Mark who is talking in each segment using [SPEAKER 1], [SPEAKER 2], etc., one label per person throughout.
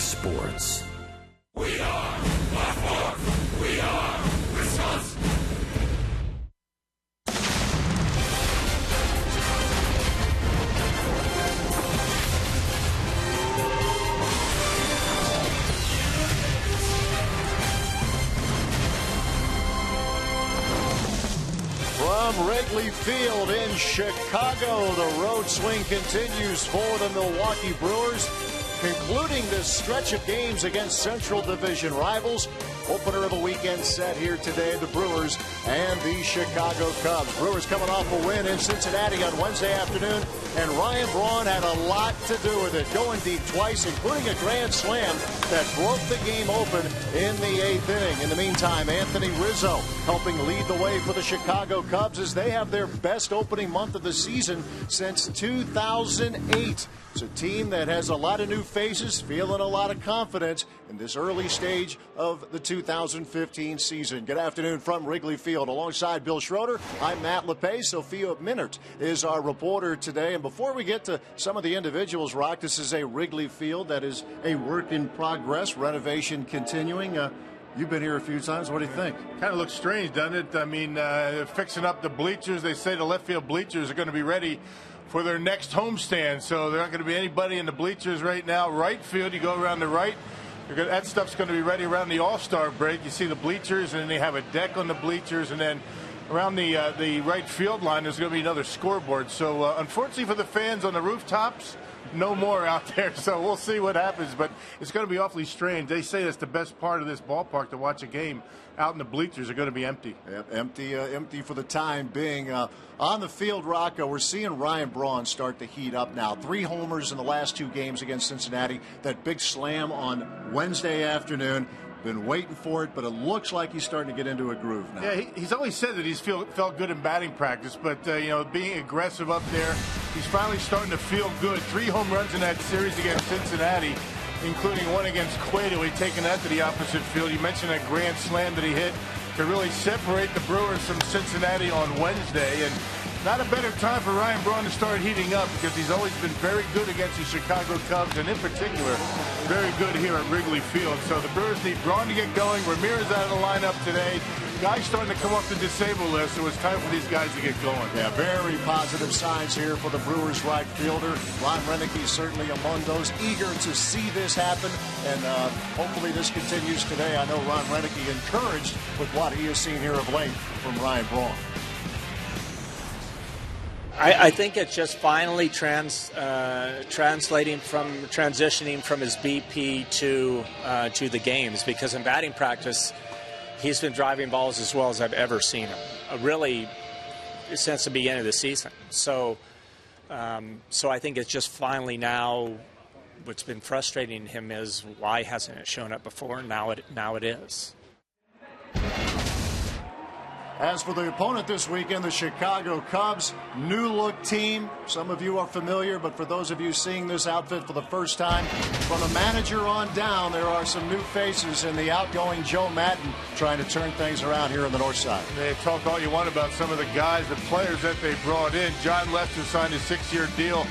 [SPEAKER 1] Sports.
[SPEAKER 2] We are Fox. We are Wisconsin.
[SPEAKER 3] From Wrigley Field in Chicago, the road swing continues for the Milwaukee Brewers, concluding this stretch of games against Central Division rivals. Opener of the weekend set here today, the Brewers and the Chicago Cubs. Brewers coming off a win in Cincinnati on Wednesday afternoon, and Ryan Braun had a lot to do with it, going deep twice, including a grand slam that broke the game open in the 8th inning. In the meantime, Anthony Rizzo helping lead the way for the Chicago Cubs as they have their best opening month of the season since 2008. It's a team that has a lot of new faces, feeling a lot of confidence in this early stage of the 2015 season. Good afternoon from Wrigley Field. Alongside Bill Schroeder, I'm Matt LePay. Sophia Minert is our reporter today. And before we get to some of the individuals, Rock, this is a Wrigley Field that is a work in progress, renovation continuing. You've been here a few times. What do you think?
[SPEAKER 4] Kind of looks strange, doesn't it? I mean, fixing up the bleachers. They say the left field bleachers are going to be ready for their next homestand, so there aren't going to be anybody in the bleachers right now. Right field, you go around the right, that stuff's going to be ready around the All-Star break. You see the bleachers, and then they have a deck on the bleachers, and then around the right field line, there's going to be another scoreboard. So unfortunately for the fans on the rooftops, no more out there, so we'll see what happens, but it's going to be awfully strange. They say that's the best part of this ballpark, to watch a game out in the bleachers. Are going to be empty.
[SPEAKER 3] Yep, empty for the time being. On the field, Rocco, we're seeing Ryan Braun start to heat up now. 3 homers in the last 2 games against Cincinnati. That big slam on Wednesday afternoon. Been waiting for it, but it looks like he's starting to get into a groove now.
[SPEAKER 4] Yeah, he's always said that he's felt good in batting practice, but being aggressive up there, he's finally starting to feel good. 3 home runs in that series against Cincinnati, including one against Cueto. He's taken that to the opposite field. You mentioned that grand slam that he hit to really separate the Brewers from Cincinnati on Wednesday, and not a better time for Ryan Braun to start heating up, because he's always been very good against the Chicago Cubs, and in particular, very good here at Wrigley Field. So the Brewers need Braun to get going. Ramirez out of the lineup today. Guys starting to come off the disabled list, so it's time for these guys to get going.
[SPEAKER 3] Yeah, very positive signs here for the Brewers right fielder. Ron Renneke certainly among those eager to see this happen, and hopefully this continues today. I know Ron Renneke encouraged with what he has seen here of late from Ryan Braun.
[SPEAKER 5] I think it's just finally transitioning from his BP to the games, because in batting practice, he's been driving balls as well as I've ever seen him, really since the beginning of the season. So I think it's just finally now. What's been frustrating him is, why hasn't it shown up before? Now it is.
[SPEAKER 3] As for the opponent this weekend, the Chicago Cubs, new look team. Some of you are familiar, but for those of you seeing this outfit for the first time, from the manager on down, there are some new faces in the outgoing Joe Maddon trying to turn things around here on the north side.
[SPEAKER 4] They talk all you want about some of the guys, the players that they brought in. John Lester signed a 6-year deal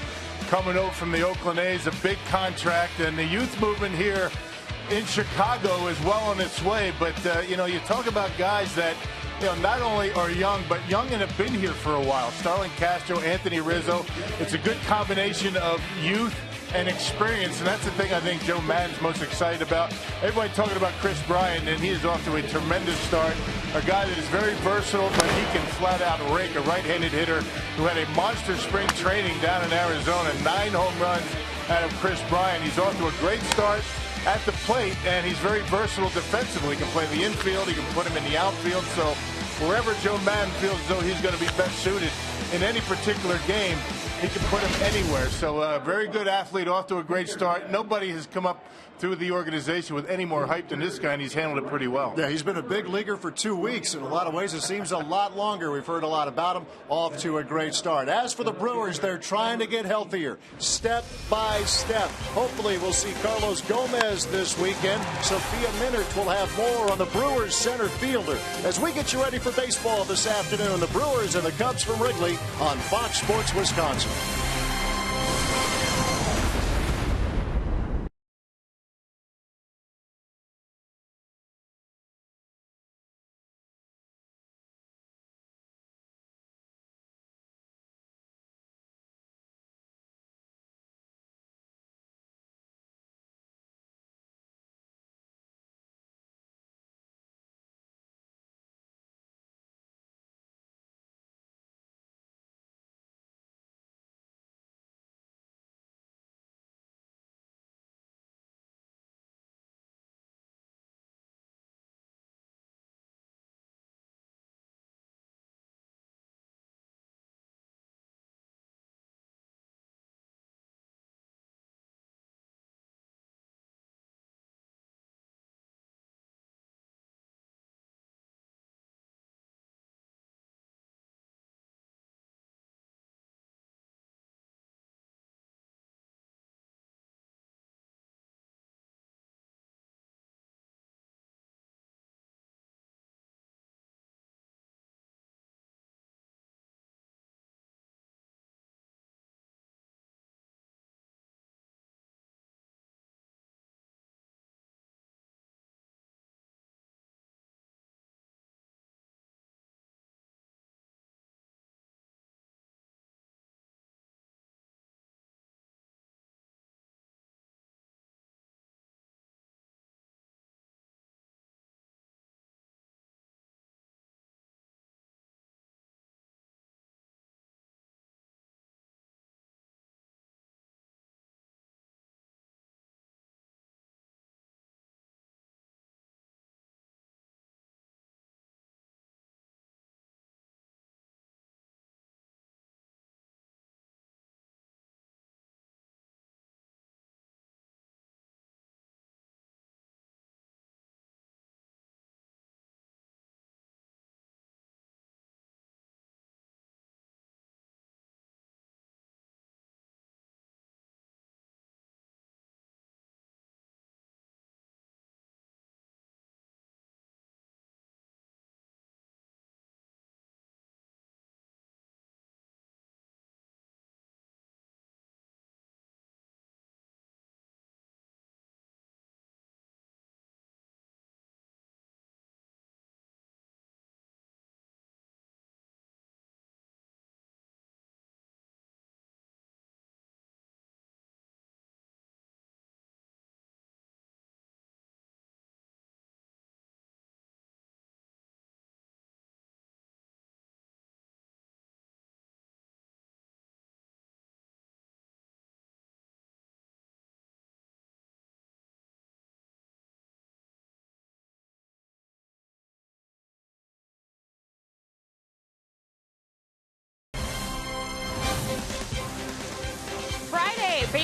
[SPEAKER 4] coming over from the Oakland A's, a big contract, and the youth movement here in Chicago is well on its way. But, you talk about guys that not only are young, but young and have been here for a while. Starlin Castro, Anthony Rizzo. It's a good combination of youth and experience, and that's the thing I think Joe Maddon's most excited about. Everybody talking about Chris Bryant, and he is off to a tremendous start. A guy that is very versatile, but he can flat out rake, a right-handed hitter who had a monster spring training down in Arizona. 9 home runs out of Chris Bryant. He's off to a great start at the plate, and he's very versatile defensively. He can play the infield, he can put him in the outfield, so wherever Joe Maddon feels as though he's going to be best suited in any particular game, he can put him anywhere. So a very good athlete, off to a great start. Nobody has come up through the organization with any more hype than this guy, and he's handled it pretty well.
[SPEAKER 3] Yeah, he's been a big leaguer for 2 weeks. In a lot of ways, it seems a lot longer. We've heard a lot about him. Off to a great start. As for the Brewers, they're trying to get healthier, step by step. Hopefully, we'll see Carlos Gomez this weekend. Sophia Minert will have more on the Brewers center fielder as we get you ready for baseball this afternoon. The Brewers and the Cubs from Wrigley on Fox Sports Wisconsin.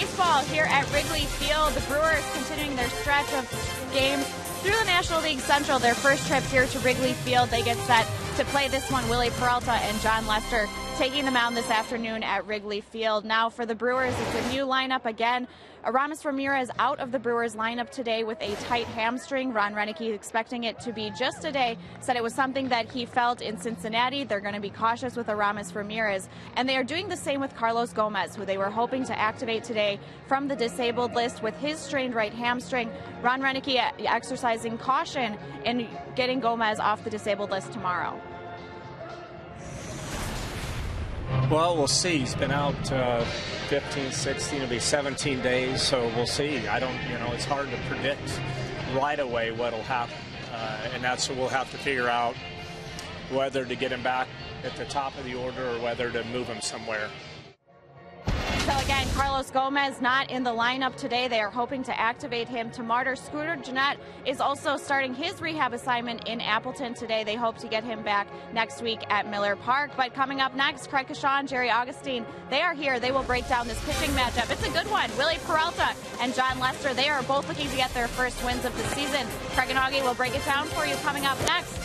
[SPEAKER 1] baseball here at Wrigley Field. The Brewers continuing their stretch of games through the National League Central. Their first trip here to Wrigley Field. They get set to play this one. Willie Peralta and John Lester taking the mound this afternoon at Wrigley Field. Now for the Brewers, it's a new lineup again. Aramis Ramirez out of the Brewers lineup today with a tight hamstring. Ron Renneke expecting it to be just a day. Said it was something that he felt in Cincinnati. They're going to be cautious with Aramis Ramirez. And they are doing the same with Carlos Gomez, who they were hoping to activate today from the disabled list with his strained right hamstring. Ron Renneke exercising caution in getting Gomez off the disabled list tomorrow.
[SPEAKER 5] Well, we'll see. He's been out 15, 16, it'll be 17 days, so we'll see. It's hard to predict right away what'll happen, and that's what we'll have to figure out, whether to get him back at the top of the order or whether to move him somewhere.
[SPEAKER 1] So again, Carlos Gomez not in the lineup today. They are hoping to activate him tomorrow. Scooter Gennett is also starting his rehab assignment in Appleton today. They hope to get him back next week at Miller Park. But coming up next, Craig Kashan, Jerry Augustine, they are here. They will break down this pitching matchup. It's a good one. Willie Peralta and John Lester, they are both looking to get their first wins of the season. Craig and Augie will break it down for you coming up next.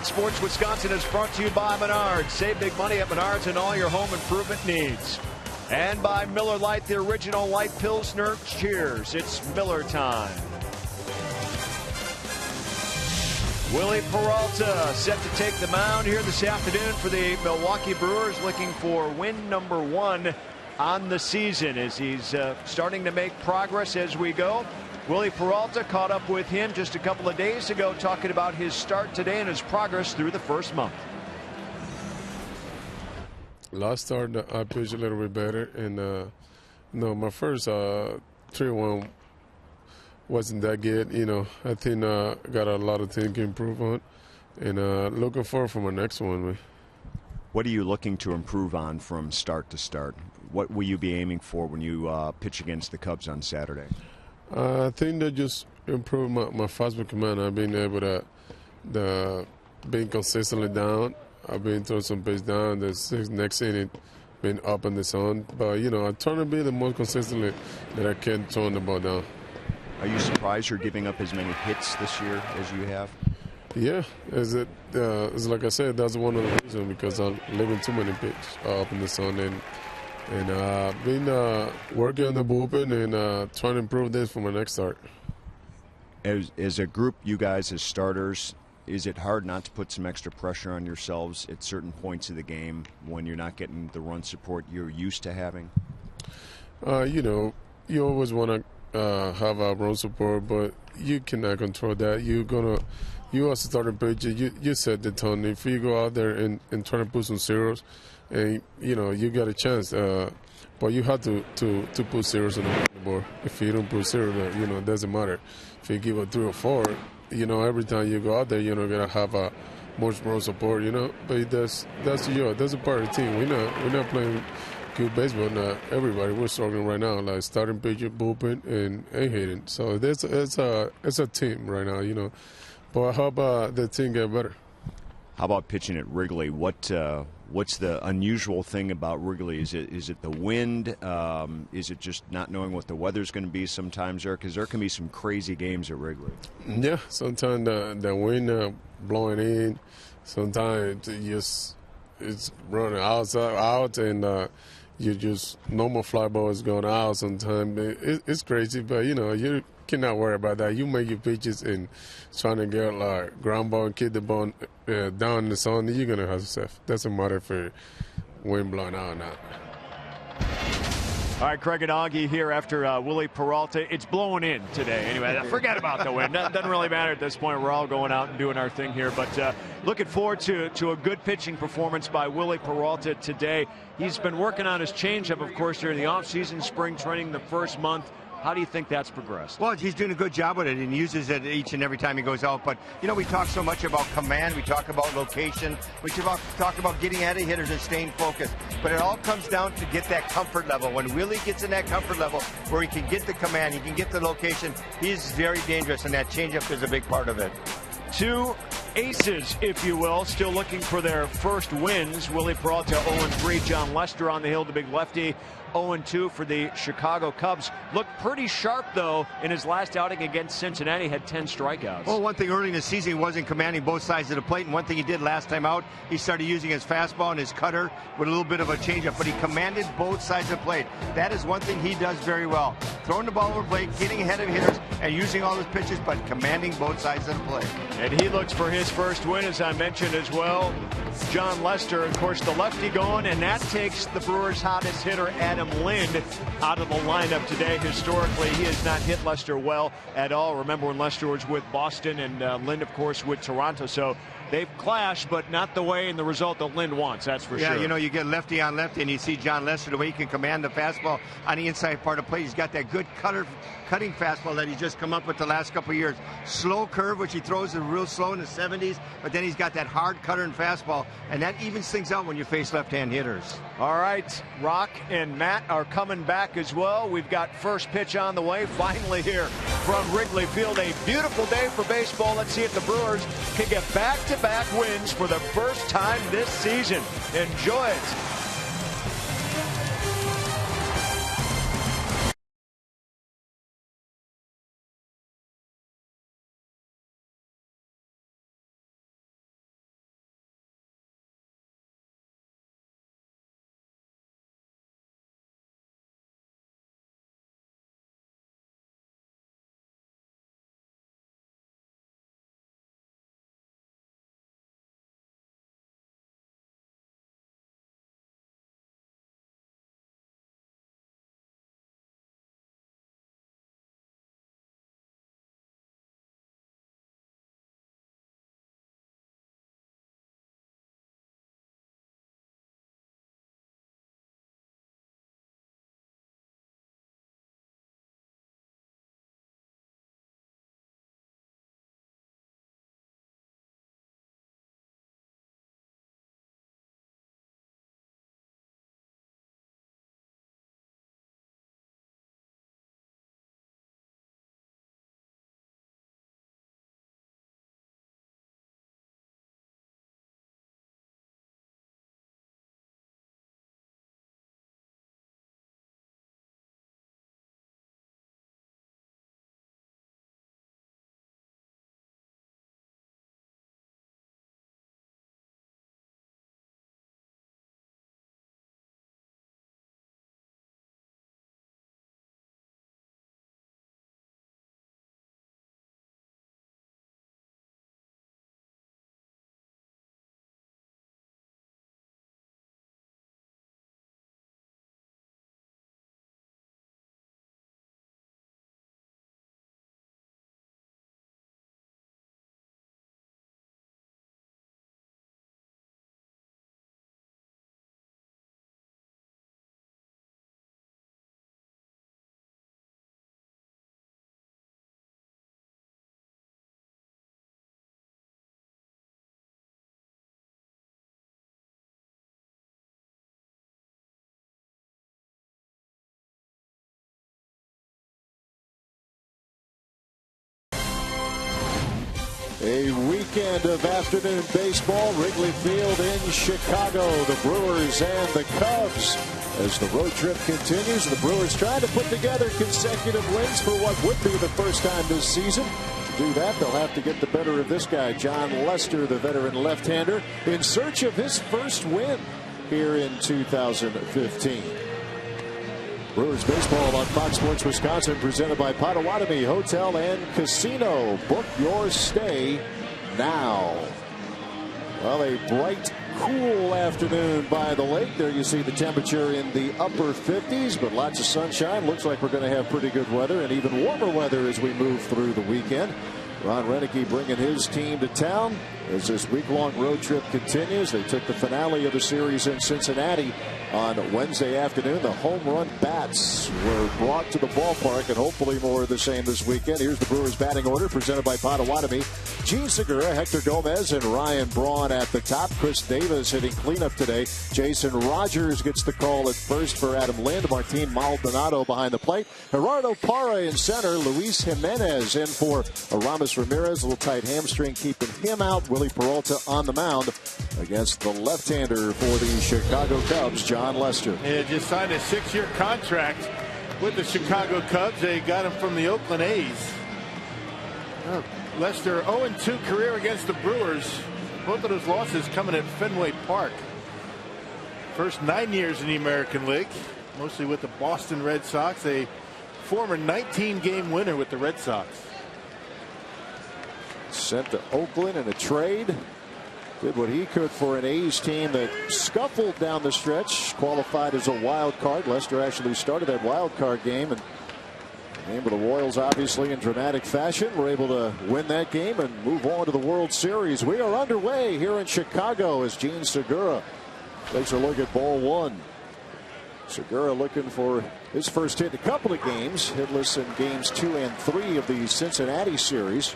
[SPEAKER 3] Sports Wisconsin is brought to you by Menards. Save big money at Menards and all your home improvement needs. And by Miller Lite, the original light Pilsner. Cheers. It's Miller time.
[SPEAKER 6] Willie Peralta set to take the mound here this afternoon for the Milwaukee Brewers, looking for win number 1 on the season as he's starting to make progress as we go. Willie Peralta caught up with him just a couple of days ago, talking about his start today and his progress through the first month.
[SPEAKER 7] Last start, I pitched a little bit better, and my first 3-1 wasn't that good. I think got a lot of things to improve on, and looking forward for my next one. Man.
[SPEAKER 6] What are you looking to improve on from start to start? What will you be aiming for when you pitch against the Cubs on Saturday?
[SPEAKER 7] I think that just improve my fastball command. I've been able to being consistently down. I've been throwing some pitch down. The next inning been up in the sun. But, I'm trying to be the most consistently that I can throwing the ball down.
[SPEAKER 6] Are you surprised you're giving up as many hits this year as you have?
[SPEAKER 7] Yeah. It's like I said, that's one of the reasons, because I'm leaving too many pitches up in the sun. And I've been working on the bullpen and trying to improve this for my next start.
[SPEAKER 6] As a group, you guys as starters, is it hard not to put some extra pressure on yourselves at certain points of the game when you're not getting the run support you're used to having?
[SPEAKER 7] You always want to have a run support, but you cannot control that. You as a starting pitcher, you set the tone. If you go out there and try to put some zeros, and you got a chance, but you have to put zeros on the board. If you don't put zeros, it doesn't matter. If you give a 3 or 4, every time you go out there, you're not gonna have a much more support, But that's a part of the team. We're not playing good baseball. Not everybody. We're struggling right now, like starting pitcher, bullpen, and hitting. So it's a team right now, But how about the team get better?
[SPEAKER 6] How about pitching at Wrigley? What's the unusual thing about Wrigley? Is it the wind? Is it just not knowing what the weather's going to be sometimes there? Because there can be some crazy games at Wrigley.
[SPEAKER 7] Yeah, sometimes the wind blowing in. Sometimes it's running out, and you just normal fly ball is going out. Sometimes it's crazy, but you cannot worry about that. You make your pitches and trying to get like ground ball and kick the ball down in the sun, you're gonna have success. Doesn't matter if wind blowing out or not.
[SPEAKER 6] All right, Craig and Augie here after Willie Peralta. It's blowing in today. Anyway, forget about the wind. Doesn't really matter at this point. We're all going out and doing our thing here. But looking forward to a good pitching performance by Willie Peralta today. He's been working on his changeup, of course, during the offseason, spring training, the first month. How do you think that's progressed?
[SPEAKER 8] Well, he's doing a good job with it and uses it each and every time he goes out. But, we talk so much about command. We talk about location. We talk about getting at hitters and staying focused. But it all comes down to get that comfort level. When Willie gets in that comfort level where he can get the command, he can get the location, he's very dangerous, and that changeup is a big part of it.
[SPEAKER 6] Two aces, if you will, still looking for their first wins. Willie Peralta 0-3. John Lester on the hill, the big lefty. 0-2 for the Chicago Cubs. Looked pretty sharp, though, in his last outing against Cincinnati. Had 10 strikeouts.
[SPEAKER 8] Well, one thing early in the season, he wasn't commanding both sides of the plate. And one thing he did last time out, he started using his fastball and his cutter with a little bit of a changeup. But he commanded both sides of the plate. That is one thing he does very well. Throwing the ball over the plate, getting ahead of hitters, and using all his pitches, but commanding both sides of the plate.
[SPEAKER 6] And he looks for his first win, as I mentioned as well. John Lester, of course, the lefty going, and that takes the Brewers' hottest hitter, Adam Lind, out of the lineup today. Historically, he has not hit Lester well at all. Remember when Lester was with Boston and Lind, of course, with Toronto. So they've clashed, but not the way and the result that Lind wants, that's for sure.
[SPEAKER 8] Yeah, you get lefty on lefty, and you see John Lester, the way he can command the fastball on the inside part of the plate. He's got that good cutting fastball that he's just come up with the last couple of years. Slow curve, which he throws real slow in the 70s, but then he's got that hard cutter and fastball, and that evens things out when you face left-hand hitters.
[SPEAKER 6] All right, Rock and Matt are coming back as well. We've got first pitch on the way, finally here from Wrigley Field. A beautiful day for baseball. Let's see if the Brewers can get back-to-back wins for the first time this season. Enjoy it.
[SPEAKER 3] A weekend of afternoon baseball, Wrigley Field in Chicago. The Brewers and the Cubs. As the road trip continues, the Brewers trying to put together consecutive wins for what would be the first time this season. To do that, they'll have to get the better of this guy, John Lester, the veteran left-hander, in search of his first win here in 2015. Brewers baseball on Fox Sports Wisconsin, presented by Potawatomi Hotel and Casino. Book your stay now. Well, a bright, cool afternoon by the lake. There you see the temperature in the upper 50s, but lots of sunshine. Looks like we're going to have pretty good weather and even warmer weather as we move through the weekend. Ron Renneke bringing his team to town as this week-long road trip continues. They took the finale of the series in Cincinnati on Wednesday afternoon. The home run bats were brought to the ballpark, and hopefully more of the same this weekend. Here's the Brewers batting order presented by Potawatomi. Gene Segura, Hector Gomez, and Ryan Braun at the top. Chris Davis hitting cleanup today. Jason Rogers gets the call at first for Adam Lind. Martin Maldonado behind the plate. Gerardo Parra in center. Luis Jimenez in for Aramis Ramirez. A little tight hamstring keeping him out. Willie Peralta on the mound against the left-hander for the Chicago Cubs, John Lester.
[SPEAKER 4] Yeah, just signed a 6-year contract with the Chicago Cubs. They got him from the Oakland A's. Lester 0-2 career against the Brewers. Both of those losses coming at Fenway Park. First 9 years in the American League, mostly with the Boston Red Sox. A former 19-game winner with the Red Sox.
[SPEAKER 3] Sent to Oakland in a trade. Did what he could for an A's team that scuffled down the stretch. Qualified as a wild card. Lester actually started that wild card game, and the game of the Royals, obviously in dramatic fashion, were able to win that game and move on to the World Series. We are underway here in Chicago as Gene Segura takes a look at ball one. Segura looking for his first hit in a couple of games. Hitless in games 2 and 3 of the Cincinnati series.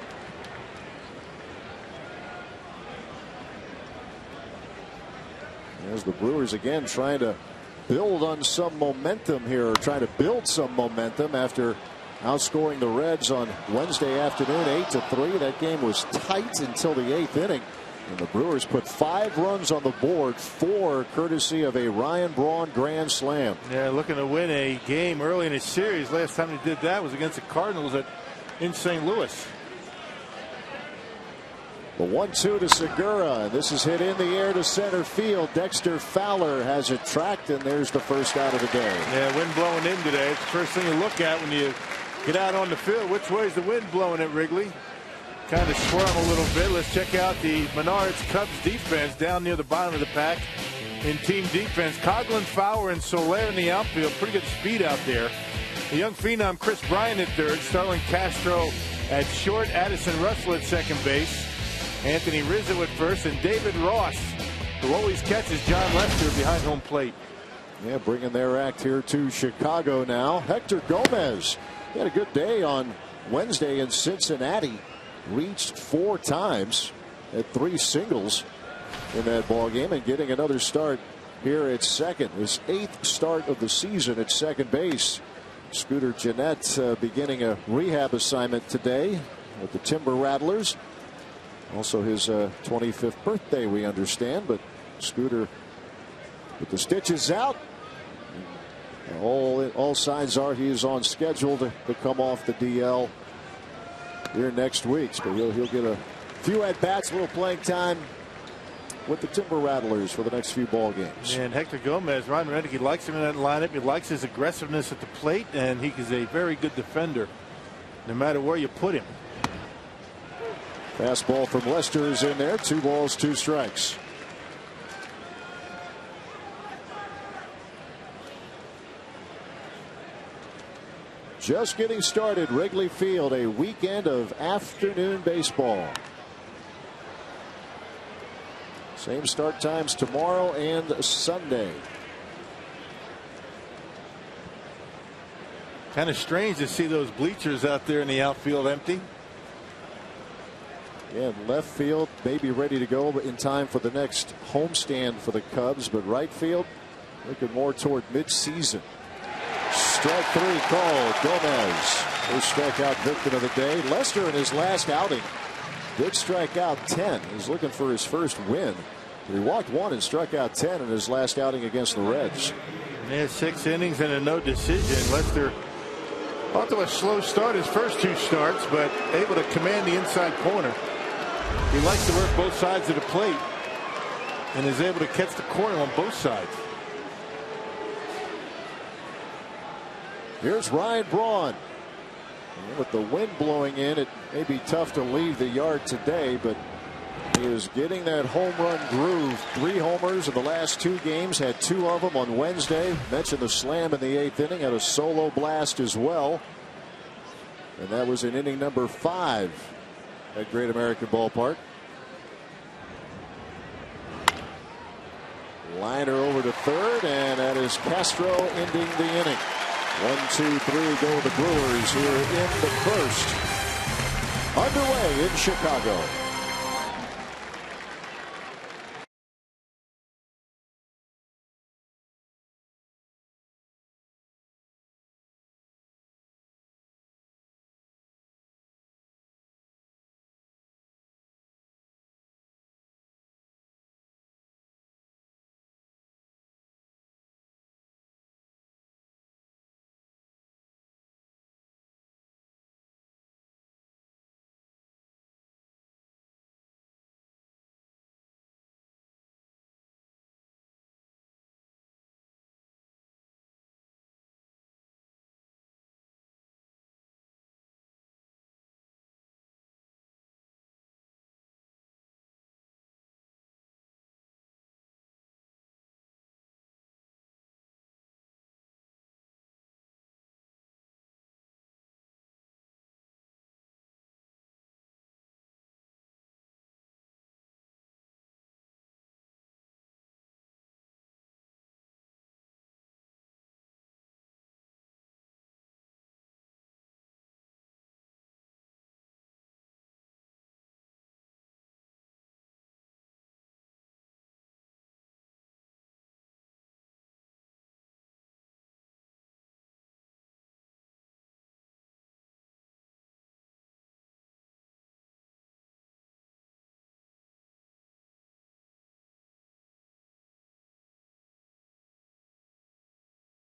[SPEAKER 3] As the Brewers again trying to build on some momentum here, trying to build some momentum after outscoring the Reds on Wednesday afternoon 8-3. That game was tight until the 8th inning. And the Brewers put 5 runs on the board, 4 courtesy of a Ryan Braun grand slam.
[SPEAKER 4] Yeah, looking to win a game early in a series. Last time they did that was against the Cardinals in St. Louis.
[SPEAKER 3] The 1-2 to Segura. This is hit in the air to center field. Dexter Fowler has it tracked, and there's the first out of the day.
[SPEAKER 4] Yeah, wind blowing in today. It's the first thing you look at when you get out on the field. Which way is the wind blowing at Wrigley? Kind of squirm a little bit. Let's check out the Menards Cubs defense down near the bottom of the pack in team defense. Coughlin, Fowler, and Soler in the outfield. Pretty good speed out there. The young phenom Chris Bryant at third. Starlin Castro at short. Addison Russell at second base. Anthony Rizzo at first, and David Ross, who always catches John Lester behind home plate.
[SPEAKER 3] Yeah, bringing their act here to Chicago now. Hector Gomez had a good day on Wednesday in Cincinnati. Reached 4 times at 3 singles in that ball game, and getting another start here at second. His 8th start of the season at second base. Scooter Gennett beginning a rehab assignment today with the Timber Rattlers. Also his 25th birthday, we understand, but Scooter with the stitches out. All signs are he is on schedule to come off the DL here next week. But he'll get a few at-bats, a little playing time with the Timber Rattlers for the next few ball games.
[SPEAKER 4] And Hector Gomez, Ron Renneke likes him in that lineup. He likes his aggressiveness at the plate, and he is a very good defender no matter where you put him.
[SPEAKER 3] Fastball from Lester is in there. 2 balls, 2 strikes. Just getting started. Wrigley Field, a weekend of afternoon baseball. Same start times tomorrow and Sunday.
[SPEAKER 4] Kind of strange to see those bleachers out there in the outfield empty.
[SPEAKER 3] Yeah, left field may be ready to go in time for the next homestand for the Cubs, but right field looking more toward mid-season. Strike 3 called. Gomez, first strikeout victim of the day. Lester in his last outing did strike out 10. He's looking for his first win. But he walked 1 and struck out 10 in his last outing against the Reds.
[SPEAKER 4] Yeah, 6 innings and a no decision. Lester off to a slow start his first 2 starts, but able to command the inside corner. He likes to work both sides of the plate and is able to catch the corner on both sides.
[SPEAKER 3] Here's Ryan Braun. With the wind blowing in, it may be tough to leave the yard today, but he is getting that home run groove. 3 homers in the last 2 games, had 2 of them on Wednesday. Mentioned the slam in the 8th inning, had a solo blast as well. And that was in inning number 5 at Great American Ballpark. Liner over to third, and that is Castro ending the inning. 1, 2, 3 go the Brewers here in the first. Underway in Chicago.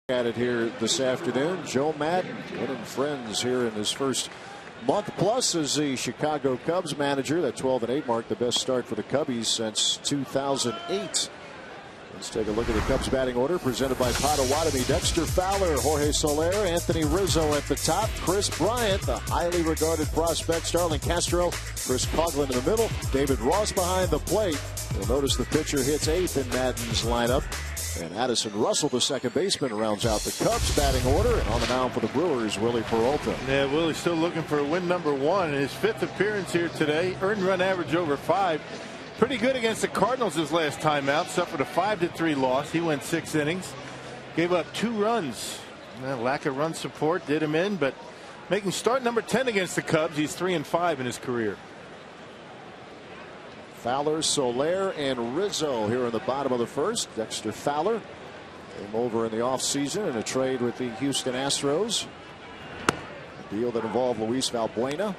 [SPEAKER 3] At it here this afternoon. Joe Madden, one of friends here in his first month plus as the Chicago Cubs manager. That 12-8 mark, the best start for the Cubbies since 2008. Let's take a look at the Cubs batting order presented by Potawatomi. Dexter Fowler, Jorge Soler, Anthony Rizzo at the top, Chris Bryant, the highly regarded prospect, Starlin Castro, Chris Coughlin in the middle, David Ross behind the plate. You'll notice the pitcher hits 8th in Madden's lineup. And Addison Russell, the second baseman, rounds out the Cubs batting order. And on the mound for the Brewers, Willie Peralta.
[SPEAKER 4] Yeah, Willie's still looking for win number 1 in his 5th appearance here today. Earned run average over 5. Pretty good against the Cardinals his last time out. Suffered a 5-3 loss. He went 6 innings. Gave up 2 runs. Lack of run support did him in, but making start number 10 against the Cubs. He's 3-5 in his career.
[SPEAKER 3] Fowler, Soler, and Rizzo here in the bottom of the first. Dexter Fowler came over in the offseason in a trade with the Houston Astros. A deal that involved Luis Valbuena,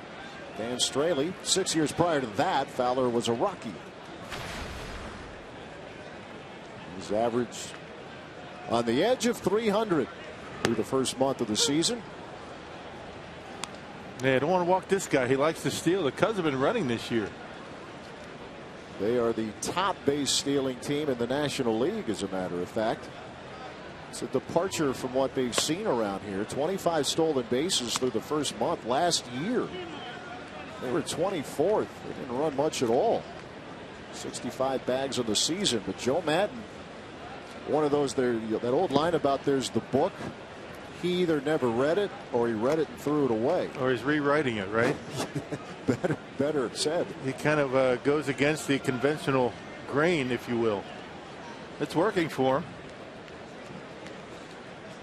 [SPEAKER 3] Dan Straley. 6 years prior to that, Fowler was a Rocky. His average on the edge of 300 through the first month of the season.
[SPEAKER 4] Yeah, don't want to walk this guy. He likes to steal. The Cubs have been running this year.
[SPEAKER 3] They are the top base stealing team in the National League, as a matter of fact. It's a departure from what they've seen around here. 25 stolen bases through the first month. Last year, they were 24th. They didn't run much at all. 65 bags on the season. But Joe Madden, one of those there, that old line about there's the book. He either never read it or he read it and threw it away.
[SPEAKER 4] Or he's rewriting it, right?
[SPEAKER 3] better said.
[SPEAKER 4] He kind of goes against the conventional grain, if you will. It's working for him.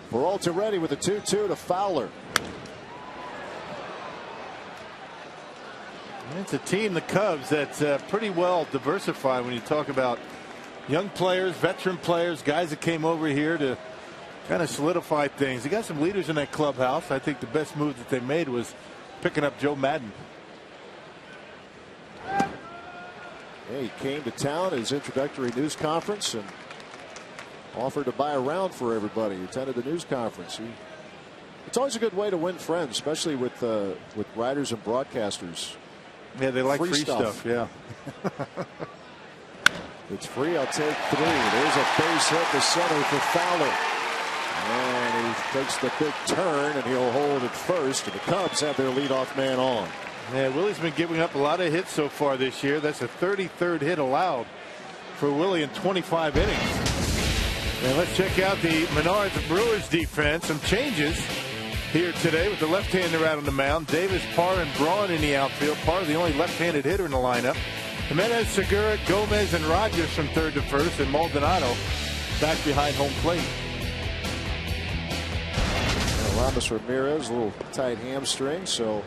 [SPEAKER 3] Peralta ready with a 2-2 to Fowler.
[SPEAKER 4] It's a team, the Cubs, that's pretty well diversified when you talk about young players, veteran players, guys that came over here to kind of solidify things. They got some leaders in that clubhouse. I think the best move that they made was picking up Joe Madden.
[SPEAKER 3] He came to town at his introductory news conference and offered to buy a round for everybody who attended the news conference. It's always a good way to win friends, especially with writers and broadcasters.
[SPEAKER 4] Yeah, they like free stuff. Yeah.
[SPEAKER 3] It's free. I'll take 3. There's a base hit to center for Fowler. And he takes the big turn, and he'll hold at first. And the Cubs have their leadoff man on.
[SPEAKER 4] Yeah, Willie's been giving up a lot of hits so far this year. That's the 33rd hit allowed for Willie in 25 innings. And let's check out the Menards Brewers defense. Some changes here today with the left-hander out on the mound. Davis, Parr, and Braun in the outfield. Parr, the only left-handed hitter in the lineup. Jimenez, Segura, Gomez, and Rogers from third to first, and Maldonado back behind home plate.
[SPEAKER 3] Ramos Ramirez, a little tight hamstring, so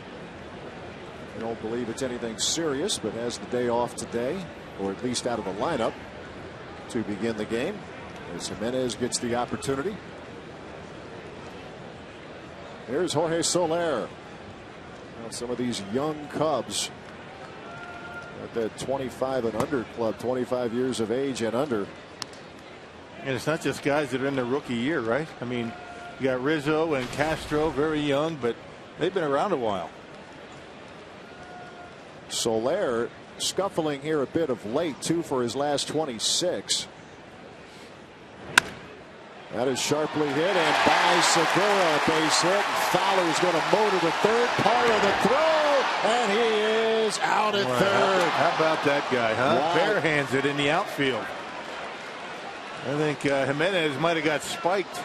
[SPEAKER 3] I don't believe it's anything serious, but has the day off today, or at least out of the lineup to begin the game, as Jimenez gets the opportunity. Here's Jorge Soler. Now some of these young Cubs at that 25 and under club, 25 years of age and under.
[SPEAKER 4] And it's not just guys that are in their rookie year, right? I mean, you got Rizzo and Castro, very young, but they've been around a while.
[SPEAKER 3] Soler scuffling here a bit of late, 2 for his last 26. That is sharply hit, and by Segura, a base hit. Fowler's going to motor the third, part of the throw, and he is out at third.
[SPEAKER 4] How about that guy, huh?
[SPEAKER 3] Wow.
[SPEAKER 4] Bare hands it in the outfield. I think Jimenez might have got spiked.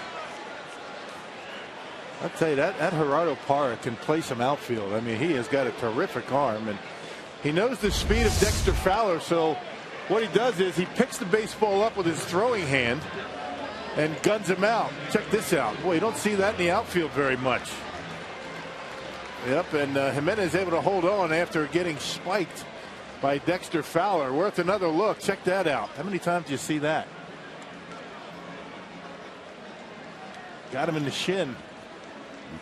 [SPEAKER 4] I'll tell you, that Gerardo Parra can play some outfield. I mean, he has got a terrific arm, and he knows the speed of Dexter Fowler, so what he does is he picks the baseball up with his throwing hand and guns him out. Check this out. Boy, you don't see that in the outfield very much. Yep, and Jimenez able to hold on after getting spiked by Dexter Fowler. Worth another look. Check that out. How many times do you see that? Got him in the shin.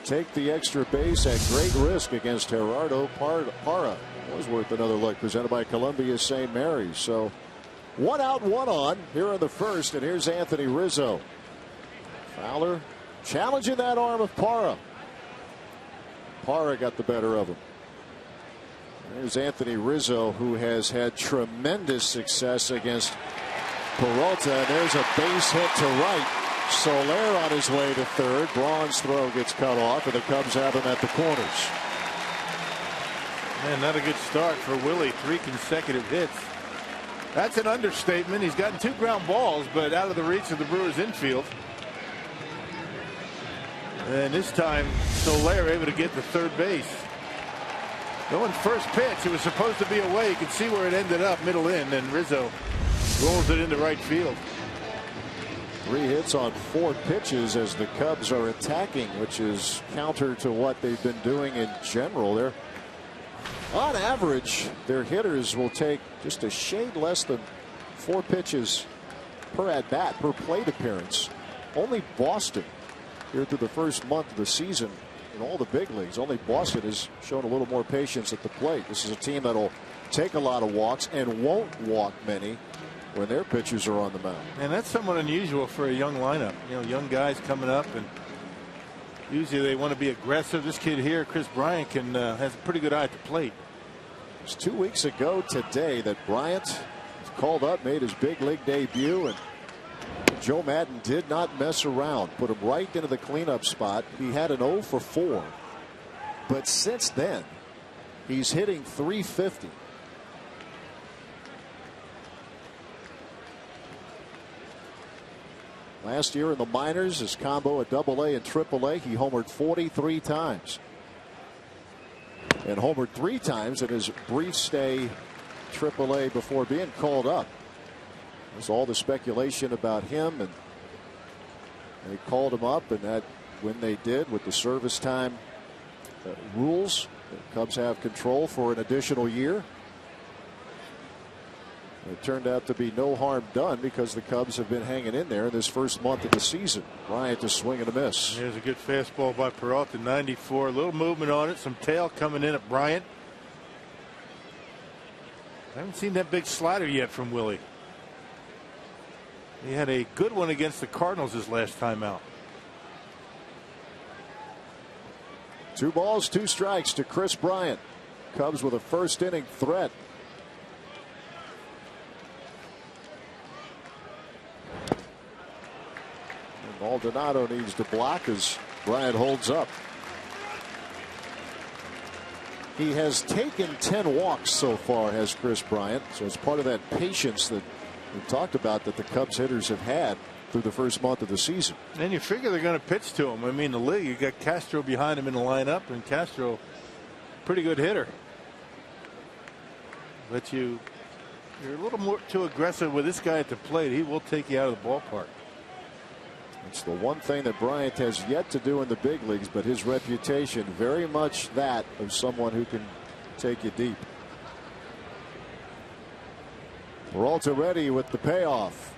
[SPEAKER 3] Take the extra base at great risk against Gerardo Parra. Was worth another look, presented by Columbia St. Mary's. So 1 out, 1 on here in the first, and here's Anthony Rizzo. Fowler challenging that arm of Parra. Parra got the better of him. There's Anthony Rizzo, who has had tremendous success against Peralta, and there's a base hit to right. Soler on his way to third. Braun's throw gets cut off, and the Cubs have him at the corners.
[SPEAKER 4] Man, not a good start for Willie. 3 consecutive hits. That's an understatement. He's gotten 2 ground balls, but out of the reach of the Brewers infield. And this time, Soler able to get to third base. Going first pitch, it was supposed to be away. You can see where it ended up, middle in, and Rizzo rolls it into right field.
[SPEAKER 3] 3 hits on 4 pitches as the Cubs are attacking, which is counter to what they've been doing in general. They're on average, their hitters will take just a shade less than 4 pitches per at bat, per plate appearance. Only Boston here through the first month of the season in all the big leagues. Only Boston has shown a little more patience at the plate. This is a team that'll take a lot of walks and won't walk many when their pitchers are on the mound.
[SPEAKER 4] And that's somewhat unusual for a young lineup. You know, young guys coming up, and usually they want to be aggressive. This kid here, Chris Bryant, has a pretty good eye at the plate.
[SPEAKER 3] It was 2 weeks ago today that Bryant was called up, made his big league debut, and Joe Madden did not mess around. Put him right into the cleanup spot. He had an 0 for 4. But since then, he's hitting .350. Last year in the minors, his combo at AA and AAA, he homered 43 times. And homered 3 times in his brief stay AAA before being called up. There's all the speculation about him, and they called him up, and that when they did with the service time rules, the Cubs have control for an additional year. It turned out to be no harm done because the Cubs have been hanging in there in this first month of the season. Bryant to swing and a miss.
[SPEAKER 4] There's a good fastball by Peralta, 94. A little movement on it. Some tail coming in at Bryant. I haven't seen that big slider yet from Willie. He had a good one against the Cardinals his last time out.
[SPEAKER 3] 2 balls, 2 strikes to Chris Bryant. Cubs with a first inning threat. And Maldonado needs to block as Bryant holds up. He has taken 10 walks so far, has Chris Bryant. So it's part of that patience that we talked about that the Cubs hitters have had through the first month of the season.
[SPEAKER 4] And you figure they're going to pitch to him. I mean, the league, you got Castro behind him in the lineup, and Castro, pretty good hitter. But you're a little more too aggressive with this guy at the plate. He will take you out of the ballpark.
[SPEAKER 3] It's the one thing that Bryant has yet to do in the big leagues, but his reputation very much that of someone who can take you deep. Peralta ready with the payoff.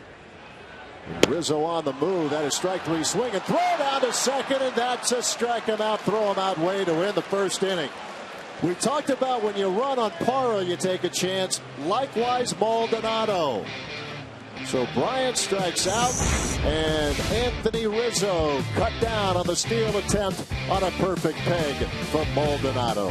[SPEAKER 3] And Rizzo on the move. That is strike 3. Swing and throw down to second, and that's a strike him out, throw him out way to win the first inning. We talked about when you run on Parra, you take a chance. Likewise, Maldonado. So Bryant strikes out, and Anthony Rizzo cut down on the steal attempt on a perfect peg from Maldonado.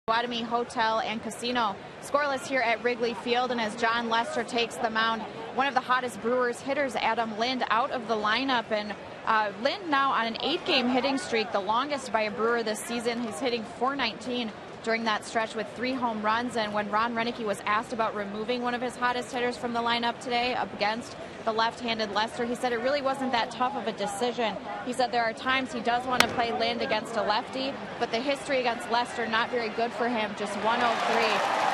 [SPEAKER 1] Guadami Hotel and Casino. Scoreless here at Wrigley Field, and as John Lester takes the mound, one of the hottest Brewers hitters, Adam Lind, out of the lineup. And Lind now on an 8-game hitting streak, the longest by a Brewer this season. He's hitting .419 during that stretch with 3 home runs. And when Ron Renicky was asked about removing one of his hottest hitters from the lineup today up against the left-handed Lester, he said it really wasn't that tough of a decision. He said there are times he does want to play Lind against a lefty, but the history against Lester not very good for him, just 103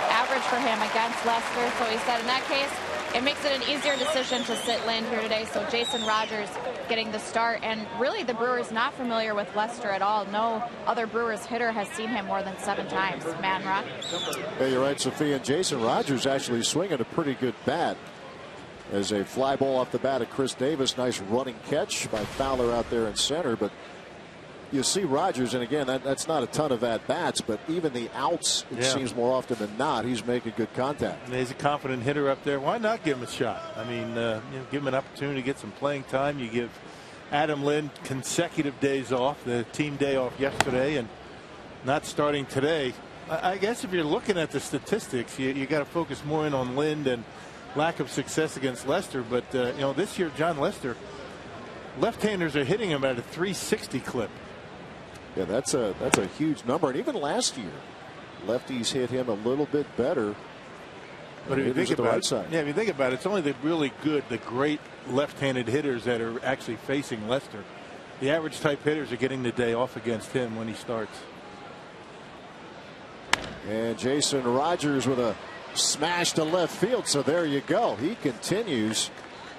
[SPEAKER 1] average for him against Lester. So he said in that case, it makes it an easier decision to sit Lind here today. So Jason Rogers getting the start, and really the Brewers not familiar with Lester at all. No other Brewers hitter has seen him more than 7 times. Man, Rock.
[SPEAKER 3] Hey, you're right, Sophia. And Jason Rogers actually swinging a pretty good bat. As a fly ball off the bat of Chris Davis. Nice running catch by Fowler out there in center. But you see Rogers, and again, that's not a ton of at-bats, but even the outs, it seems more often than not, he's making good contact.
[SPEAKER 4] And he's a confident hitter up there. Why not give him a shot? I mean, give him an opportunity to get some playing time. You give Adam Lind consecutive days off, the team day off yesterday, and not starting today. I guess if you're looking at the statistics, you got to focus more in on Lind and lack of success against Lester. But this year, John Lester, left-handers are hitting him at a .360 clip.
[SPEAKER 3] Yeah, that's a huge number. And even last year, lefties hit him a little bit better.
[SPEAKER 4] But if you think about it, if you think about it, it's only the really good, the great left-handed hitters that are actually facing Lester. the average type hitters are getting the day off against him when he starts.
[SPEAKER 3] And Jason Rogers with a smash to left field. So there you go. He continues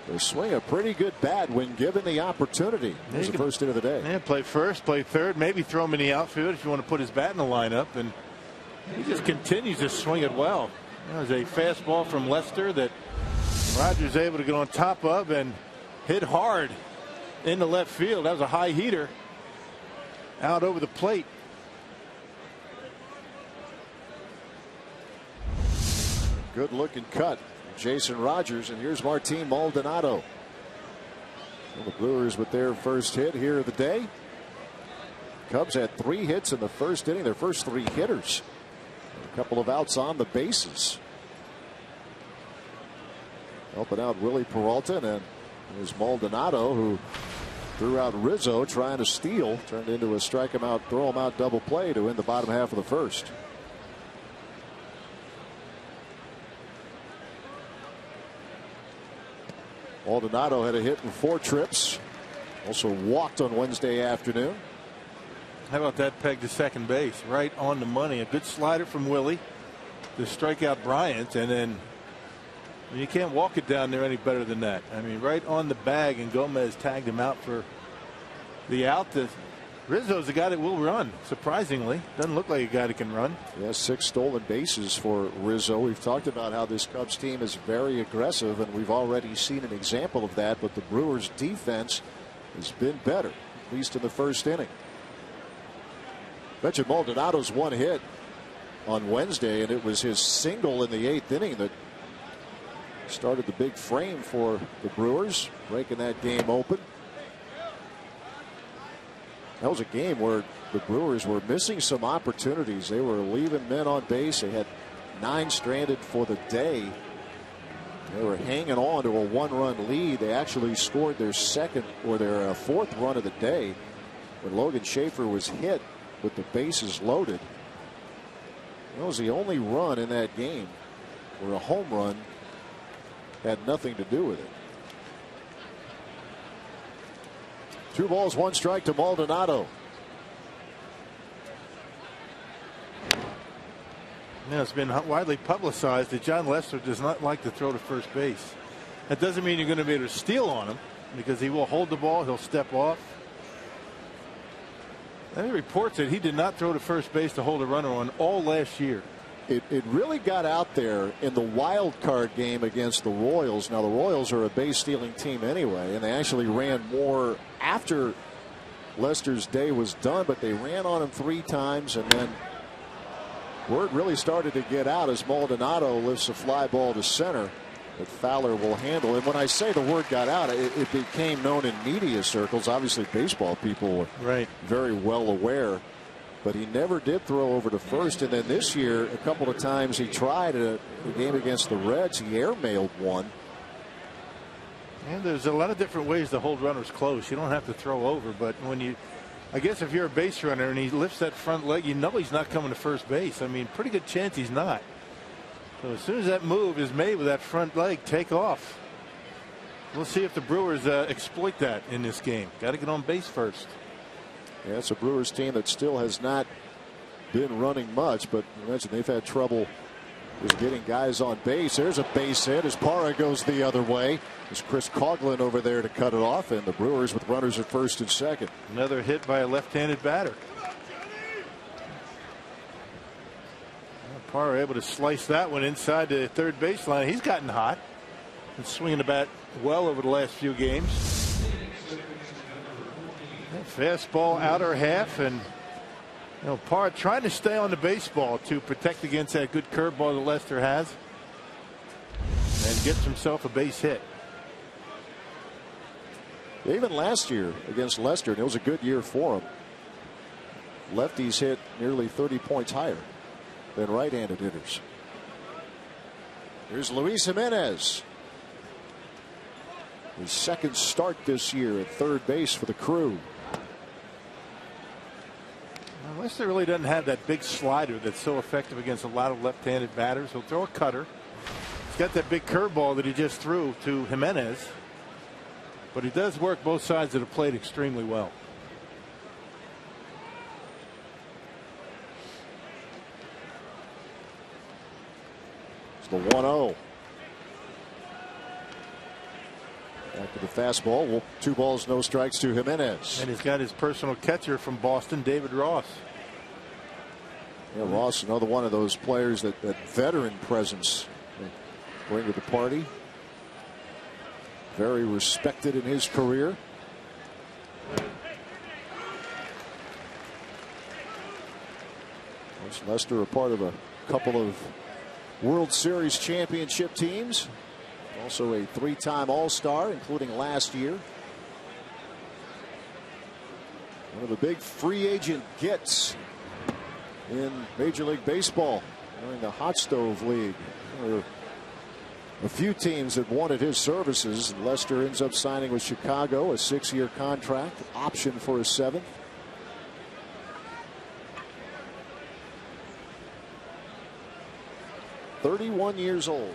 [SPEAKER 3] to swing a pretty good bat when given the opportunity. He's the first hit of the day.
[SPEAKER 4] Yeah, play first, play third, maybe throw him in the outfield if you want to put his bat in the lineup. And he just continues to swing it well. There's a fastball from Lester that Rogers able to get on top of and hit hard in the left field. That was a high heater out over the plate.
[SPEAKER 3] Good looking cut, Jason Rogers, and here's Martin Maldonado. Well, the Brewers with their first hit here of the day. Cubs had 3 hits in the first inning, their first 3 hitters. A couple of outs on the bases. Helping out Willie Peralta, and it was Maldonado who threw out Rizzo trying to steal. Turned into a strike him out, throw him out double play to win the bottom half of the first. Maldonado had a hit in 4 trips. Also walked on Wednesday afternoon.
[SPEAKER 4] How about that peg to second base? Right on the money. A good slider from Willie to strike out Bryant, and then you can't walk it down there any better than that. I mean, right on the bag, and Gomez tagged him out for the out. Rizzo's a guy that will run, surprisingly. Doesn't look like a guy that can run.
[SPEAKER 3] Yeah, 6 stolen bases for Rizzo. We've talked about how this Cubs team is very aggressive, and we've already seen an example of that, but the Brewers defense has been better, at least in the first inning. Mentioned Maldonado's 1 hit on Wednesday, and it was his single in the 8th inning that started the big frame for the Brewers, breaking that game open. That was a game where the Brewers were missing some opportunities. They were leaving men on base. They had 9 stranded for the day. They were hanging on to a 1-run lead. They actually scored their 2nd or their 4th run of the day when Logan Schaefer was hit with the bases loaded. That was the only run in that game where a home run had nothing to do with it. 2 balls, 1 strike to Maldonado.
[SPEAKER 4] Yeah, it's been widely publicized that John Lester does not like to throw to first base. That doesn't mean you're going to be able to steal on him, because he will hold the ball, he'll step off. And he reports that he did not throw to first base to hold a runner on all last year.
[SPEAKER 3] It really got out there in the wild card game against the Royals. Now, the Royals are a base stealing team anyway, and they actually ran more after Lester's day was done, but they ran on him 3 times, and then word really started to get out as Maldonado lifts a fly ball to center that Fowler will handle. And when I say the word got out, it became known in media circles. Obviously, baseball people were very well aware. But he never did throw over to first. And then this year, a couple of times he tried a game against the Reds. He airmailed one.
[SPEAKER 4] And there's a lot of different ways to hold runners close. You don't have to throw over. But when you, I guess if you're a base runner and he lifts that front leg, you know he's not coming to first base. I mean, pretty good chance he's not. So as soon as that move is made with that front leg, take off. We'll see if the Brewers exploit that in this game. Got to get on base first.
[SPEAKER 3] Yeah, it's a Brewers team that still has not been running much, but you mentioned they've had trouble with getting guys on base. There's a base hit as Parra goes the other way. There's Chris Coughlin over there to cut it off, and the Brewers with runners at first and second.
[SPEAKER 4] Another hit by a left-handed batter. Parra able to slice that one inside the third baseline. He's gotten hot and swinging the bat well over the last few games. Fastball outer half, and Parra trying to stay on the baseball to protect against that good curveball that Lester has, and gets himself a base hit.
[SPEAKER 3] Even last year against Lester, and it was a good year for him. Lefties hit nearly 30 points higher than right-handed hitters. Here's Luis Jimenez. His 2nd start this year at third base for the Crew.
[SPEAKER 4] Lester really doesn't have that big slider that's so effective against a lot of left-handed batters. He'll throw a cutter. He's got that big curveball that he just threw to Jimenez. But he does work both sides of the plate extremely well.
[SPEAKER 3] It's the 1-0. Back to the fastball. Well, 2 balls, no strikes to Jimenez.
[SPEAKER 4] And he's got his personal catcher from Boston, David Ross.
[SPEAKER 3] Yeah, Ross, another one of those players that veteran presence bring to the party. Very respected in his career. Was Lester a part of a couple of World Series championship teams? Also a 3-time All-Star, including last year. One of the big free agent gets in Major League Baseball during the Hot Stove League. There were a few teams that wanted his services. Lester ends up signing with Chicago, a 6-year contract, option for a 7th. "31 years old.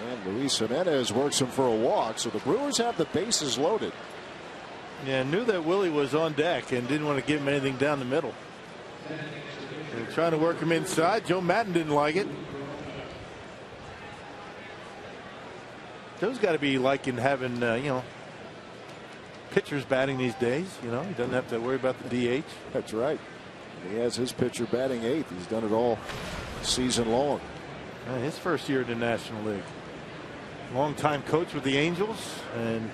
[SPEAKER 3] And Luis Jimenez works him for a walk, so the Brewers have the bases loaded.
[SPEAKER 4] Yeah, knew that Willie was on deck and didn't want to give him anything down the middle. They were trying to work him inside. Joe Madden didn't like it. Joe's got to be liking having, pitchers batting these days. He doesn't have to worry about the DH.
[SPEAKER 3] That's right. He has his pitcher batting 8th. He's done it all season long.
[SPEAKER 4] His first year in the National League. Longtime coach with the Angels and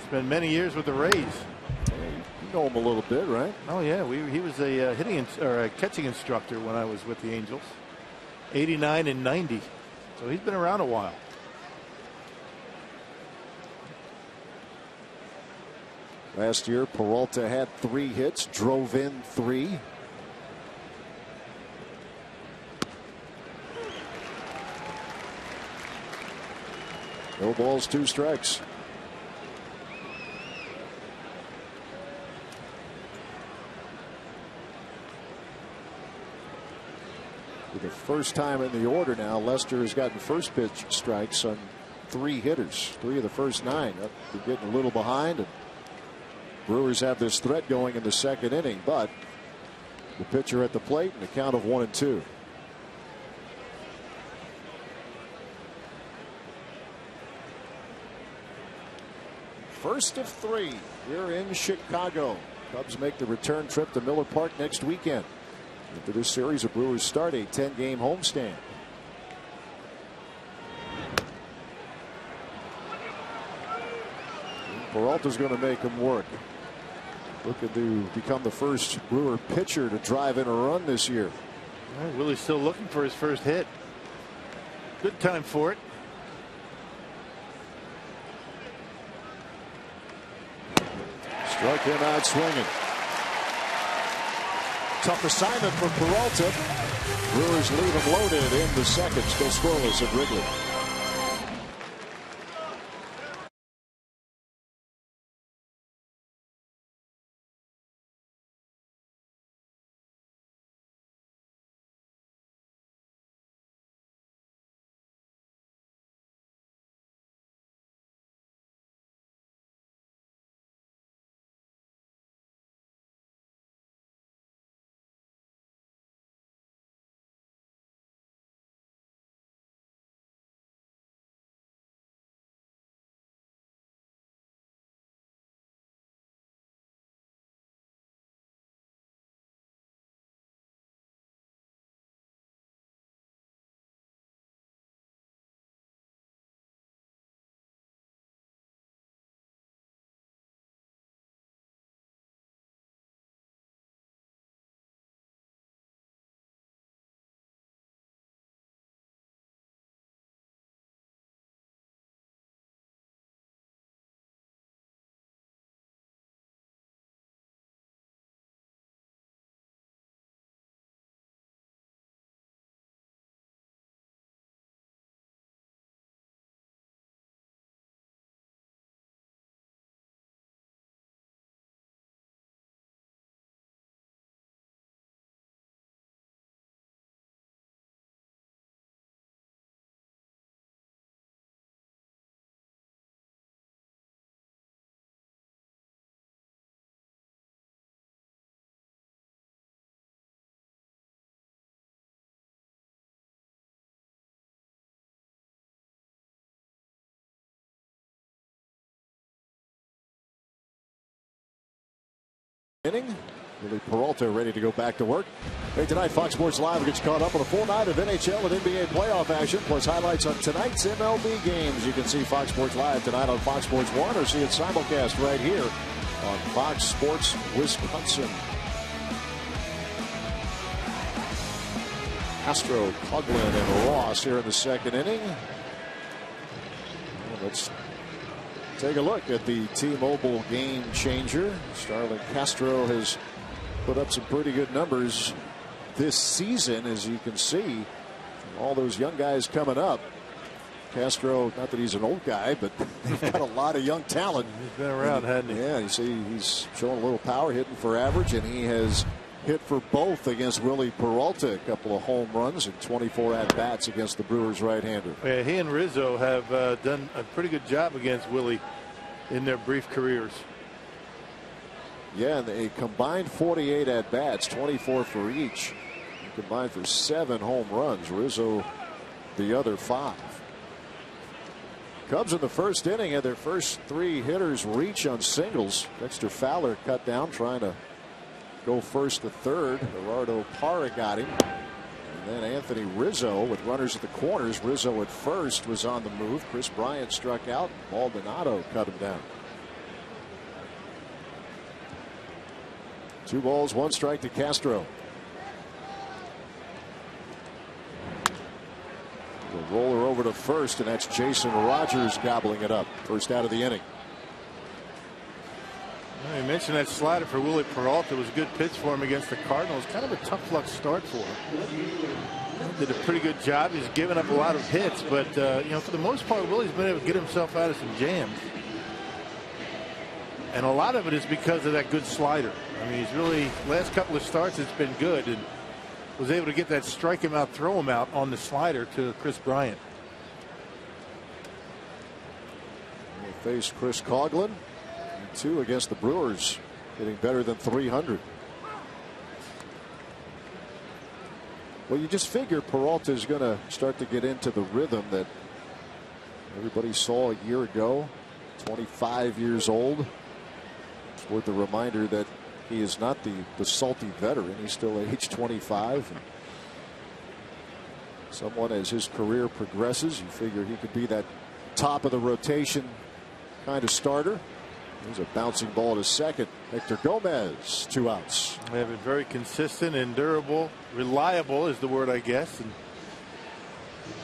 [SPEAKER 4] spent many years with the Rays.
[SPEAKER 3] You know him a little bit, right?
[SPEAKER 4] Oh yeah, he was a a catching instructor when I was with the Angels. 89 and 90, so he's been around a while.
[SPEAKER 3] Last year, Peralta had 3 hits, drove in 3. No balls, 2 strikes. For the first time in the order now, Lester has gotten first pitch strikes on 3 hitters. 3 of the first 9. They're getting a little behind, and Brewers have this threat going in the 2nd inning, but the pitcher at the plate and a count of 1-2. First of 3 here in Chicago. Cubs make the return trip to Miller Park next weekend. After this series, the Brewers start a 10-game homestand. Peralta's going to make him work. Looking to become the first Brewer pitcher to drive in a run this year.
[SPEAKER 4] Willie's still looking for his first hit. Good time for it.
[SPEAKER 3] Struck him out swinging. Tough assignment for Peralta. Brewers leave him loaded in the 2nd. Still scoreless at Wrigley. inning. Willie Peralta ready to go back to work. Hey, tonight, Fox Sports Live gets caught up on a full night of NHL and NBA playoff action, plus highlights on tonight's MLB games. You can see Fox Sports Live tonight on Fox Sports 1 or see it simulcast right here on Fox Sports Wisconsin. Castro, Coughlin, and Ross here in the second inning. Well, let's take a look at the T-Mobile game changer. Starlin Castro has put up some pretty good numbers this season, as you can see. All those young guys coming up. Castro, not that he's an old guy, but they've got a lot of young talent.
[SPEAKER 4] He's been around, hasn't he?
[SPEAKER 3] Yeah, you see he's showing a little power, hitting for average, and he has hit for both against Willie Peralta. A couple of home runs and 24 at-bats against the Brewers right-hander.
[SPEAKER 4] Yeah, he and Rizzo have done a pretty good job against Willie in their brief careers.
[SPEAKER 3] Yeah, and a combined 48 at-bats, 24 for each. Combined for 7 home runs. Rizzo the other 5. Cubs in the first inning had their first 3 hitters reach on singles. Dexter Fowler cut down trying to go first to third. Gerardo Parra got him. And then Anthony Rizzo with runners at the corners. Rizzo at first was on the move. Chris Bryant struck out. Maldonado cut him down. 2 balls, 1 strike to Castro. The roller over to first, and that's Jason Rogers gobbling it up. First out of the inning.
[SPEAKER 4] Well, you mentioned that slider for Willie Peralta. It was a good pitch for him against the Cardinals. Kind of a tough luck start for him. Did a pretty good job. He's given up a lot of hits, but you know, for the most part, Willie's been able to get himself out of some jams. And a lot of it is because of that good slider. I mean, he's really, last couple of starts, it's been good, and was able to get that strike him out, throw him out on the slider to Chris Bryant.
[SPEAKER 3] They face Chris Coughlin. 2 against the Brewers, hitting better than 300. Well, you just figure Peralta is going to start to get into the rhythm that everybody saw a year ago. 25 years old. It's worth a reminder that he is not the salty veteran. He's still age 25. And someone, as his career progresses, you figure he could be that top of the rotation kind of starter. There's a bouncing ball to second. Hector Gomez, 2 outs.
[SPEAKER 4] They have been very consistent and durable. Reliable is the word, I guess. And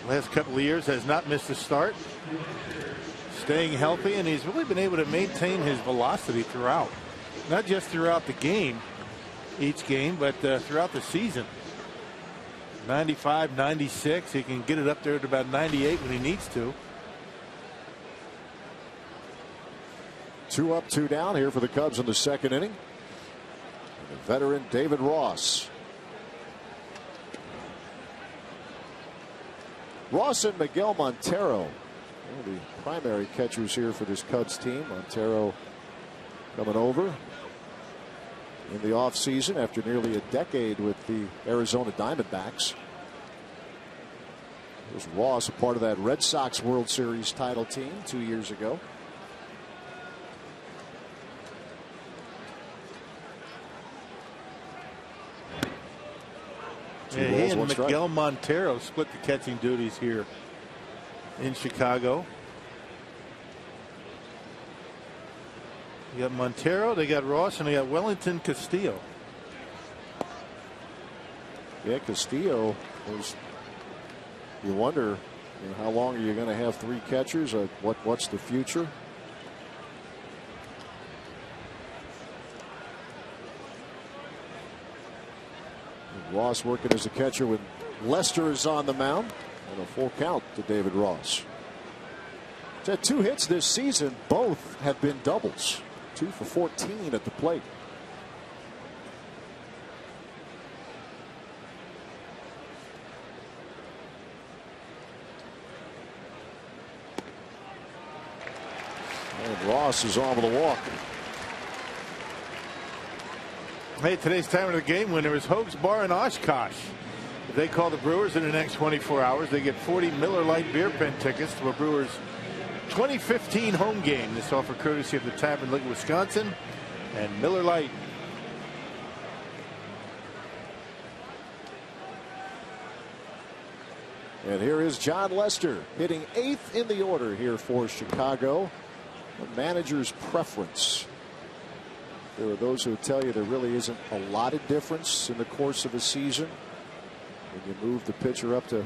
[SPEAKER 4] last couple of years has not missed a start. Staying healthy, and he's really been able to maintain his velocity throughout. Not just throughout the game, each game, but throughout the season. 95, 96. He can get it up there at about 98 when he needs to.
[SPEAKER 3] 2 up, 2 down here for the Cubs in the second inning. And the veteran David Ross. Ross and Miguel Montero, one of the primary catchers here for this Cubs team. Montero coming over in the offseason after nearly a decade with the Arizona Diamondbacks. There's Ross, a part of that Red Sox World Series title team 2 years ago.
[SPEAKER 4] Yeah, he and Miguel Montero split the catching duties here in Chicago. You got Montero, they got Ross, and they got Wellington Castillo.
[SPEAKER 3] Yeah, Castillo was. You wonder, how long are you going to have 3 catchers? What's the future? Ross working as a catcher when Lester is on the mound, and a full count to David Ross. He's had 2 hits this season. Both have been doubles. 2 for 14 at the plate. And Ross is on with a walk.
[SPEAKER 4] Hey, today's time of the game winner is Hoag's Bar in Oshkosh. If they call the Brewers in the next 24 hours, they get 40 Miller Lite beer pen tickets to a Brewers 2015 home game. This offer courtesy of the Tavern Lake, Wisconsin, and Miller Lite.
[SPEAKER 3] And here is John Lester hitting 8th in the order here for Chicago. The manager's preference. There are those who tell you there really isn't a lot of difference in the course of a season when you move the pitcher up to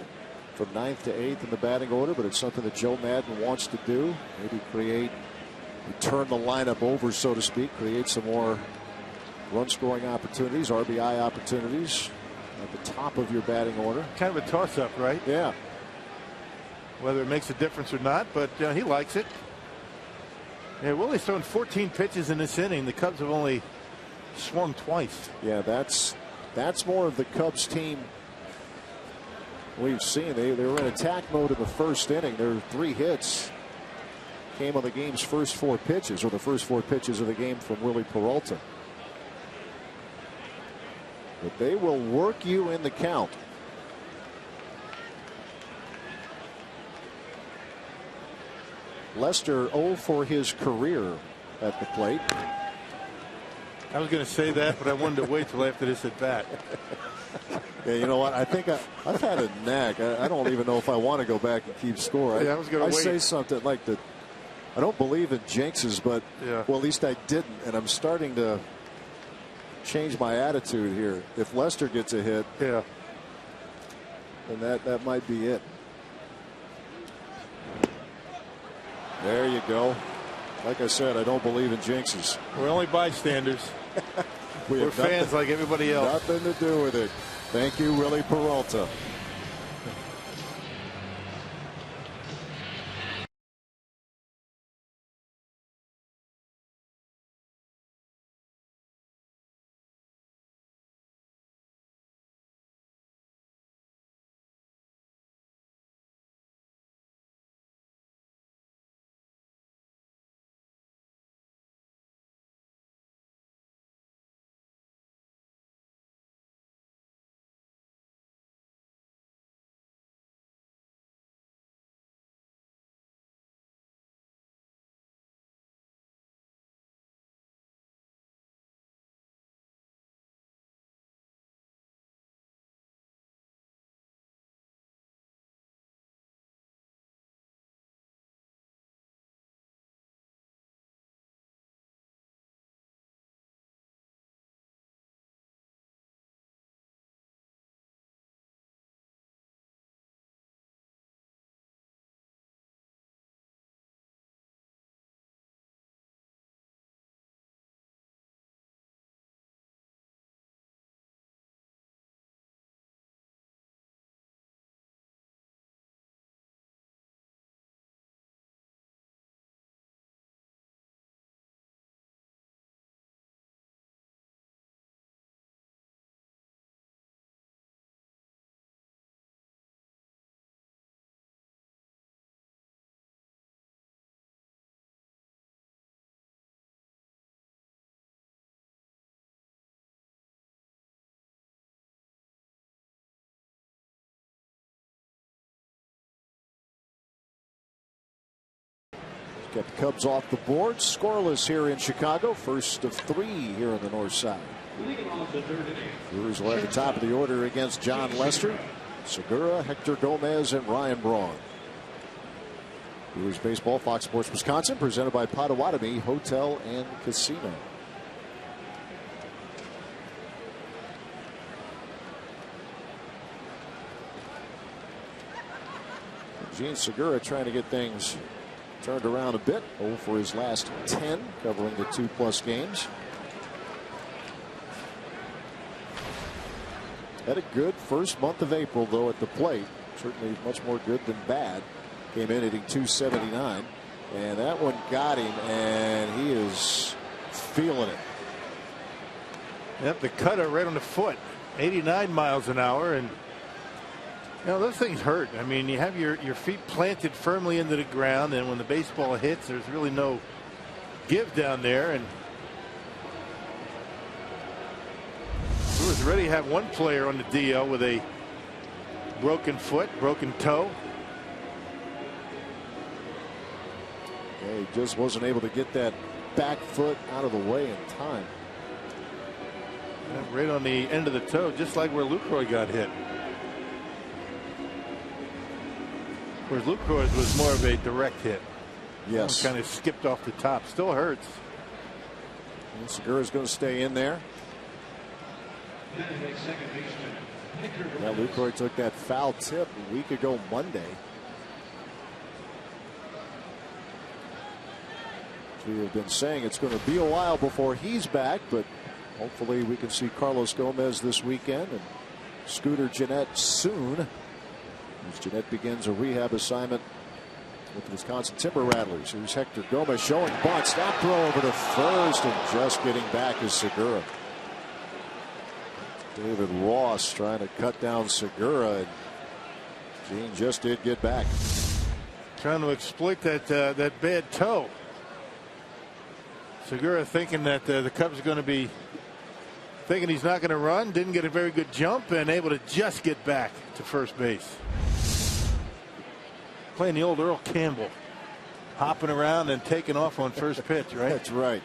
[SPEAKER 3] from 9th to 8th in the batting order, but it's something that Joe Maddon wants to do. Maybe turn the lineup over, so to speak, create some more run scoring opportunities, RBI opportunities at the top of your batting order.
[SPEAKER 4] Kind of a toss up, right?
[SPEAKER 3] Yeah.
[SPEAKER 4] Whether it makes a difference or not, but he likes it. Yeah, Willie's thrown 14 pitches in this inning. The Cubs have only swung twice.
[SPEAKER 3] Yeah, that's more of the Cubs team we've seen. They were in attack mode in the first inning. Their 3 hits came on the game's first 4 pitches, or the first 4 pitches of the game from Willie Peralta. But they will work you in the count. Lester 0 for his career at the plate.
[SPEAKER 4] I was going to say that, but I wanted to wait till after this at bat.
[SPEAKER 3] Yeah, you know what? I think I've had a knack. I don't even know if I want to go back and keep score.
[SPEAKER 4] I was going to wait.
[SPEAKER 3] Say something like that. I don't believe in jinxes, but well, at least I didn't, and I'm starting to change my attitude here. If Lester gets a hit, then that might be it. There you go. Like I said, I don't believe in jinxes.
[SPEAKER 4] We're only bystanders. We're fans like everybody else.
[SPEAKER 3] Nothing to do with it. Thank you, Willie Peralta. Get the Cubs off the board. Scoreless here in Chicago. First of 3 here on the north side. Brewers will at the top of the order against John Lester, Segura, Hector Gomez, and Ryan Braun. Brewers baseball, Fox Sports Wisconsin, presented by Potawatomi Hotel and Casino. Gene Segura trying to get things turned around a bit. 0 for his last 10, covering the 2+ games. Had a good first month of April, though, at the plate. Certainly much more good than bad. Came in hitting .279, and that one got him, and he is feeling it.
[SPEAKER 4] Yep, the cutter right on the foot, 89 miles an hour, and you know, those things hurt. I mean, you have your feet planted firmly into the ground, and when the baseball hits, there's really no give down there. And Brewers already have one player on the DL with a broken foot, broken toe.
[SPEAKER 3] Yeah, he just wasn't able to get that back foot out of the way in time.
[SPEAKER 4] Yeah, right on the end of the toe, just like where Lucroy got hit. Whereas Lucroy's was more of a direct hit.
[SPEAKER 3] Yes.
[SPEAKER 4] Kind of skipped off the top. Still hurts.
[SPEAKER 3] And Segura's going to stay in there. Yeah, Lucroy took that foul tip a week ago Monday. We have been saying it's going to be a while before he's back, but hopefully we can see Carlos Gomez this weekend and Scooter Gennett soon, as Gennett begins a rehab assignment with the Wisconsin Timber Rattlers. Here's Hector Gomez showing bunt. Snap throw over to first, and just getting back is Segura. David Ross trying to cut down Segura, and Gene just did get back.
[SPEAKER 4] Trying to exploit that bad toe. Segura thinking that the Cubs are going to be thinking he's not going to run. Didn't get a very good jump and able to just get back to first base. Playing the old Earl Campbell, hopping around and taking off on first pitch, right?
[SPEAKER 3] That's right.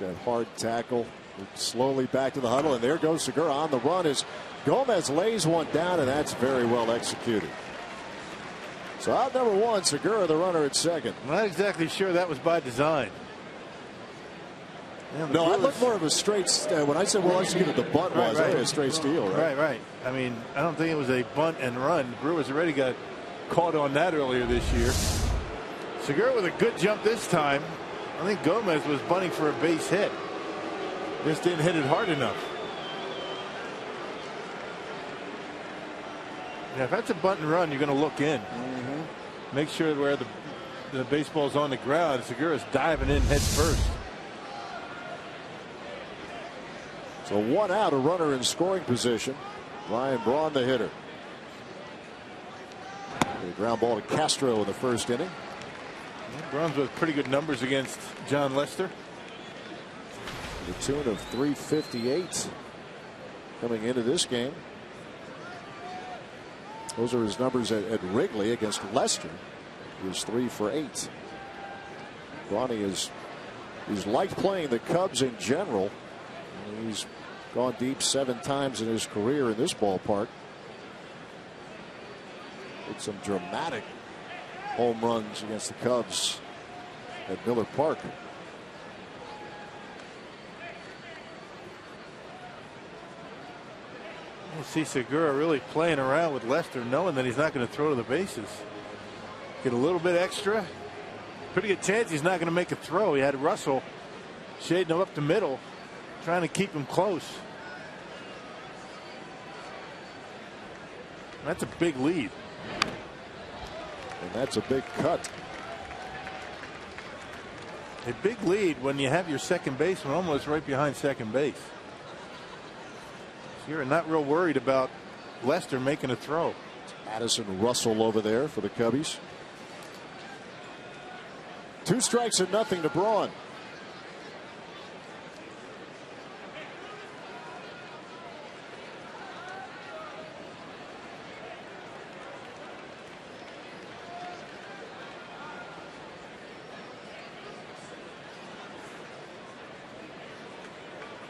[SPEAKER 3] That hard tackle. Slowly back to the huddle, and there goes Segura on the run as Gomez lays one down, and that's very well executed. So out number one, Segura the runner at second.
[SPEAKER 4] I'm not exactly sure that was by design. Yeah,
[SPEAKER 3] no, I look more of a straight. When I said well executed, the bunt was a straight steal, right?
[SPEAKER 4] Right. I mean, I don't think it was a bunt and run. Brewers already got caught on that earlier this year. Segura with a good jump this time. I think Gomez was bunting for a base hit. Just didn't hit it hard enough. Yeah, if that's a bunt and run, you're going to look in. Make sure where the baseball's on the ground. Segura's diving in head first.
[SPEAKER 3] So one out, a runner in scoring position. Ryan Braun, the hitter. A ground ball to Castro in the first inning.
[SPEAKER 4] Yeah, Braun's with pretty good numbers against John Lester.
[SPEAKER 3] The tune of 358 coming into this game. Those are his numbers at Wrigley against Lester. He was 3 for 8. Bronny he's liked playing the Cubs in general. He's gone deep 7 times in his career in this ballpark. With some dramatic home runs against the Cubs at Miller Park.
[SPEAKER 4] You see Segura really playing around with Lester, knowing that he's not going to throw to the bases. Get a little bit extra. Pretty good chance he's not going to make a throw. He had Russell shading him up the middle, trying to keep him close. That's a big lead.
[SPEAKER 3] And that's a big cut.
[SPEAKER 4] A big lead when you have your second baseman almost right behind second base. So you're not real worried about Lester making a throw.
[SPEAKER 3] Addison Russell over there for the Cubbies. 2 strikes and nothing to Braun.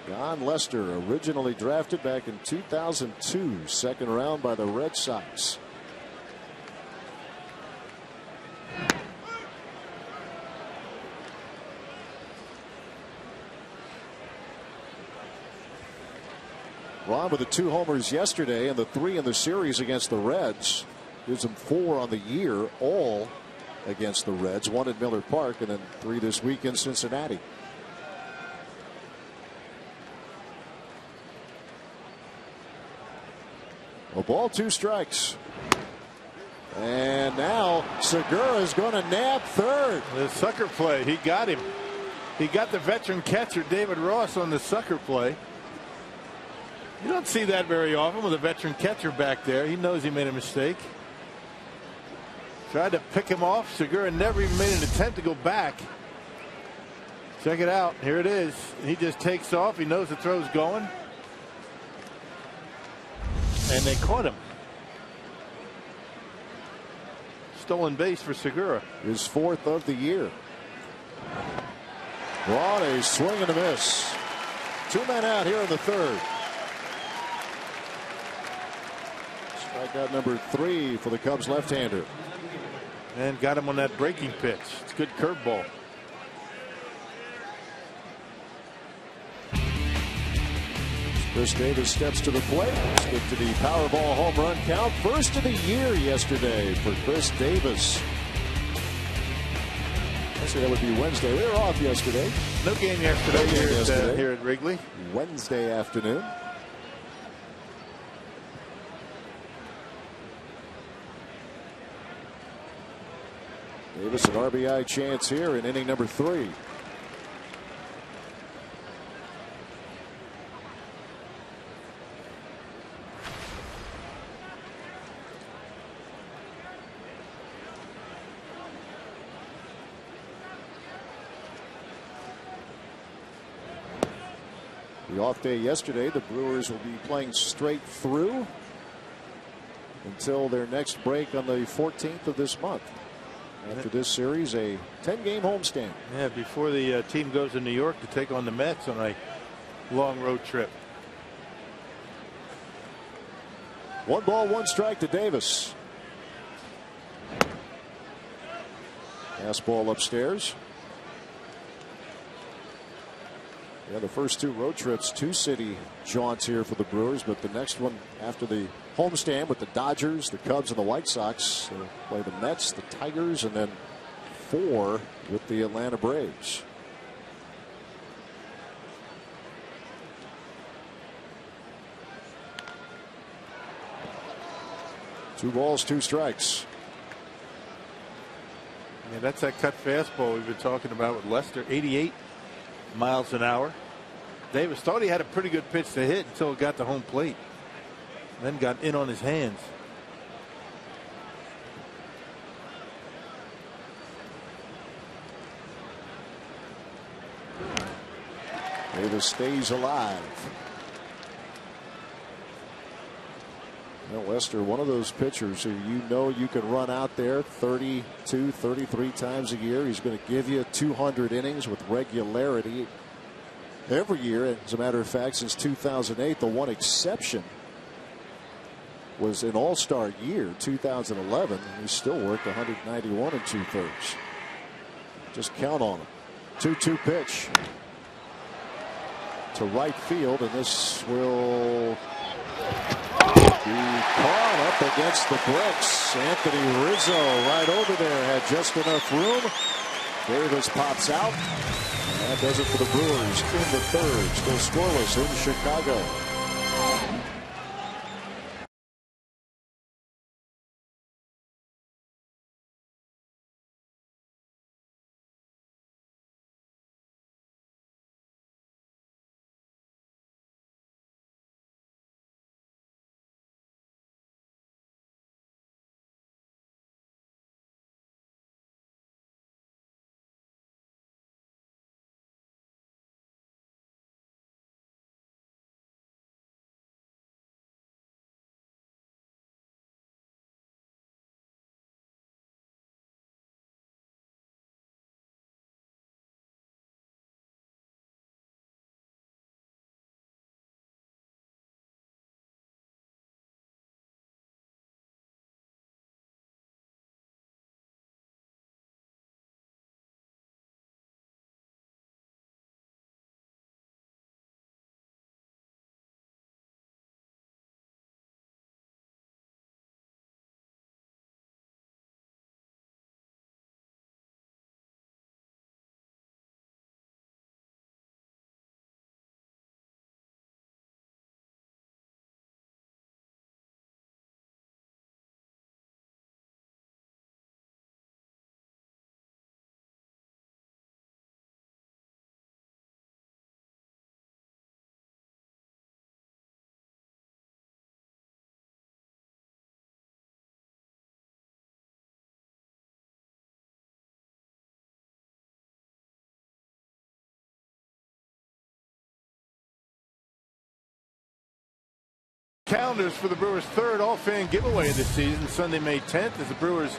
[SPEAKER 3] John Lester, originally drafted back in 2002, second round by the Red Sox. Braun with the 2 homers yesterday and the 3 in the series against the Reds. Gives him 4 on the year, all against the Reds. 1 at Miller Park and then 3 this week in Cincinnati. A ball, 2 strikes. And now Segura is going to nab third.
[SPEAKER 4] The sucker play. He got him. He got the veteran catcher David Ross on the sucker play. You don't see that very often with a veteran catcher back there. He knows he made a mistake. Tried to pick him off. Segura never even made an attempt to go back. Check it out. Here it is. He just takes off. He knows the throw's going. And they caught him. Stolen base for Segura.
[SPEAKER 3] His 4th of the year. Braun, a swing and a miss. 2 men out here in the 3rd. Strikeout number 3 for the Cubs left-hander.
[SPEAKER 4] And got him on that breaking pitch. It's a good curveball.
[SPEAKER 3] Chris Davis steps to the plate. Stick to the Powerball home run count. First of the year yesterday for Chris Davis. Actually, that would be Wednesday. We were off yesterday.
[SPEAKER 4] No game yesterday, here at Wrigley.
[SPEAKER 3] Wednesday afternoon. Davis an RBI chance here in inning number 3. The off day yesterday, the Brewers will be playing straight through until their next break on the 14th of this month. After this series, a 10-game homestand.
[SPEAKER 4] Yeah, before the team goes to New York to take on the Mets on a long road trip.
[SPEAKER 3] 1 ball, 1 strike to Davis. Fastball upstairs. Yeah, the first 2 road trips, 2 city jaunts here for the Brewers, but the next one after the homestand with the Dodgers, the Cubs, and the White Sox. They'll play the Mets, the Tigers, and then 4 with the Atlanta Braves. Two balls, 2 strikes.
[SPEAKER 4] Yeah, that's that cut fastball we've been talking about with Lester. 88 miles an hour. Davis thought he had a pretty good pitch to hit until it got to home plate. Then got in on his hands.
[SPEAKER 3] Davis stays alive. Well, Lester, one of those pitchers who you can run out there 32, 33 times a year. He's going to give you 200 innings with regularity every year. As a matter of fact, since 2008, the one exception was an all-star year, 2011. He still worked 191 2/3. Just count on him. 2-2 pitch to right field, and this will be caught up against the bricks. Anthony Rizzo right over there had just enough room. Davis pops out. And that does it for the Brewers in the 3rd. Still scoreless in Chicago.
[SPEAKER 4] Calendars for the Brewers' 3rd all-fan giveaway of the season, Sunday, May 10th, as the Brewers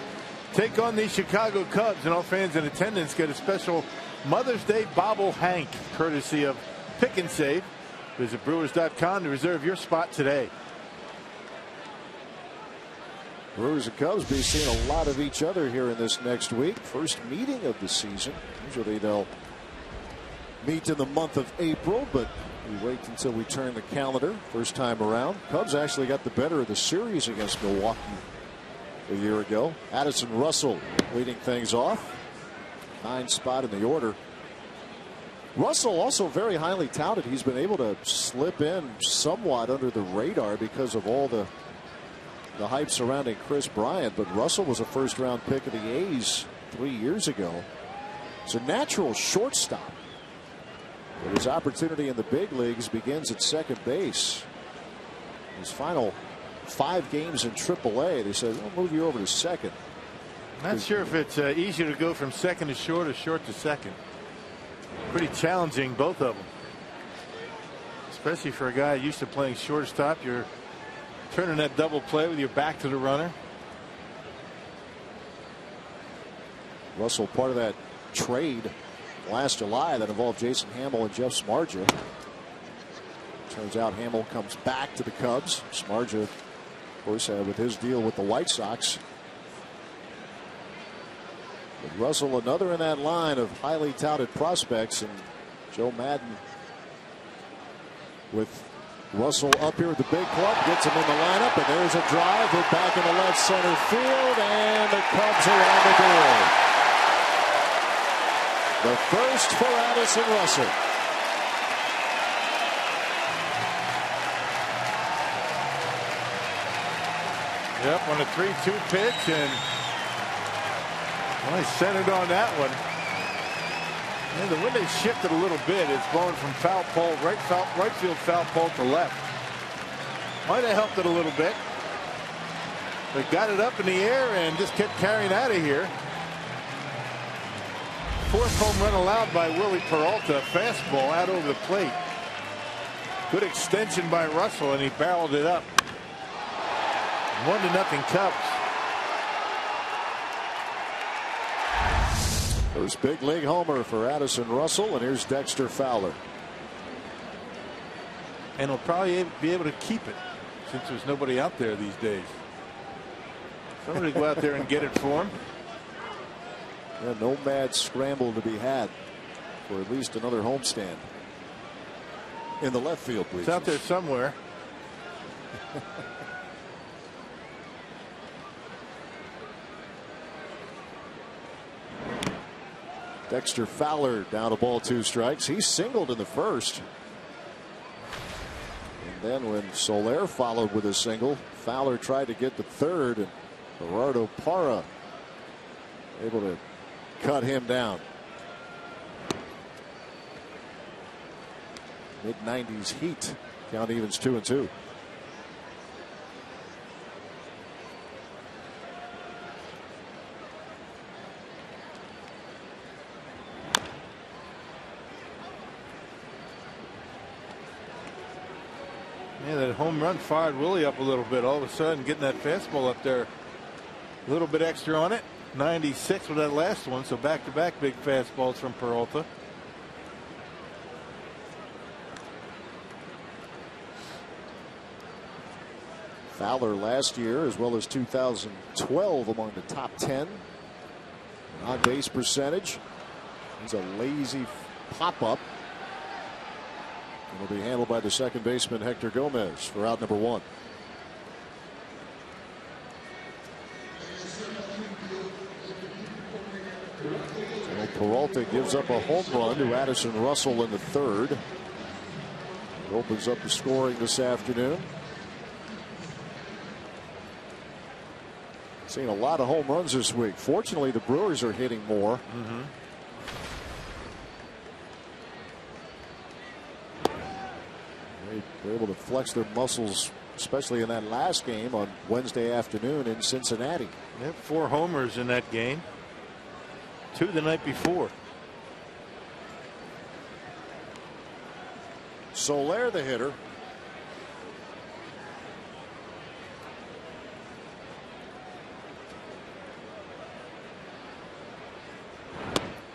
[SPEAKER 4] take on the Chicago Cubs, and all fans in attendance get a special Mother's Day bobble hank, courtesy of Pick and Save. Visit Brewers.com to reserve your spot today.
[SPEAKER 3] Brewers and Cubs be seeing a lot of each other here in this next week. First meeting of the season. Usually they'll meet in the month of April, but we wait until we turn the calendar first time around. Cubs actually got the better of the series against Milwaukee a year ago. Addison Russell leading things off. 9th spot in the order. Russell also very highly touted. He's been able to slip in somewhat under the radar because of all the hype surrounding Chris Bryant, but Russell was a first-round pick of the A's 3 years ago. It's a natural shortstop. But his opportunity in the big leagues begins at second base. His final 5 games in AAA, they said, we'll move you over to second.
[SPEAKER 4] Not sure if it's easier to go from second to short or short to second. Pretty challenging, both of them. Especially for a guy used to playing shortstop. You're turning that double play with your back to the runner.
[SPEAKER 3] Russell, part of that trade last July that involved Jason Hamill and Jeff Smarja. Turns out Hamill comes back to the Cubs. Smarja, of course, with his deal with the White Sox. But Russell, another in that line of highly touted prospects, and Joe Madden with Russell up here at the big club, gets him in the lineup, and there's a drive. Hit back in the left center field, and the Cubs are on the door. The first for Addison Russell.
[SPEAKER 4] Yep, on a 3-2 pitch, and I centered on that one. And the wind has shifted a little bit. It's blowing from foul pole, right field foul pole to left. Might have helped it a little bit. But got it up in the air and just kept carrying out of here. 4th home run allowed by Willie Peralta. Fastball out over the plate. Good extension by Russell, and he barreled it up. 1-0 Cubs.
[SPEAKER 3] First big league homer for Addison Russell, and here's Dexter Fowler.
[SPEAKER 4] And he'll probably be able to keep it since there's nobody out there these days. Somebody go out there and get it for him.
[SPEAKER 3] Yeah, no mad scramble to be had for at least another homestand in the left field bleachers.
[SPEAKER 4] It's out there somewhere.
[SPEAKER 3] Dexter Fowler down a ball, 2 strikes. He singled in the first. And then when Soler followed with a single, Fowler tried to get the third, and Gerardo Parra able to cut him down. Mid-90s heat. Count evens 2-2.
[SPEAKER 4] Yeah, that home run fired Willie up a little bit. All of a sudden, getting that fastball up there, a little bit extra on it. 96 with that last one, so back-to-back big fastballs from Peralta.
[SPEAKER 3] Fowler last year, as well as 2012, among the top 10 on base percentage. He's a lazy pop-up. It'll be handled by the second baseman Hector Gomez for out number 1. So Peralta gives up a home run to Addison Russell in the 3rd. It opens up the scoring this afternoon. Seen a lot of home runs this week. Fortunately, the Brewers are hitting more. They were able to flex their muscles, especially in that last game on Wednesday afternoon in Cincinnati.
[SPEAKER 4] They have 4 homers in that game. 2 the night before.
[SPEAKER 3] Soler, the hitter.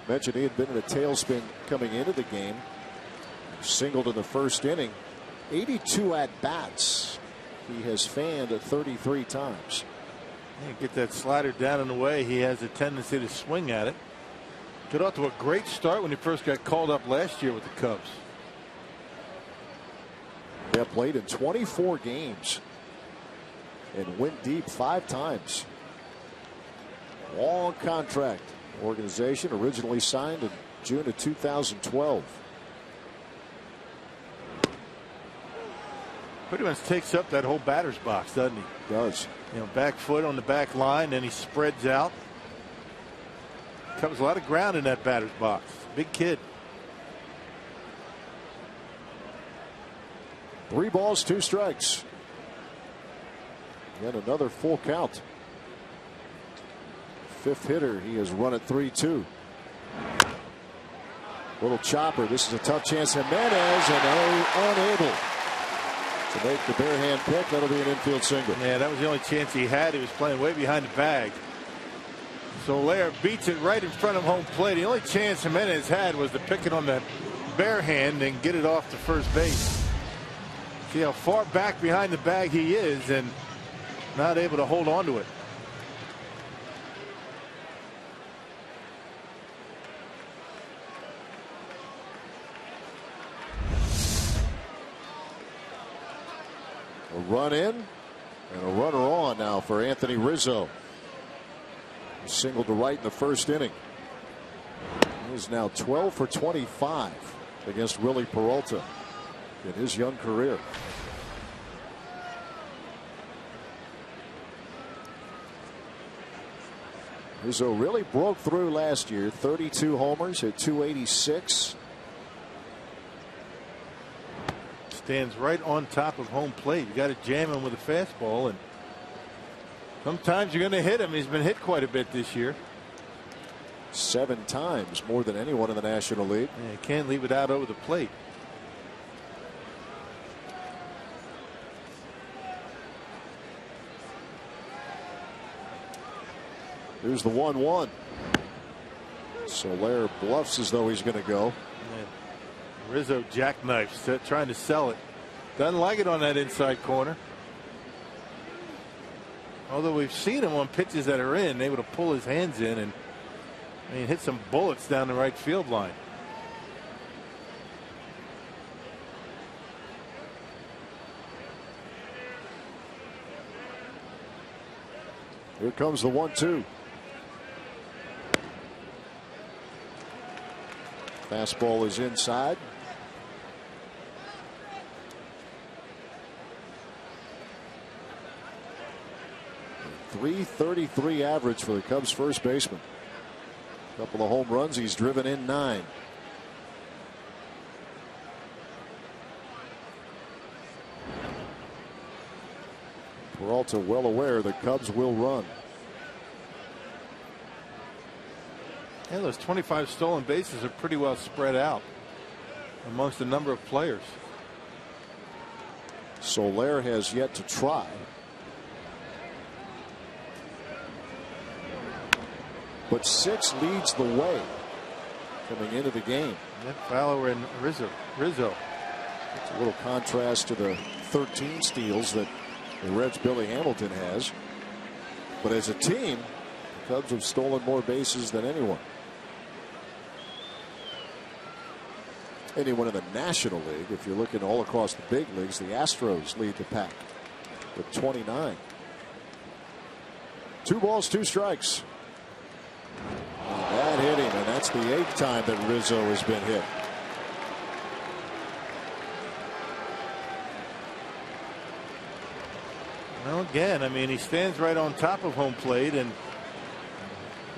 [SPEAKER 3] Mentioned he had been in a tailspin coming into the game. Singled in the first inning. 82 at bats. He has fanned 33 times.
[SPEAKER 4] Get that slider down and away. He has a tendency to swing at it. Got off to a great start when he first got called up last year with the Cubs.
[SPEAKER 3] Yeah, played in 24 games and went deep 5 times. Long contract. Organization originally signed in June of 2012.
[SPEAKER 4] Pretty much takes up that whole batter's box, doesn't he?
[SPEAKER 3] Does.
[SPEAKER 4] You know, back foot on the back line, then he spreads out. Covers a lot of ground in that batter's box. Big kid.
[SPEAKER 3] 3 balls, 2 strikes. Yet another full count. 5th hitter. He has run at 3-2. Little chopper. This is a tough chance. Jimenez and unable to make the bare hand pick. That'll be an infield single.
[SPEAKER 4] Yeah, that was the only chance he had. He was playing way behind the bag. Soler beats it right in front of home plate. The only chance Jimenez had was to pick it on that bare hand and get it off to first base. See how far back behind the bag he is and not able to hold on to it.
[SPEAKER 3] A run in and a runner on now for Anthony Rizzo. He singled to right in the first inning. He is now 12 for 25 against Willie Peralta in his young career. Rizzo really broke through last year. 32 homers, hit .286.
[SPEAKER 4] Stands right on top of home plate. You got to jam him with a fastball, and sometimes you're going to hit him. He's been hit quite a bit this year.
[SPEAKER 3] 7 times more than anyone in the National League.
[SPEAKER 4] Yeah, you can't leave it out over the plate.
[SPEAKER 3] Here's the 1-1. Soler bluffs as though he's going to go.
[SPEAKER 4] And Rizzo jackknifes, trying to sell it. Doesn't like it on that inside corner. Although we've seen him on pitches that are in, able to pull his hands in and hit some bullets down the right field line.
[SPEAKER 3] Here comes the 1-2. Fastball is inside. .333 average for the Cubs first baseman. A couple of home runs. He's driven in 9. Peralta well aware the Cubs will run.
[SPEAKER 4] And those 25 stolen bases are pretty well spread out amongst a number of players.
[SPEAKER 3] Soler has yet to try. But 6 leads the way coming into the game.
[SPEAKER 4] Fowler and Rizzo.
[SPEAKER 3] It's a little contrast to the 13 steals that the Reds' Billy Hamilton has. But as a team, the Cubs have stolen more bases than anyone. Anyone in the National League. If you're looking all across the big leagues, the Astros lead the pack with 29. 2 balls, 2 strikes. And that hit him, and that's the 8th time that Rizzo has been hit.
[SPEAKER 4] Well, again, he stands right on top of home plate, and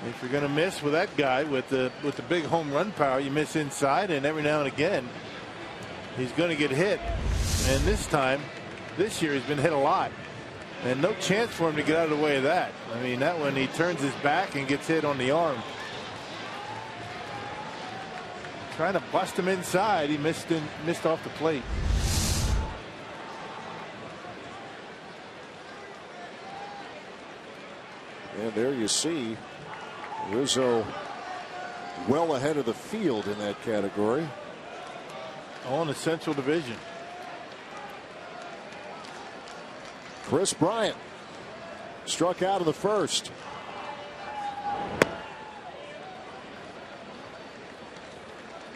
[SPEAKER 4] if you're going to miss with that guy with the big home run power, you miss inside, and every now and again he's going to get hit. And this year he's been hit a lot, and no chance for him to get out of the way of that. That one he turns his back and gets hit on the arm. Trying to bust him inside, he missed off the plate.
[SPEAKER 3] And there you see Rizzo well ahead of the field in that category.
[SPEAKER 4] On the Central Division.
[SPEAKER 3] Chris Bryant Struck out in the first.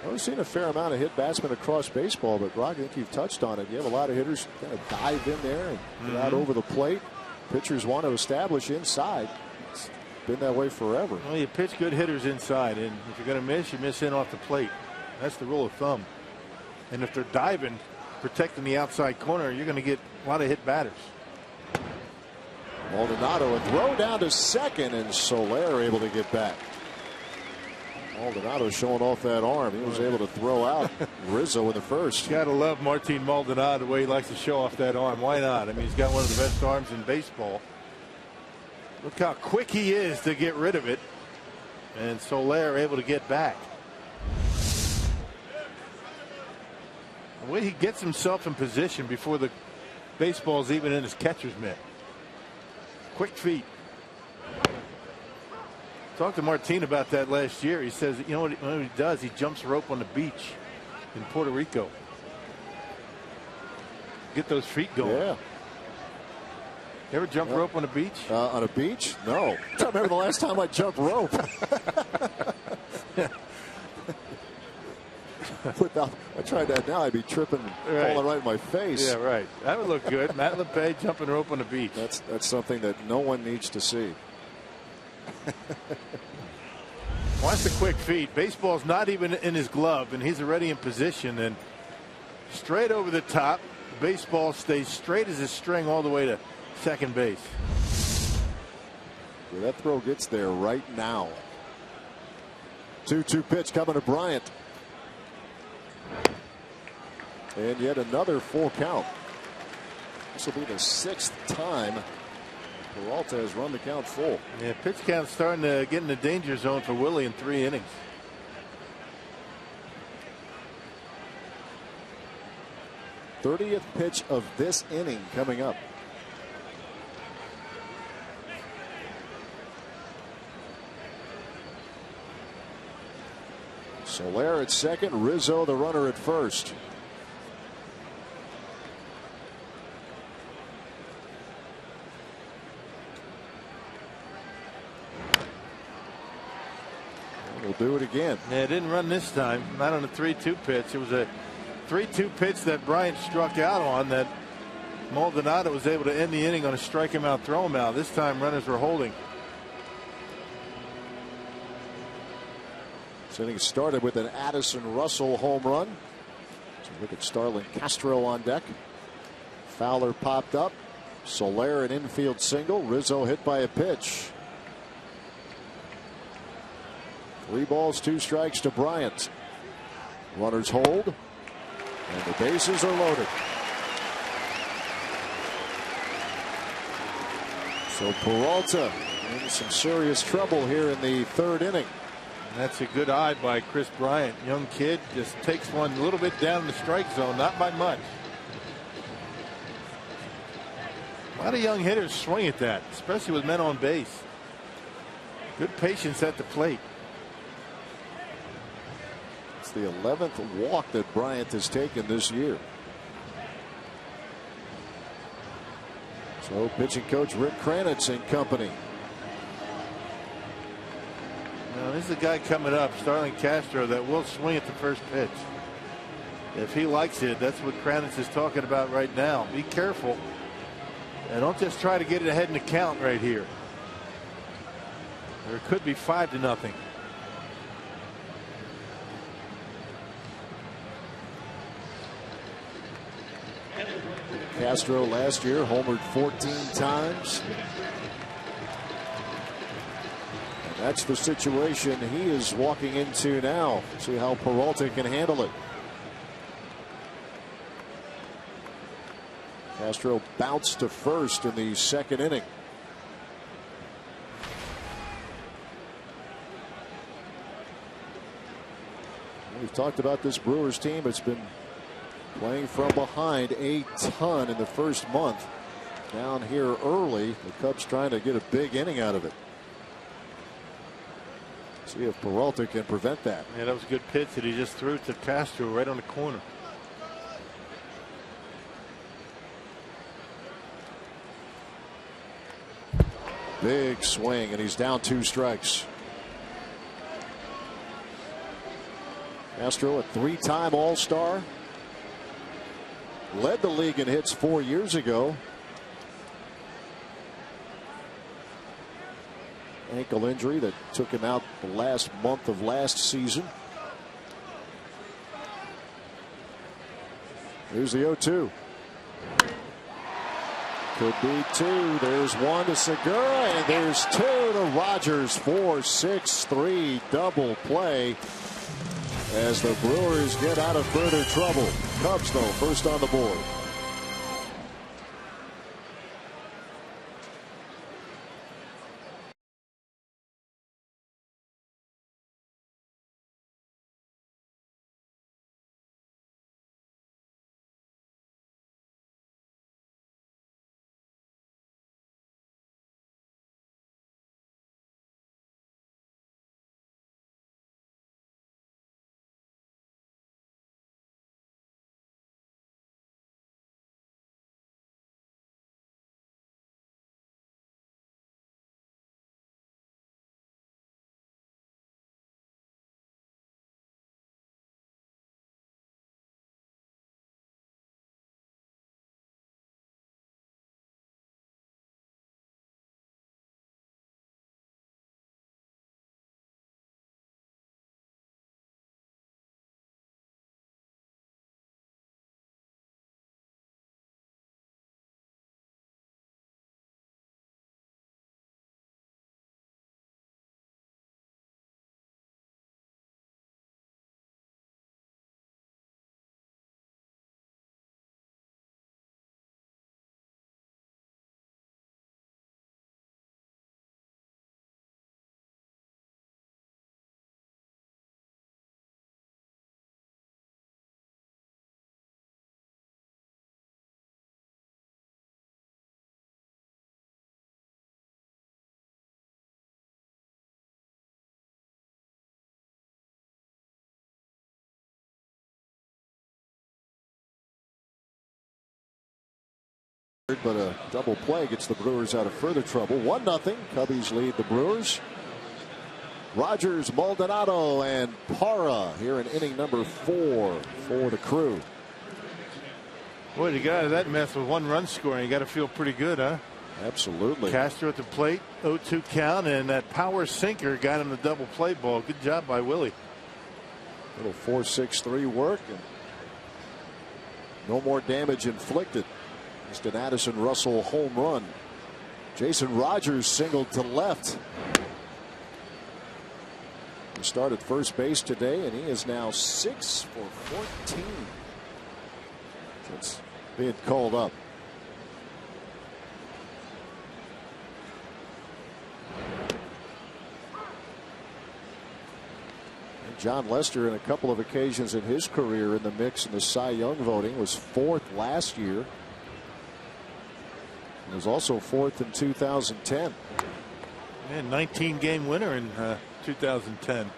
[SPEAKER 3] I've seen a fair amount of hit batsmen across baseball, but Rock, I think you've touched on it. You have a lot of hitters kind of dive in there and get out over the plate. Pitchers want to establish inside. It's been that way forever.
[SPEAKER 4] Well, you pitch good hitters inside, and if you're going to miss, you miss in off the plate. That's the rule of thumb. And if they're diving, protecting the outside corner, you're going to get a lot of hit batters.
[SPEAKER 3] Maldonado, a throw down to second, and Soler able to get back. Maldonado showing off that arm. He was able to throw out Rizzo in the first.
[SPEAKER 4] Got to love Martin Maldonado, the way he likes to show off that arm. Why not? I mean, he's got one of the best arms in baseball. Look how quick he is to get rid of it. And Soler able to get back. The way he gets himself in position before the baseball's even in his catcher's mitt. Quick feet. Talked to Martin about that last year. He says, you know what he does? He jumps rope on the beach in Puerto Rico. Get those feet going.
[SPEAKER 3] Yeah.
[SPEAKER 4] You ever jump rope on a beach?
[SPEAKER 3] On a beach? No. I don't remember the last time I jumped rope. I tried that now, I'd be tripping, falling right in my face.
[SPEAKER 4] Yeah, right. That would look good. Matt LePay jumping rope on the beach.
[SPEAKER 3] That's something that no one needs to see.
[SPEAKER 4] Watch the quick feet. Baseball's not even in his glove, and he's already in position. And straight over the top. Baseball stays straight as a string all the way to second base.
[SPEAKER 3] Yeah, that throw gets there right now. 2-2 pitch coming to Bryant. And yet another full count. This will be the 6th time Peralta has run the count full.
[SPEAKER 4] Yeah, pitch count starting to get in the danger zone for Willie in 3 innings.
[SPEAKER 3] '30th pitch of this inning coming up. Soler at second, Rizzo the runner at first. We'll do it again.
[SPEAKER 4] Yeah, it didn't run this time. Not on a 3-2 pitch. It was a 3-2 pitch that Bryant struck out on that Maldonado was able to end the inning on a strike him out, throw him out. This time runners were holding.
[SPEAKER 3] This inning started with an Addison Russell home run. So look at Starlin Castro on deck. Fowler popped up. Soler an infield single. Rizzo hit by a pitch. 3 balls, 2 strikes to Bryant. Runners hold, and the bases are loaded. So Peralta in some serious trouble here in the 3rd inning.
[SPEAKER 4] That's a good eye by Chris Bryant. Young kid just takes one a little bit down in the strike zone, not by much. A lot of young hitters swing at that, especially with men on base. Good patience at the plate.
[SPEAKER 3] It's the 11th walk that Bryant has taken this year. So pitching coach Rick Kranitz and company.
[SPEAKER 4] Now, this is a guy coming up, Starlin Castro, that will swing at the first pitch. If he likes it, that's what Kranitz is talking about right now. Be careful. And don't just try to get it ahead in the count right here. There could be 5-0.
[SPEAKER 3] Castro last year homered 14 times. And that's the situation he is walking into now. See how Peralta can handle it. Castro bounced to first in the 2nd inning. We've talked about this Brewers team. It's been playing from behind a ton in the first month. Down here early, the Cubs trying to get a big inning out of it. See if Peralta can prevent that.
[SPEAKER 4] Yeah, that was a good pitch that he just threw to Castro right on the corner.
[SPEAKER 3] Big swing, and he's down 2 strikes. Castro, a 3-time All-Star. Led the league in hits 4 years ago. Ankle injury that took him out the last month of last season. Here's the 0-2. Could be 2. There's 1 to Segura, and there's 2 to Rogers. 4-6-3 double play as the Brewers get out of further trouble. Cubs, though, first on the board. But a double play gets the Brewers out of further trouble. 1-0. Cubbies lead the Brewers. Rogers, Maldonado, and Parra here in inning number 4 for the Crew.
[SPEAKER 4] Boy, to get out of that mess with 1 run scoring, you got to feel pretty good, huh?
[SPEAKER 3] Absolutely.
[SPEAKER 4] Castro at the plate, 0-2 count, and that power sinker got him the double play ball. Good job by Willie.
[SPEAKER 3] Little 4-6-3 work, and no more damage inflicted. Just an Addison Russell home run. Jason Rogers singled to left. He started first base today, and he is now 6 for 14 since being called up. And John Lester, in a couple of occasions in his career in the mix in the Cy Young voting, was 4th last year. He was also 4th in 2010.
[SPEAKER 4] And 19-game winner in 2010.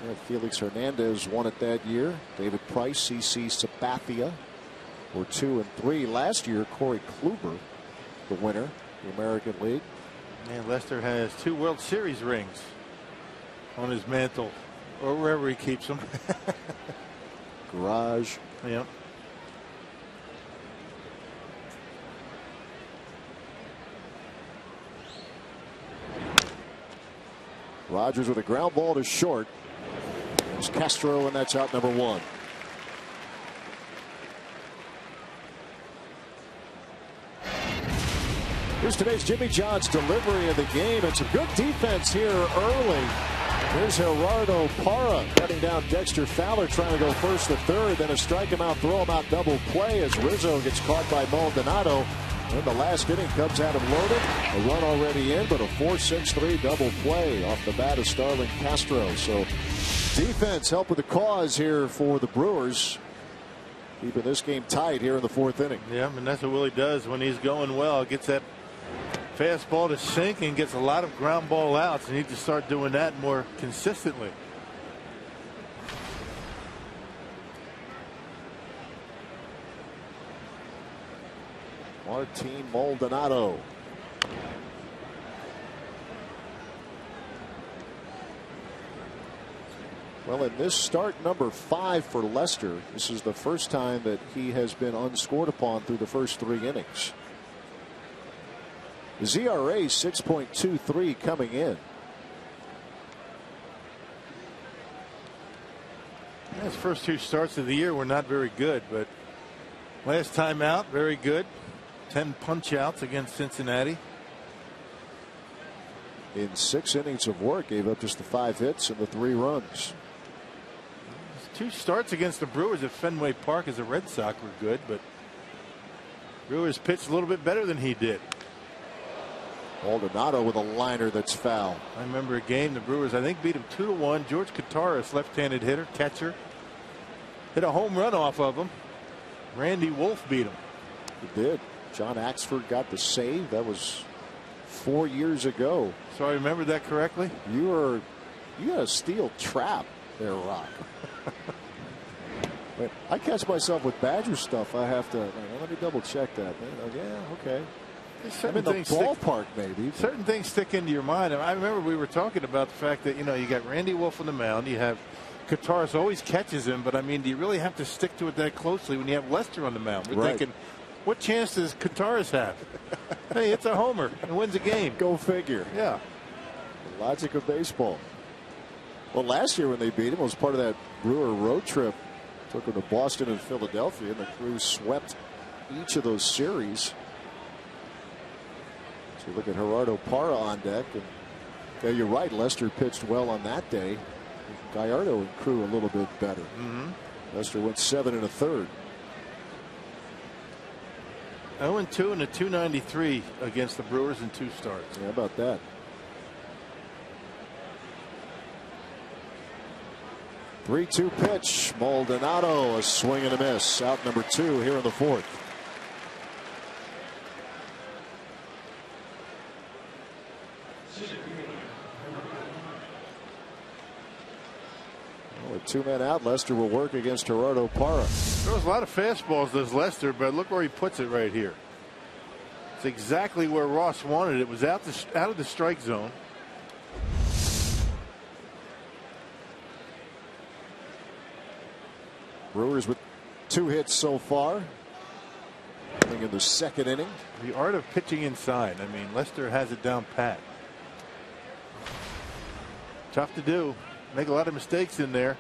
[SPEAKER 3] Yeah, Felix Hernandez won it that year. David Price, CC Sabathia were 2 and 3 last year. Corey Kluber, the winner, the American League.
[SPEAKER 4] And Lester has 2 World Series rings on his mantle, or wherever he keeps them.
[SPEAKER 3] Garage.
[SPEAKER 4] Yep.
[SPEAKER 3] Rogers with a ground ball to short. It's Castro, and that's out number 1. Here's today's Jimmy John's delivery of the game, and some good defense here early. Here's Gerardo Parra cutting down Dexter Fowler, trying to go first to third, then a strike him out, throw him out double play as Rizzo gets caught by Maldonado. In the last inning, Cubs had him loaded. A run already in, but a 4-6-3 double play off the bat of Starlin Castro. So defense helped with the cause here for the Brewers, keeping this game tight here in the 4th inning.
[SPEAKER 4] Yeah, and that's what Willie does when he's going well. Gets that fastball to sink and gets a lot of ground ball outs. And he needs to start doing that more consistently.
[SPEAKER 3] Martin Maldonado Well, in this start number 5 for Lester, this is the first time that he has been unscored upon through the first 3 innings. His ERA 6.23 coming in.
[SPEAKER 4] His first 2 starts of the year were not very good, but last time out, very good. 10 punch outs against Cincinnati.
[SPEAKER 3] In 6 innings of work, gave up just the 5 hits and the 3 runs.
[SPEAKER 4] His 2 starts against the Brewers at Fenway Park as a Red Sox were good, but Brewers pitched a little bit better than he did.
[SPEAKER 3] Maldonado with a liner that's foul.
[SPEAKER 4] I remember a game the Brewers, I think, beat him 2-1. George Kataris, left-handed hitter, catcher, hit a home run off of him. Randy Wolf beat him.
[SPEAKER 3] He did. John Axford got the save. That was 4 years ago.
[SPEAKER 4] So I remember that correctly?
[SPEAKER 3] You got a steel trap there, Rock. But I catch myself with Badger stuff. I have to, let me double check that. Yeah, okay. I'm in the ballpark, maybe.
[SPEAKER 4] Certain things stick into your mind. I remember we were talking about the fact that, you got Randy Wolf on the mound. You have Kataris always catches him, but I mean, do you really have to stick to it that closely when you have Lester on the mound? We're thinking, what chance does Kataris have? Hey, it's a homer and wins a game.
[SPEAKER 3] Go figure.
[SPEAKER 4] Yeah.
[SPEAKER 3] The logic of baseball. Well, last year when they beat him, it was part of that Brewer road trip. Took him to Boston and Philadelphia, and the crew swept each of those series. So you look at Gerardo Parra on deck, and yeah, you're right. Lester pitched well on that day. Gallardo and crew a little bit better. Lester went 7 1/3.
[SPEAKER 4] 0-2 and a 293 against the Brewers in 2 starts.
[SPEAKER 3] Yeah, how about that? Three-two pitch. Maldonado, a swing and a miss. Out number 2 here in the 4th. With 2 men out, Lester will work against Gerardo Parra.
[SPEAKER 4] There was a lot of fastballs, does Lester, but look where he puts it right here. It's exactly where Ross wanted it. It was out of the strike zone.
[SPEAKER 3] Brewers with 2 hits so far. Coming in the 2nd inning.
[SPEAKER 4] The art of pitching inside. I mean, Lester has it down pat. Tough to do. Make a lot of mistakes in there.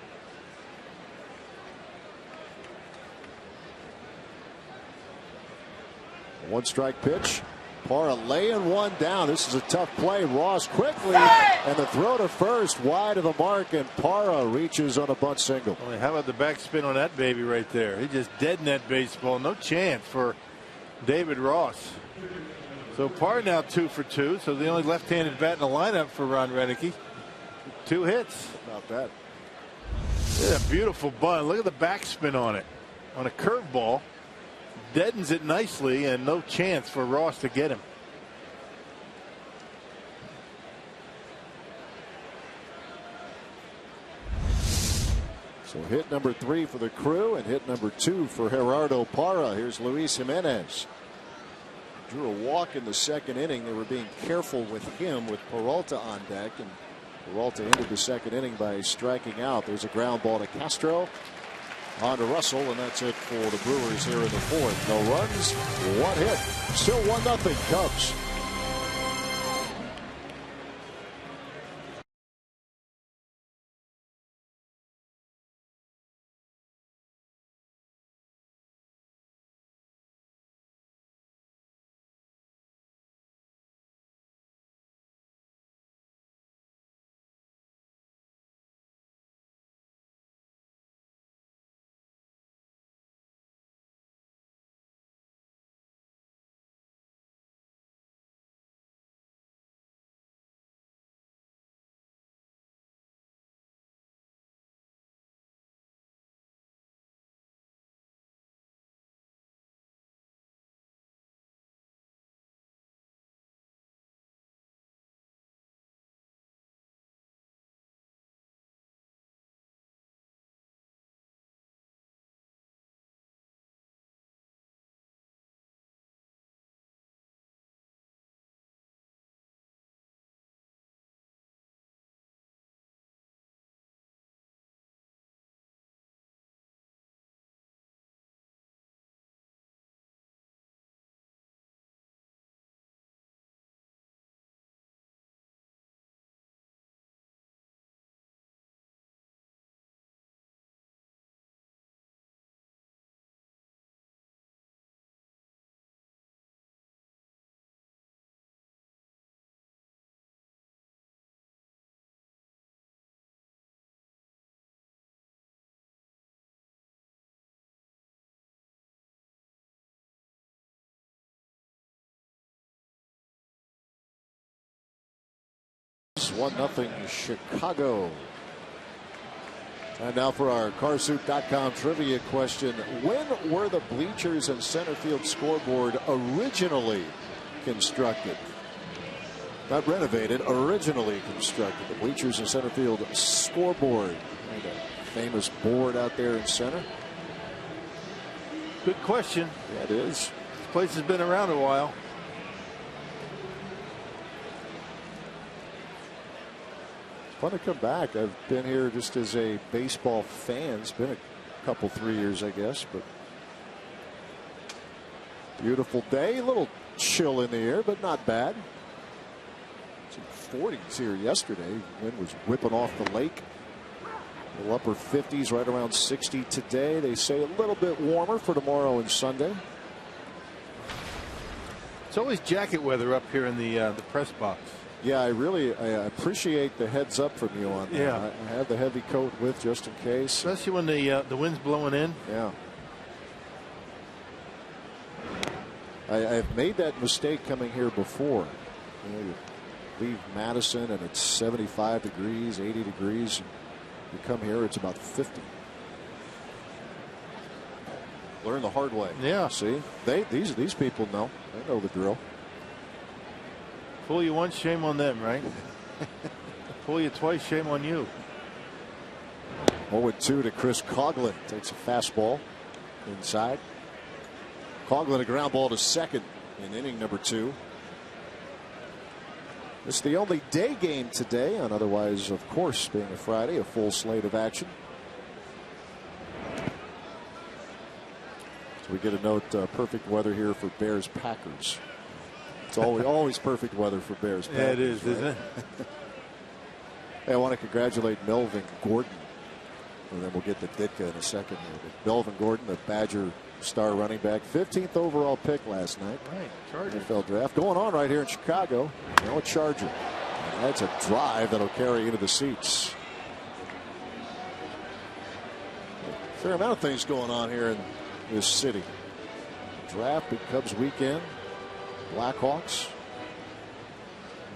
[SPEAKER 3] One strike pitch. Parra laying one down. This is a tough play. Ross quickly, and the throw to first wide of the mark, and Parra reaches on a bunt single.
[SPEAKER 4] Boy, how about the backspin on that baby right there? He just deadened that baseball. No chance for David Ross. So Parra now 2 for 2. So the only left-handed bat in the lineup for Ron Renicky. 2 hits.
[SPEAKER 3] Not bad.
[SPEAKER 4] Look at that beautiful bunt. Look at the backspin on it. On a curveball. Deadens it nicely, and no chance for Ross to get him.
[SPEAKER 3] So hit number 3 for the crew, and hit number 2 for Gerardo Parra. Here's Luis Jimenez. Drew a walk in the 2nd inning. They were being careful with him with Peralta on deck, and Peralta ended the 2nd inning by striking out. There's a ground ball to Castro. On to Russell, and that's it for the Brewers here in the 4th. No runs, 1 hit. Still 1-0 Cubs. It's 1-0 Chicago. And now for our Carsuit.com trivia question. When were the bleachers and center field scoreboard originally constructed? Not renovated, originally constructed. The bleachers and center field scoreboard. And a famous board out there in center.
[SPEAKER 4] Good question.
[SPEAKER 3] Yeah, it is.
[SPEAKER 4] This place has been around a while.
[SPEAKER 3] It's fun to come back. I've been here just as a baseball fan. It's been a couple, 3 years, I guess, but beautiful day. A little chill in the air, but not bad. It's in 40s here yesterday. Wind was whipping off the lake. The upper 50s, right around 60 today. They say a little bit warmer for tomorrow and Sunday.
[SPEAKER 4] It's always jacket weather up here in the press box.
[SPEAKER 3] Yeah, I appreciate the heads up from you on that.
[SPEAKER 4] Yeah.
[SPEAKER 3] I have the heavy coat with just in case.
[SPEAKER 4] Especially when the wind's blowing in.
[SPEAKER 3] Yeah. I've made that mistake coming here before. You leave Madison and it's 75 degrees, 80 degrees. You come here, it's about 50. Learn the hard way.
[SPEAKER 4] Yeah.
[SPEAKER 3] See, these people know. They know the drill.
[SPEAKER 4] Fool you once, shame on them, right? Fool you twice, shame on you.
[SPEAKER 3] 0-2 to Chris Coughlin. Takes a fastball inside. Coughlin a ground ball to second in inning number 2. It's the only day game today, and otherwise, of course, being a Friday, a full slate of action. So we get a note, perfect weather here for Bears Packers. It's always perfect weather for Bears Packers.
[SPEAKER 4] Yeah, it is,
[SPEAKER 3] right?
[SPEAKER 4] isn't it?
[SPEAKER 3] Hey, I want to congratulate Melvin Gordon, and then we'll get to Ditka in a second here. But Melvin Gordon, the Badger star running back, 15th overall pick last night.
[SPEAKER 4] Right, Chargers.
[SPEAKER 3] NFL draft going on right here in Chicago. Now a Charger. And that's a drive that'll carry into the seats. Fair amount of things going on here in this city. Draft, big Cubs weekend. Blackhawks.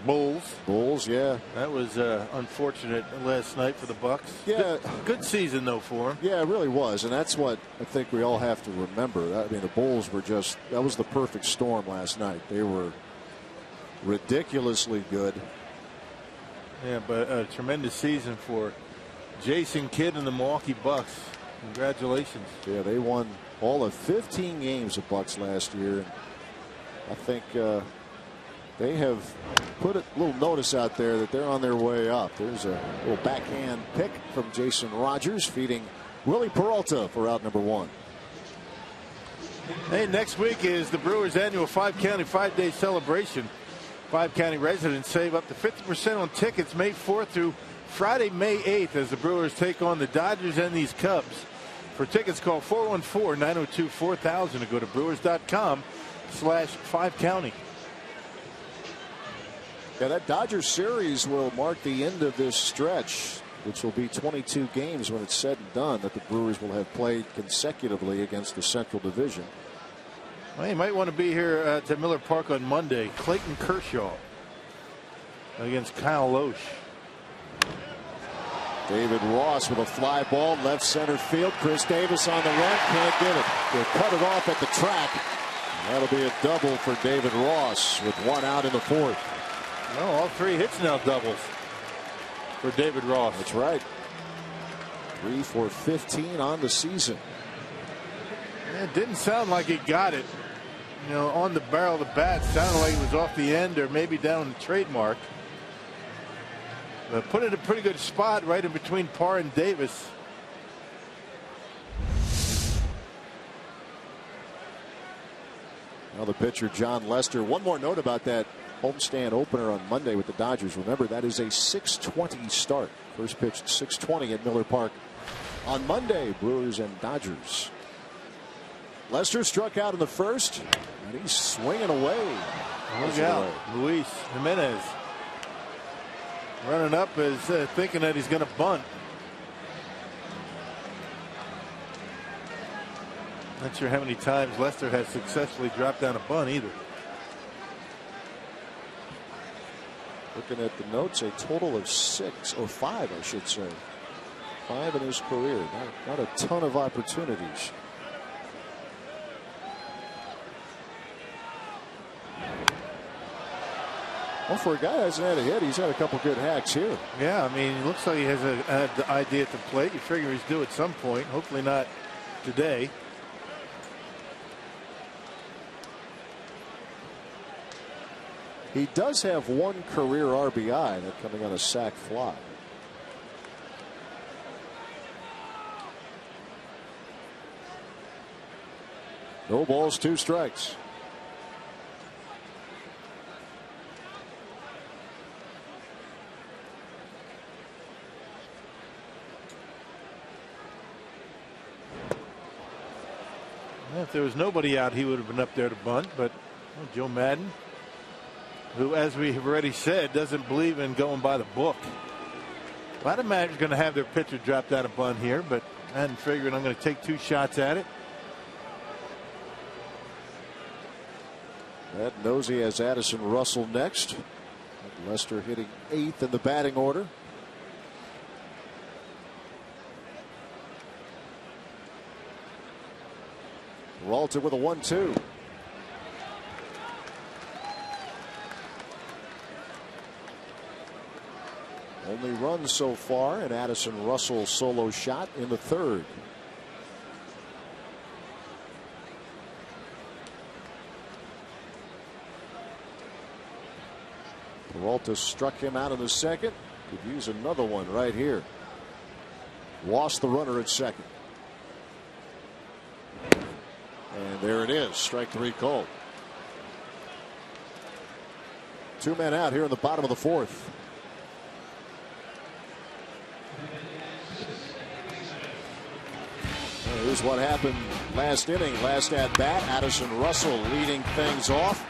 [SPEAKER 3] Bulls, yeah.
[SPEAKER 4] That was unfortunate last night for the Bucks.
[SPEAKER 3] Yeah.
[SPEAKER 4] Good season, though, for them.
[SPEAKER 3] Yeah, it really was. And that's what I think we all have to remember. I mean, the Bulls were that was the perfect storm last night. They were ridiculously good.
[SPEAKER 4] Yeah, but a tremendous season for Jason Kidd and the Milwaukee Bucks. Congratulations.
[SPEAKER 3] Yeah, they won all of 15 games of Bucks last year. And I think they have put a little notice out there that they're on their way up. There's a little backhand pick from Jason Rogers feeding Willie Peralta for out number 1.
[SPEAKER 4] Hey, next week is the Brewers' annual 5-county 5-day celebration. 5-county residents save up to 50% on tickets May 4th through Friday, May 8th as the Brewers take on the Dodgers and these Cubs. For tickets, call 414-902-4000 or go to brewers.com/5county.
[SPEAKER 3] Yeah, that Dodgers series will mark the end of this stretch, which will be 22 games when it's said and done that the Brewers will have played consecutively against the Central Division.
[SPEAKER 4] Well, you might want to be here at Miller Park on Monday. Clayton Kershaw against Kyle Loesch.
[SPEAKER 3] David Ross with a fly ball, left center field. Chris Davis on the run, can't get it. They'll cut it off at the track. That'll be a double for David Ross with 1 out in the 4th.
[SPEAKER 4] Well, all 3 hits now doubles for David Ross.
[SPEAKER 3] That's right. 3 for 15 on the season.
[SPEAKER 4] It didn't sound like he got it. You know, on the barrel of the bat, sounded like it was off the end or maybe down the trademark. But put it in a pretty good spot right in between Parr and Davis.
[SPEAKER 3] Now the pitcher, John Lester. One more note about that homestand opener on Monday with the Dodgers. Remember, that is a 6:20 start. First pitch at 6:20 at Miller Park on Monday. Brewers and Dodgers. Lester struck out in the first, and he's swinging away.
[SPEAKER 4] Look out, Luis Jimenez running up is thinking that he's going to bunt. Not sure how many times Lester has successfully dropped down a bunt either.
[SPEAKER 3] Looking at the notes, a total of 6 or 5, I should say. 5 in his career. Not a ton of opportunities. Well, for a guy who hasn't had a hit, he's had a couple good hacks here.
[SPEAKER 4] Yeah, I mean, it looks like he has the idea at the plate. You figure he's due at some point. Hopefully not today.
[SPEAKER 3] He does have 1 career RBI, that coming on a sac fly. No balls, 2 strikes.
[SPEAKER 4] If there was nobody out, he would have been up there to bunt, but Joe Madden, who, as we have already said, doesn't believe in going by the book. A lot of managers going to have their pitcher drop down a bunt here, but Madden figured I'm going to take 2 shots at it.
[SPEAKER 3] Madden knows he has Addison Russell next. Lester hitting 8th in the batting order. Peralta with a 1-2. Only run so far, an Addison Russell solo shot in the 3rd. Peralta struck him out in the 2nd. Could use another one right here. Lost the runner at 2nd. And there it is, strike 3 called. 2 men out here in the bottom of the 4th. Well, here's what happened last inning, last at bat. Addison Russell leading things off.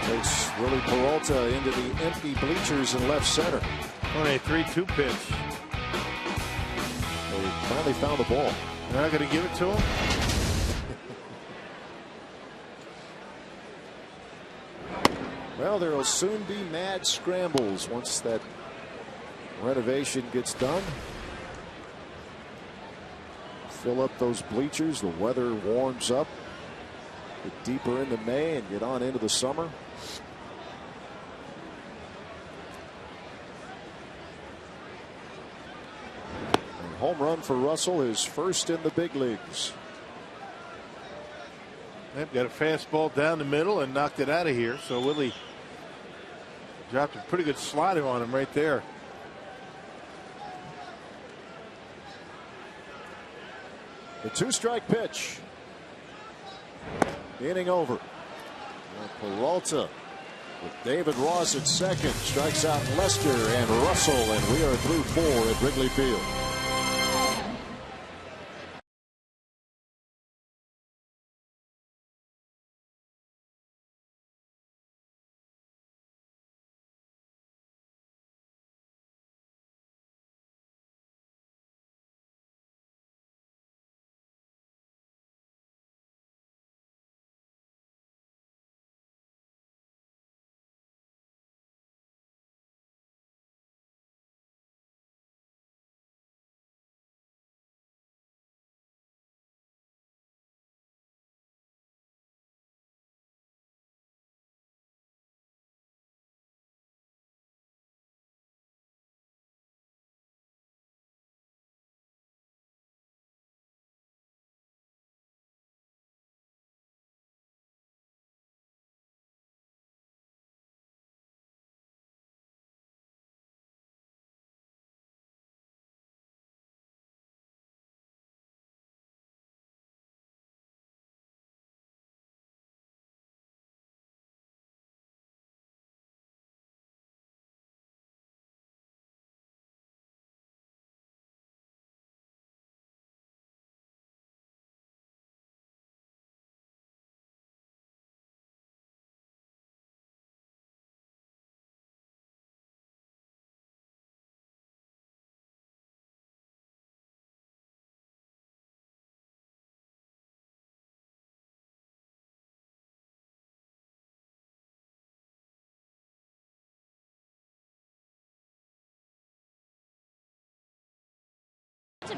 [SPEAKER 3] Takes Willie Peralta into the empty bleachers in left center.
[SPEAKER 4] Only a 3-2 pitch.
[SPEAKER 3] They finally found the ball.
[SPEAKER 4] They're not going to give it to him.
[SPEAKER 3] Well, there will soon be mad scrambles once that renovation gets done. Fill up those bleachers. The weather warms up. Get deeper into May and get on into the summer. And home run for Russell, his first in the big leagues.
[SPEAKER 4] They've got a fastball down the middle and knocked it out of here. So Willie dropped a pretty good slider on him right there.
[SPEAKER 3] The 2-strike pitch. Inning over. Peralta with David Ross at 2nd. Strikes out Lester and Russell, and we are through 4 at Wrigley Field.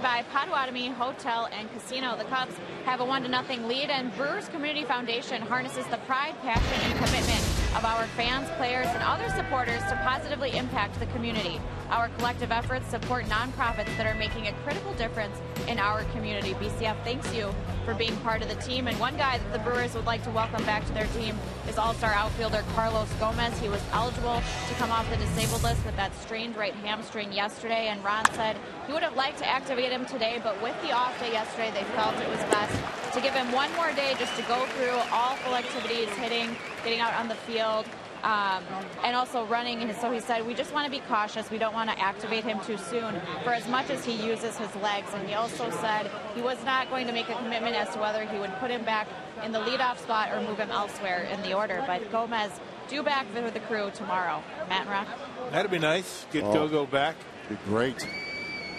[SPEAKER 1] By Potawatomi Hotel and Casino, the Cubs have a 1-0 lead, and Brewers Community Foundation harnesses the pride, passion, and commitment of our fans, players, and other supporters to positively impact the community. Our collective efforts support nonprofits that are making a critical difference in our community. BCF thanks you for being part of the team, and one guy that the Brewers would like to welcome back to their team is all-star outfielder Carlos Gomez. He was eligible to come off the disabled list with that strained right hamstring yesterday, and Ron said he would have liked to activate him today, but with the off day yesterday, they felt it was best to give him one more day just to go through all full activities, hitting, getting out on the field, and also running. And so he said, we just want to be cautious. We don't want to activate him too soon for as much as he uses his legs. And he also said he was not going to make a commitment as to whether he would put him back in the leadoff spot or move him elsewhere in the order. But Gomez due back with the crew tomorrow. Matt and Rock.
[SPEAKER 4] That'd be nice. Get Go back.
[SPEAKER 3] Be great.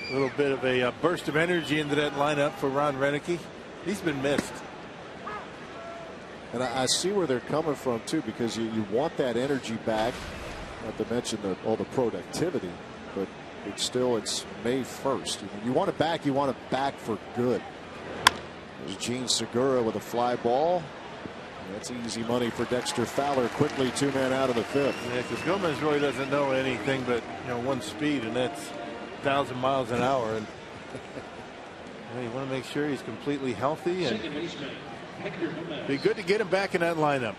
[SPEAKER 4] A little bit of a burst of energy into that lineup for Ron Renicky. He's been missed.
[SPEAKER 3] And I see where they're coming from, too, because you want that energy back, not to mention all the productivity, but it's May 1st. You want it back, you want it back for good. There's Gene Segura with a fly ball. That's easy money for Dexter Fowler. Quickly, 2 men out of the 5th.
[SPEAKER 4] Yeah, because Gomez really doesn't know anything but one speed, and that's 1,000 miles an hour. And you want to make sure he's completely healthy, and be good to get him back in that lineup.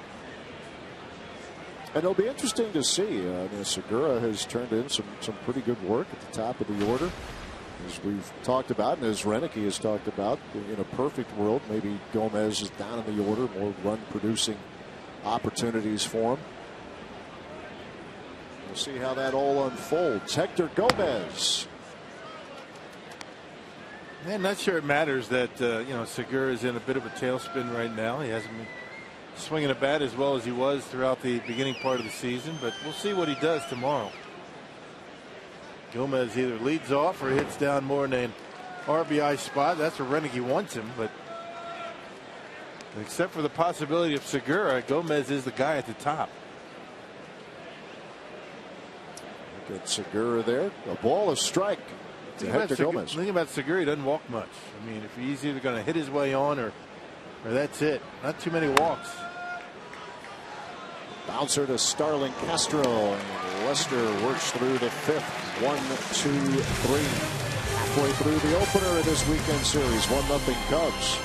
[SPEAKER 3] And it'll be interesting to see. Segura has turned in some pretty good work at the top of the order, as we've talked about, and as Renicky has talked about. In a perfect world, maybe Gomez is down in the order, more run-producing opportunities for him. We'll see how that all unfolds. Hector Gomez.
[SPEAKER 4] I'm not sure it matters that Segura is in a bit of a tailspin right now. He hasn't been swinging a bat as well as he was throughout the beginning part of the season, but we'll see what he does tomorrow. Gomez either leads off or hits down more in an RBI spot. That's where Renicky wants him, but except for the possibility of Segura, Gomez is the guy at the top.
[SPEAKER 3] Look at Segura there. A ball, a strike. Hector Gomez.
[SPEAKER 4] The thing about Segura, he doesn't walk much. I mean, if he's either going to hit his way on or that's it. Not too many walks.
[SPEAKER 3] Bouncer to Starlin Castro. And Lester works through the 5th. 1, 2, 3. Halfway through the opener of this weekend series. 1-0 Cubs.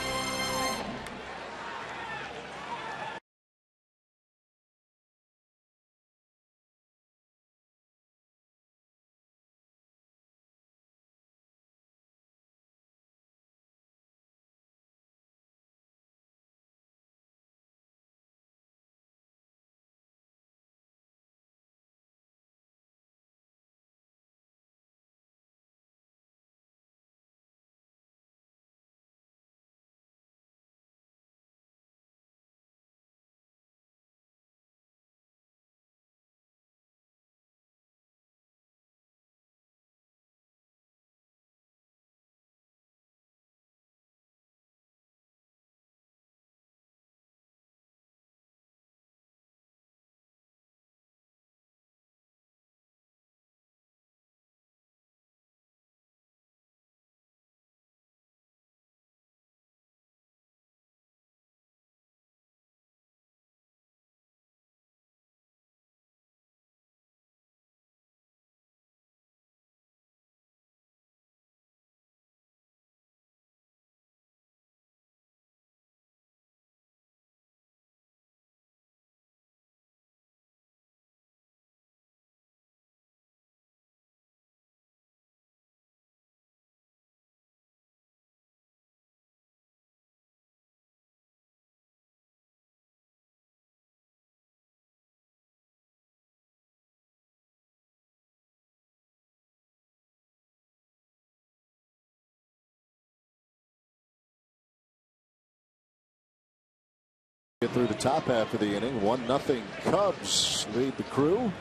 [SPEAKER 3] Get through the top half of the inning. 1-0 Cubs lead the crew.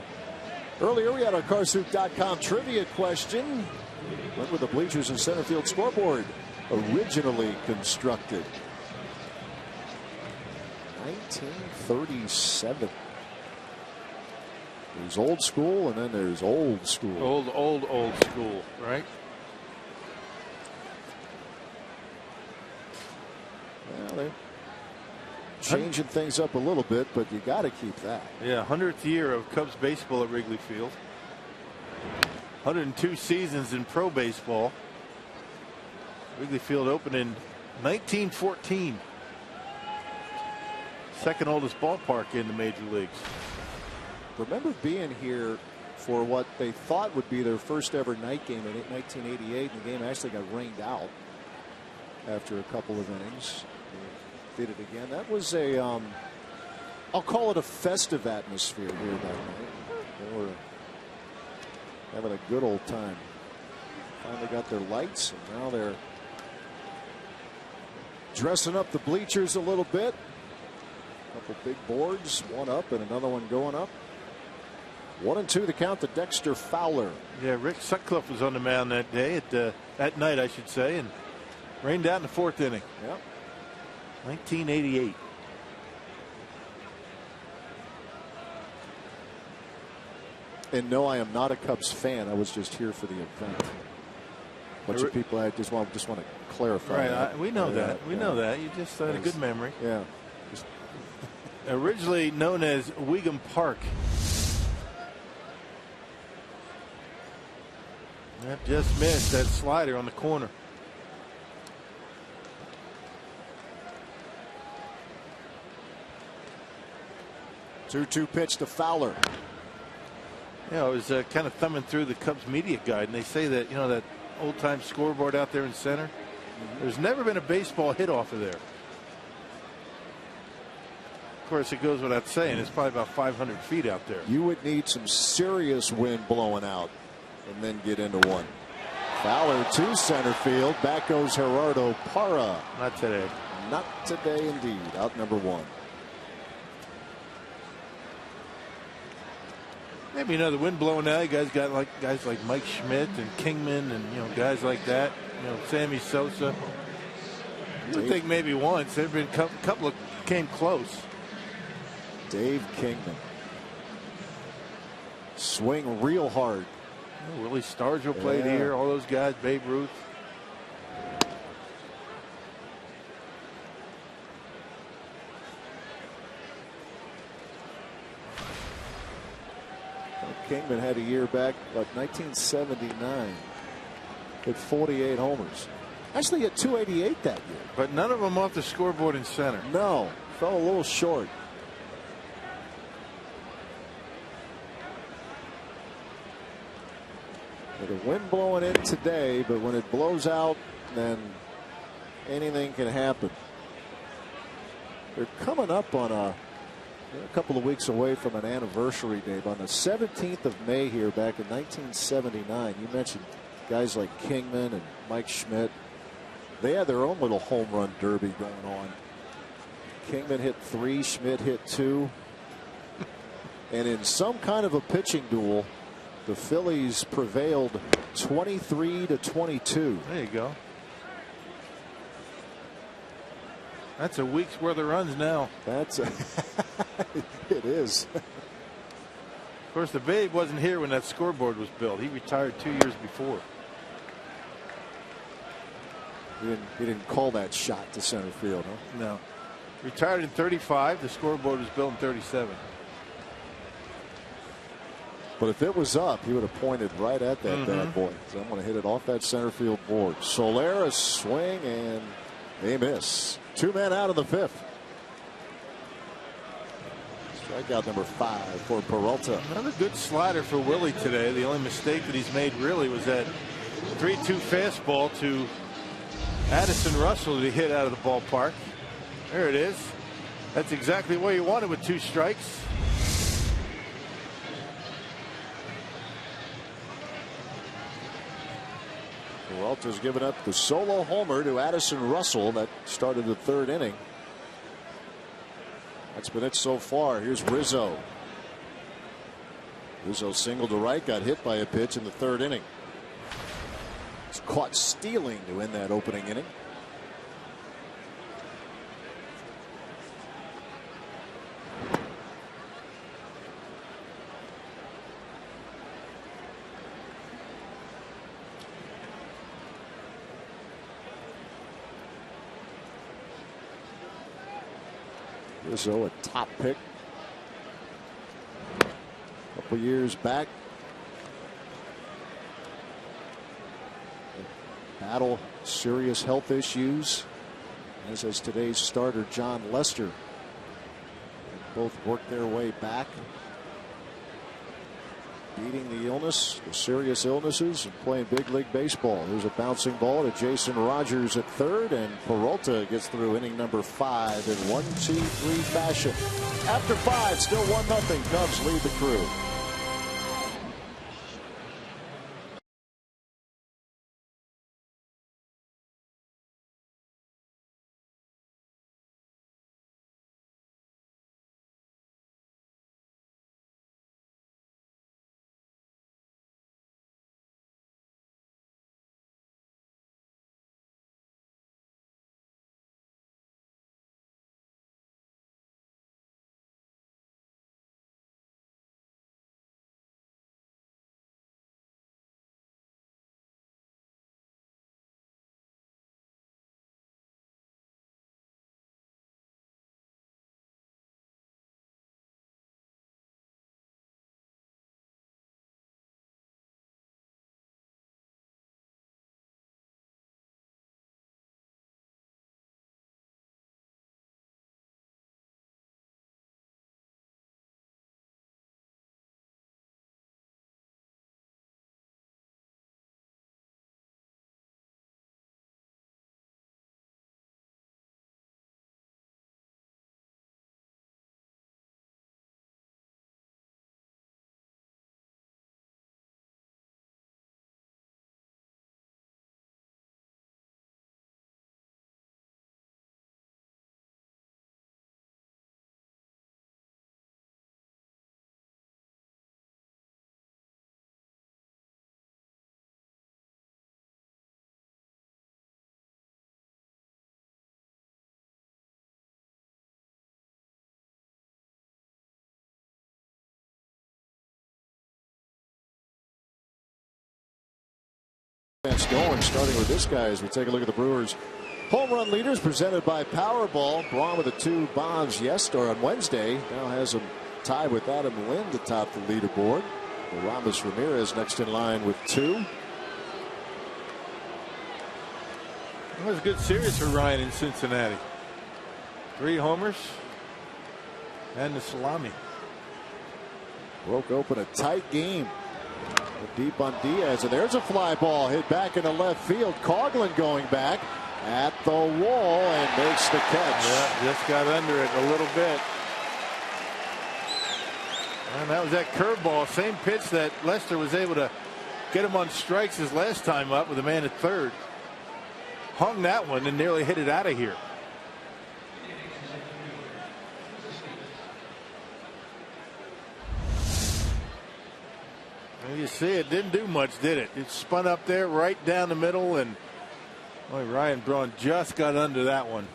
[SPEAKER 3] Earlier we had our Carsoup.com trivia question. When were the bleachers and center field scoreboard originally constructed? 1937. There's old school and then there's old school.
[SPEAKER 4] Old school, right?
[SPEAKER 3] changing things up a little bit, but you got to keep that.
[SPEAKER 4] Yeah, 100th year of Cubs baseball at Wrigley Field. 102 seasons in pro baseball. Wrigley Field opened in 1914. Second oldest ballpark in the major leagues.
[SPEAKER 3] Remember being here for what they thought would be their first ever night game in 1988, and the game actually got rained out after a couple of innings. They did it again. That was a, I'll call it a festive atmosphere here that night. They were having a good old time. Finally got their lights, and now they're dressing up the bleachers a little bit. A couple big boards, one up and another one going up. 1-2 the count to Dexter Fowler.
[SPEAKER 4] Yeah, Rick Sutcliffe was on the mound that day, that night I should say, and rained out in the 4th inning.
[SPEAKER 3] Yep.
[SPEAKER 4] 1988.
[SPEAKER 3] And no, I am not a Cubs fan. I was just here for the event. Bunch of people, I just want to clarify.
[SPEAKER 4] Right,
[SPEAKER 3] that.
[SPEAKER 4] we know that. We know that. You just had a good memory.
[SPEAKER 3] Yeah.
[SPEAKER 4] Originally known as Wiegand Park. That just missed that slider on the corner.
[SPEAKER 3] Two pitch to Fowler.
[SPEAKER 4] Yeah, I was kind of thumbing through the Cubs media guide, and they say that, you know, that old time scoreboard out there in center, there's never been a baseball hit off of there. Of course, it goes without saying, it's probably about 500 feet out there.
[SPEAKER 3] You would need some serious wind blowing out and then get into one. Fowler to center field. Back goes Gerardo Parra.
[SPEAKER 4] Not today.
[SPEAKER 3] Not today, indeed. Out number 1.
[SPEAKER 4] Maybe another wind blowing out. You guys got guys like Mike Schmidt and Kingman, and guys like that. Sammy Sosa. You would think maybe once. There've been a couple of came close.
[SPEAKER 3] Dave Kingman. Swing real hard.
[SPEAKER 4] Willie Stargell played here. All those guys. Babe Ruth.
[SPEAKER 3] Kingman had a year back, like 1979. Hit 48 homers. Actually hit 288 that year.
[SPEAKER 4] But none of them off the scoreboard in center.
[SPEAKER 3] No, fell a little short. The wind blowing in today, but when it blows out, then anything can happen. They're coming up on a couple of weeks away from an anniversary, Dave. On the 17th of May here back in 1979, you mentioned guys like Kingman and Mike Schmidt. They had their own little home run derby going on. Kingman hit 3, Schmidt hit 2. And in some kind of a pitching duel, the Phillies prevailed 23-22.
[SPEAKER 4] There you go. That's a week's worth of runs now.
[SPEAKER 3] That's it is.
[SPEAKER 4] Of course, the Babe wasn't here when that scoreboard was built. He retired 2 years before.
[SPEAKER 3] He didn't call that shot to center field, huh?
[SPEAKER 4] No. Retired in 35. The scoreboard was built in 37.
[SPEAKER 3] But if it was up, he would have pointed right at that bad boy. So I'm going to hit it off that center field board. Soler, a swing, and a miss. 2 men out of the 5th. Strikeout number 5 for Peralta.
[SPEAKER 4] Another good slider for Willie today. The only mistake that he's made really was that 3-2 fastball to Addison Russell that he hit out of the ballpark. There it is. That's exactly what you wanted with 2 strikes.
[SPEAKER 3] Peralta's given up the solo homer to Addison Russell that started the 3rd inning. That's been it so far. Here's Rizzo. Rizzo singled to right, got hit by a pitch in the 3rd inning. He's caught stealing to end that opening inning. Rizzo, a top pick a couple years back. Battle serious health issues, as has today's starter John Lester. Both worked their way back, beating the illness, the serious illnesses, and playing big league baseball. There's a bouncing ball to Jason Rogers at third, and Peralta gets through inning number 5 in 1-2-3 fashion. After 5, still 1-0. Cubs lead the Crew. Going, starting with this guy as we take a look at the Brewers home run leaders presented by Powerball. Braun with the 2 bombs yesterday on Wednesday now has him tied with Adam Lind to top the leaderboard. Ramos Ramirez next in line with 2.
[SPEAKER 4] It was a good series for Ryan in Cincinnati. 3 homers and the salami.
[SPEAKER 3] Broke open a tight game. Deep on Diaz, and there's a fly ball hit back into left field. Coughlin going back at the wall and makes the catch.
[SPEAKER 4] Yeah, just got under it a little bit. And that was that curveball, same pitch that Lester was able to get him on strikes his last time up with a man at third. Hung that one and nearly hit it out of here. You see, it didn't do much, did it? It spun up there right down the middle, and boy, Ryan Braun just got under that one.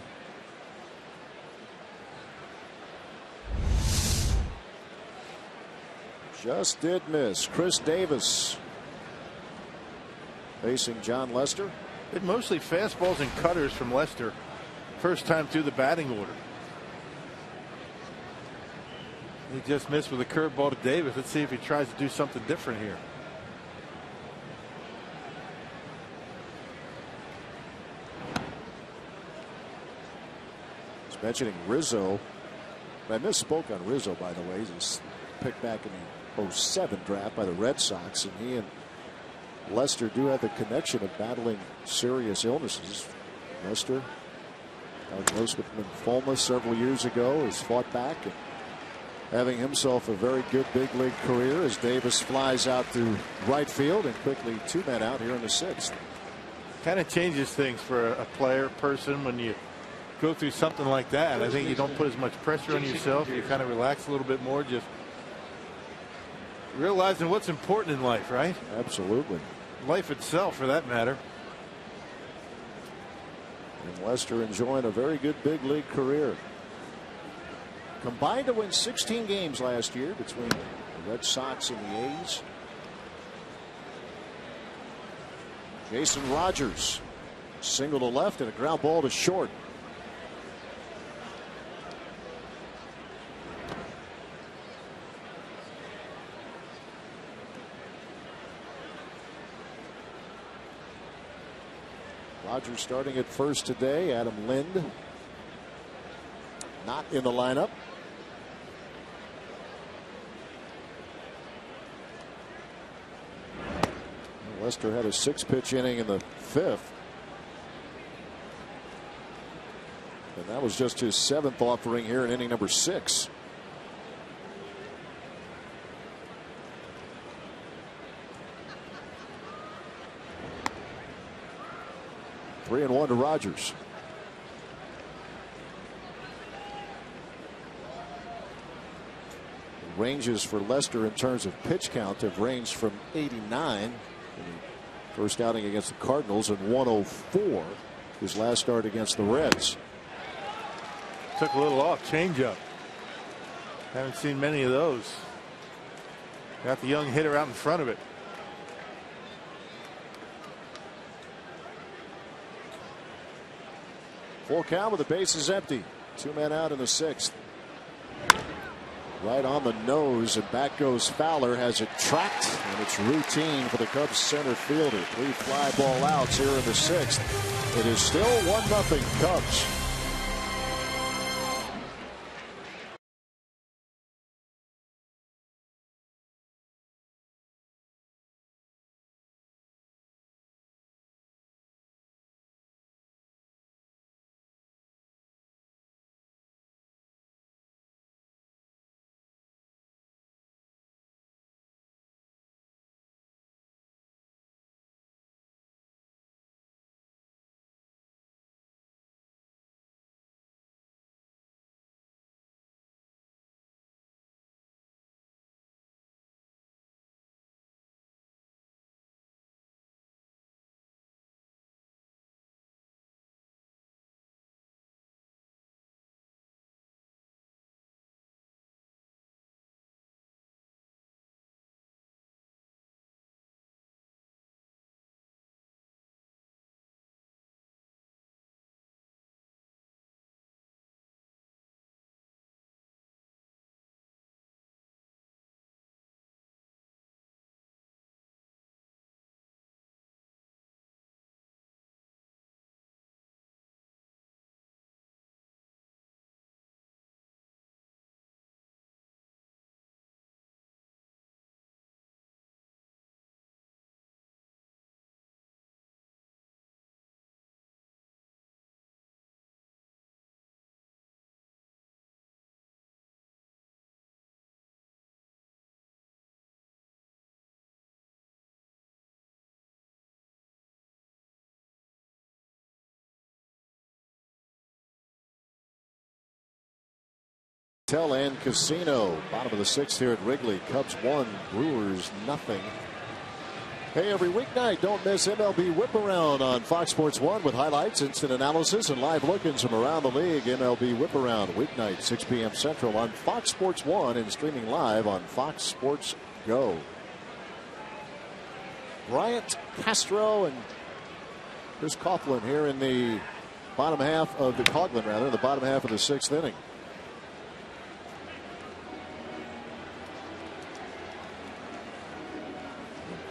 [SPEAKER 3] Just did miss. Chris Davis facing John Lester.
[SPEAKER 4] It mostly fastballs and cutters from Lester. First time through the batting order. He just missed with a curveball to Davis. Let's see if he tries to do something different here.
[SPEAKER 3] He's mentioning Rizzo. I misspoke on Rizzo, by the way. He's picked back in the 07 draft by the Red Sox, and he and Lester do have the connection of battling serious illnesses. Lester, diagnosed with lymphoma several years ago, has fought back and having himself a very good big league career as Davis flies out to right field and quickly 2 men out here in the 6th.
[SPEAKER 4] Kind of changes things for a player, person, when you go through something like that. I think you don't put as much pressure on yourself. You kind of relax a little bit more, just realizing what's important in life, right?
[SPEAKER 3] Absolutely.
[SPEAKER 4] Life itself, for that matter.
[SPEAKER 3] And Lester enjoying a very good big league career. Combined to win 16 games last year between the Red Sox and the A's. Jason Rogers, single to left and a ground ball to short. Rogers starting at first today. Adam Lind not in the lineup. Lester had a 6-pitch inning in the 5th. And that was just his 7th offering here in inning number 6. Three and 1 to Rogers. The ranges for Lester in terms of pitch count have ranged from 89 in the first outing against the Cardinals and 104 his last start against the Reds.
[SPEAKER 4] Took a little off changeup. Haven't seen many of those. Got the young hitter out in front of it.
[SPEAKER 3] Full count with the bases empty. 2 men out in the 6th. Right on the nose, and back goes Fowler. Has it tracked, and it's routine for the Cubs center fielder. 3 fly ball outs here in the 6th. It is still 1-0 Cubs. Hotel and Casino, bottom of the 6th here at Wrigley. Cubs 1, Brewers nothing. Hey, every weeknight, don't miss MLB Whip Around on Fox Sports 1 with highlights, instant analysis, and live look-ins from around the league. MLB Whip Around, weeknight, 6 p.m. Central on Fox Sports 1 and streaming live on Fox Sports Go. Bryant, Castro, and Chris Coughlin here in the bottom half of the Coughlin, rather, the bottom half of the 6th inning.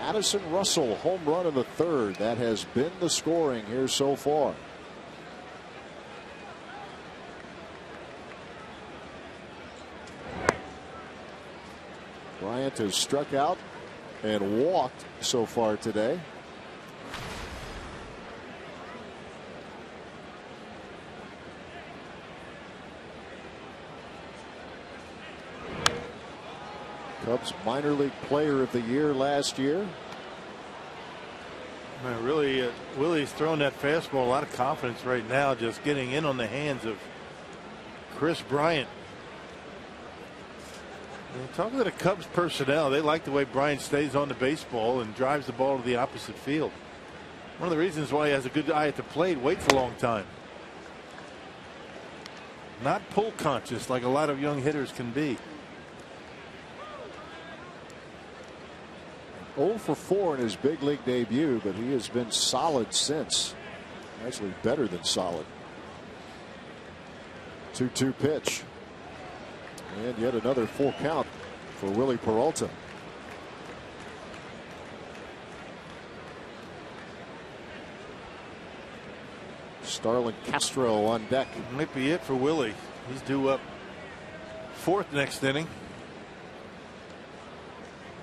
[SPEAKER 3] Addison Russell, home run in the 3rd. That has been the scoring here so far. Bryant has struck out and walked so far today. Cubs minor league player of the year last year.
[SPEAKER 4] Man, really, Willie's throwing that fastball a lot of confidence right now, just getting in on the hands of Chris Bryant. And talking to the Cubs personnel, they like the way Bryant stays on the baseball and drives the ball to the opposite field. One of the reasons why he has a good eye at the plate, waits a long time. Not pull conscious like a lot of young hitters can be.
[SPEAKER 3] 0 for 4 in his big league debut, but he has been solid since. Actually better than solid. 2-2 pitch. And yet another full count for Willie Peralta. Starlin Castro on deck.
[SPEAKER 4] Might be it for Willie. He's due up 4th next inning.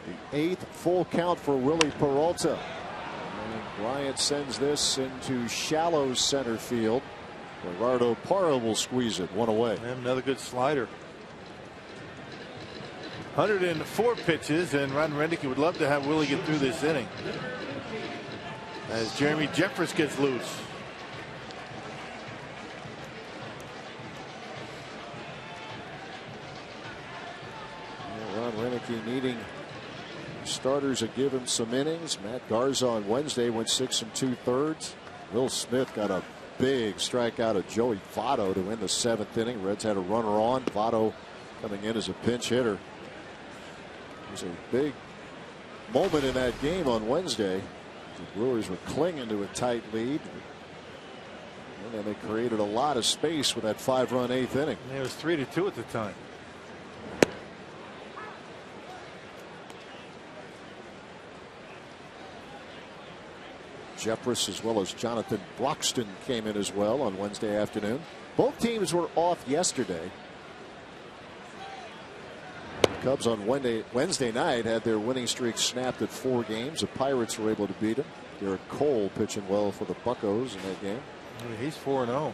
[SPEAKER 3] The 8th full count for Willie Peralta. And Bryant sends this into shallow center field. Gerardo Parra will squeeze it, one away.
[SPEAKER 4] And another good slider. 104 pitches, and Ron Renicky would love to have Willie get through this inning. As Jeremy Jeffress gets loose.
[SPEAKER 3] Ron Renicky needing starters to give him some innings. Matt Garza on Wednesday went 6 2/3. Will Smith got a big strikeout of Joey Votto to end the 7th inning. Reds had a runner on. Votto coming in as a pinch hitter. It was a big moment in that game on Wednesday. The Brewers were clinging to a tight lead. And then they created a lot of space with that 5-run 8th inning.
[SPEAKER 4] And it was 3-2 at the time.
[SPEAKER 3] Jeffress as well as Jonathan Broxton came in as well on Wednesday afternoon. Both teams were off yesterday. The Cubs on Wednesday night had their winning streak snapped at 4 games. The Pirates were able to beat them. Garrett Cole pitching well for the Buccos in that game.
[SPEAKER 4] He's 4-0.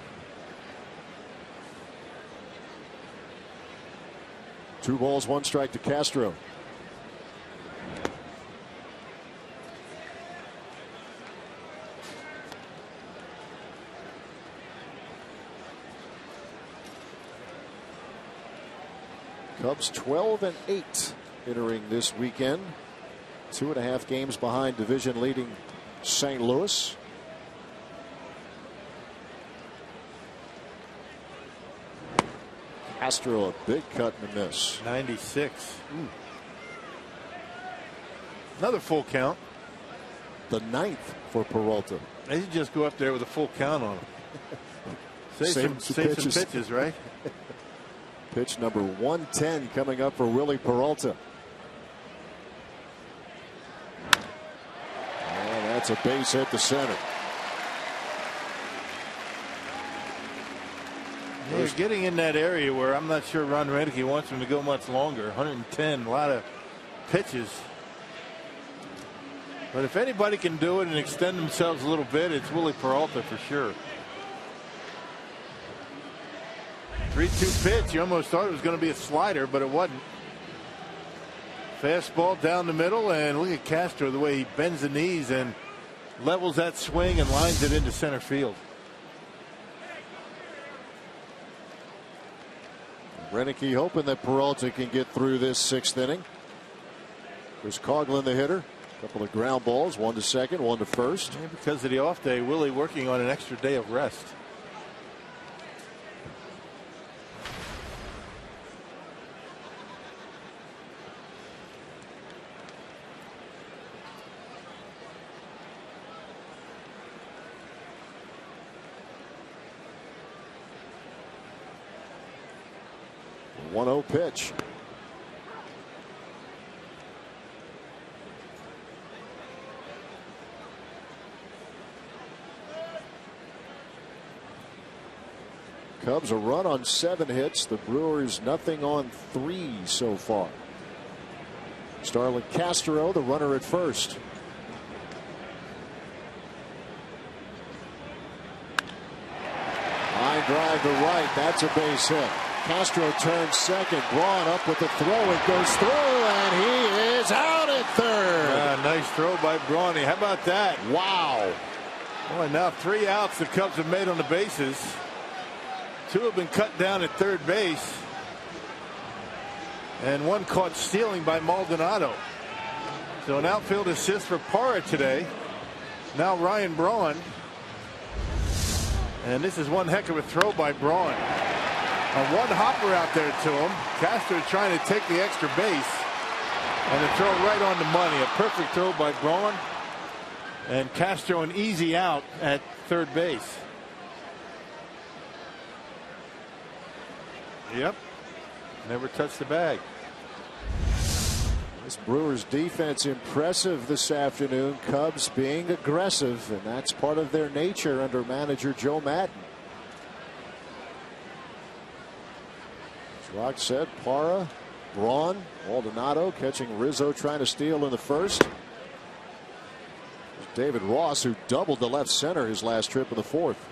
[SPEAKER 3] 2 balls, 1 strike to Castro. Cubs 12-8 entering this weekend. 2.5 games behind division leading St. Louis. Castro a big cut and a miss.
[SPEAKER 4] 96. Another full count.
[SPEAKER 3] The 9th for Peralta.
[SPEAKER 4] They should just go up there with a full count on him. Save some pitches, right?
[SPEAKER 3] Pitch number 110 coming up for Willie Peralta. And that's a base hit to center.
[SPEAKER 4] They're getting in that area where I'm not sure Ron Renicky wants him to go much longer. 110, a lot of pitches. But if anybody can do it and extend themselves a little bit, it's Willie Peralta for sure. 3-2 pitch. You almost thought it was going to be a slider, but it wasn't. Fastball down the middle, and look at Castro, the way he bends the knees and levels that swing and lines it into center field.
[SPEAKER 3] Renicky hoping that Peralta can get through this 6th inning. There's Coughlin, the hitter. A couple of ground balls, 1 to second, 1 to first.
[SPEAKER 4] Yeah, because of the off day, Willie working on an extra day of rest.
[SPEAKER 3] The 1-0 pitch. Cubs a run on 7 hits. The Brewers nothing on 3 so far. Starlin Castro, the runner at first. Line drive to right. That's a base hit. Castro turns second. Braun up with the throw. It goes through, and he is out at third.
[SPEAKER 4] Nice throw by Brawny. How about that?
[SPEAKER 3] Wow.
[SPEAKER 4] Well, now 3 outs the Cubs have made on the bases. 2 have been cut down at third base. And 1 caught stealing by Maldonado. So an outfield assist for Parra today. Now Ryan Braun. And this is one heck of a throw by Braun. One hopper out there to him. Castro trying to take the extra base. And the throw right on the money. A perfect throw by Braun. And Castro an easy out at third base. Yep. Never touched the bag.
[SPEAKER 3] This Brewers defense impressive this afternoon. Cubs being aggressive, and that's part of their nature under manager Joe Maddon. As Rock said, Parra, Braun, Maldonado catching Rizzo trying to steal in the first. There's David Ross, who doubled the left center his last trip in the fourth.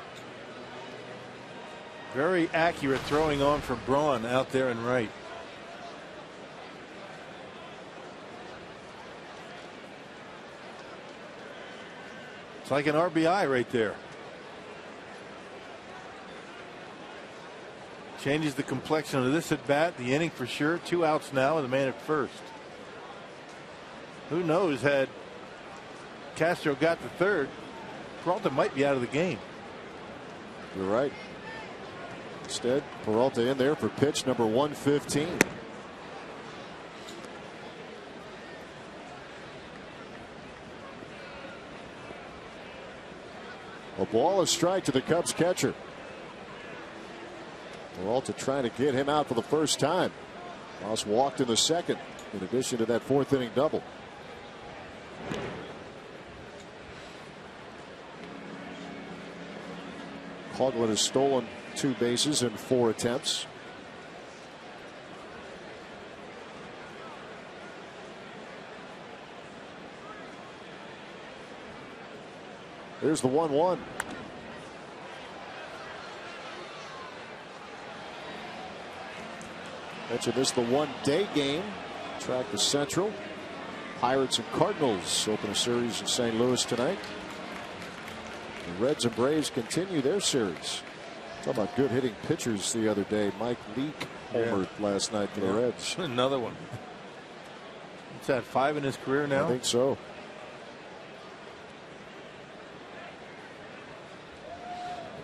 [SPEAKER 4] Very accurate throwing on for Braun out there and right. It's like an RBI right there. Changes the complexion of this at bat, the inning for sure. 2 outs now with a man at first. Who knows, had Castro got the third, Peralta might be out of the game.
[SPEAKER 3] You're right. Instead, Peralta in there for pitch number 115. A ball, a strike to the Cubs catcher. Peralta trying to get him out for the first time. Ross walked in the second, in addition to that fourth inning double. Coughlin has stolen 2 bases in 4 attempts. There's the 1-1. Mentioned this, the one-day game. Track to Central. Pirates and Cardinals open a series in St. Louis tonight. The Reds and Braves continue their series. Talk about good hitting pitchers the other day. Mike Leake homered last night for the Reds.
[SPEAKER 4] Another one. Is that 5 in his career now?
[SPEAKER 3] I think so.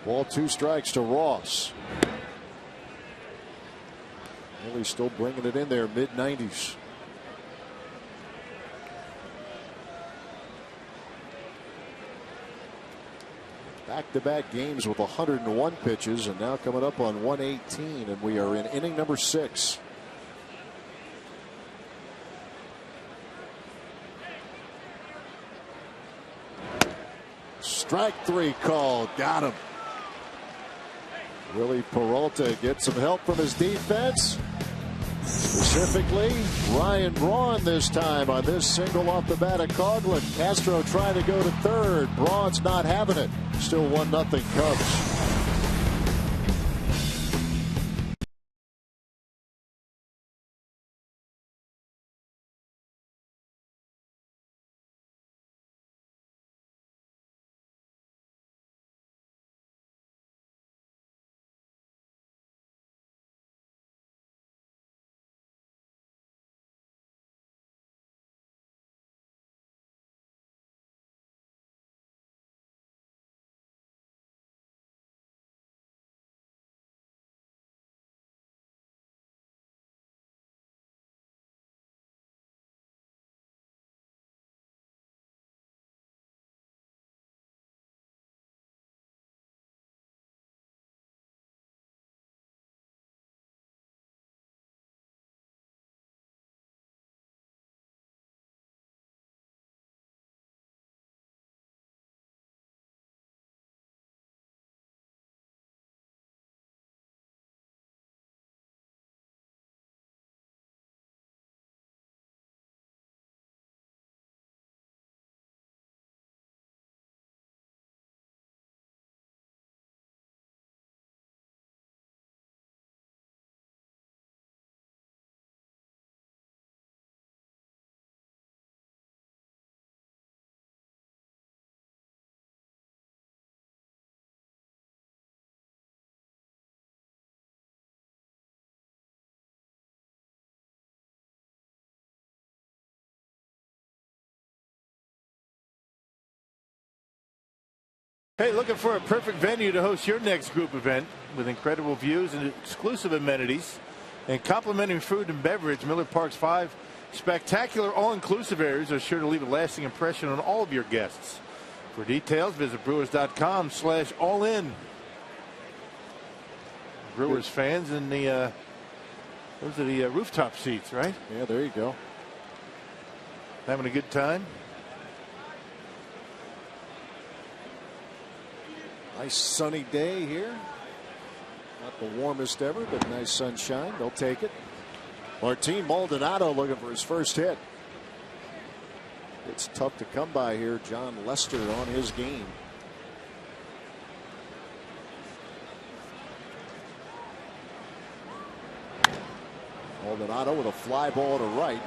[SPEAKER 3] Ball, 2 strikes to Ross. Well, he's still bringing it in there, mid-90s. Back-to-back games with 101 pitches, and now coming up on 118, and we are in inning number 6. Strike 3 called. Got him. Willie Peralta gets some help from his defense. Specifically, Ryan Braun this time on this single off the bat of Coughlin. Castro trying to go to third. Braun's not having it. Still 1-0 Cubs.
[SPEAKER 4] Hey, looking for a perfect venue to host your next group event with incredible views and exclusive amenities and complimentary food and beverage? Miller Park's 5 spectacular all-inclusive areas are sure to leave a lasting impression on all of your guests. For details, visit brewers.com/all-in. Brewers fans in the those are the rooftop seats, right?
[SPEAKER 3] Yeah, there you go.
[SPEAKER 4] Having a good time.
[SPEAKER 3] Nice sunny day here. Not the warmest ever, but nice sunshine. They'll take it. Martin Maldonado looking for his first hit. It's tough to come by here. John Lester on his game. Maldonado with a fly ball to right.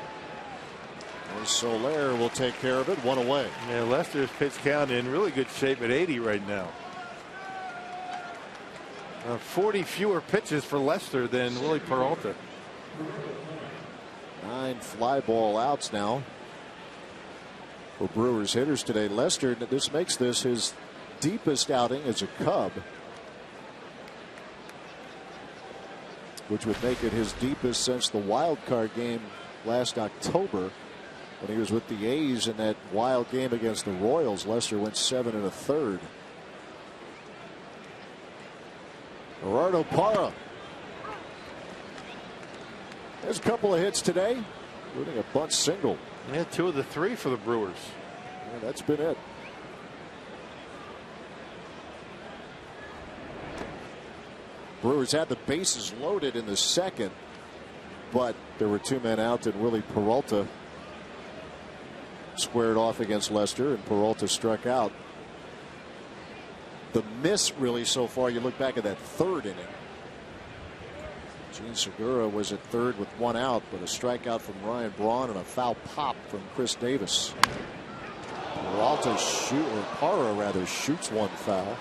[SPEAKER 3] And Soler will take care of it. One away.
[SPEAKER 4] Yeah, Lester's pitch count in really good shape at 80 right now. 40 fewer pitches for Lester than Willie Peralta.
[SPEAKER 3] 9 fly ball outs now for Brewers hitters today. Lester, this makes this his deepest outing as a Cub, which would make it his deepest since the wild card game last October when he was with the A's in that wild game against the Royals. Lester went 7 1/3. Gerardo Parra. There's a couple of hits today, including a bunt single.
[SPEAKER 4] Yeah, 2 of the 3 for the Brewers.
[SPEAKER 3] Yeah, that's been it. Brewers had the bases loaded in the second, but there were 2 men out, and Willie Peralta squared off against Lester, and Peralta struck out. The miss really so far, you look back at that 3rd inning. Gene Segura was at 3rd with 1 out, but a strikeout from Ryan Braun and a foul pop from Chris Davis. Peralta Parra rather shoots 1 foul.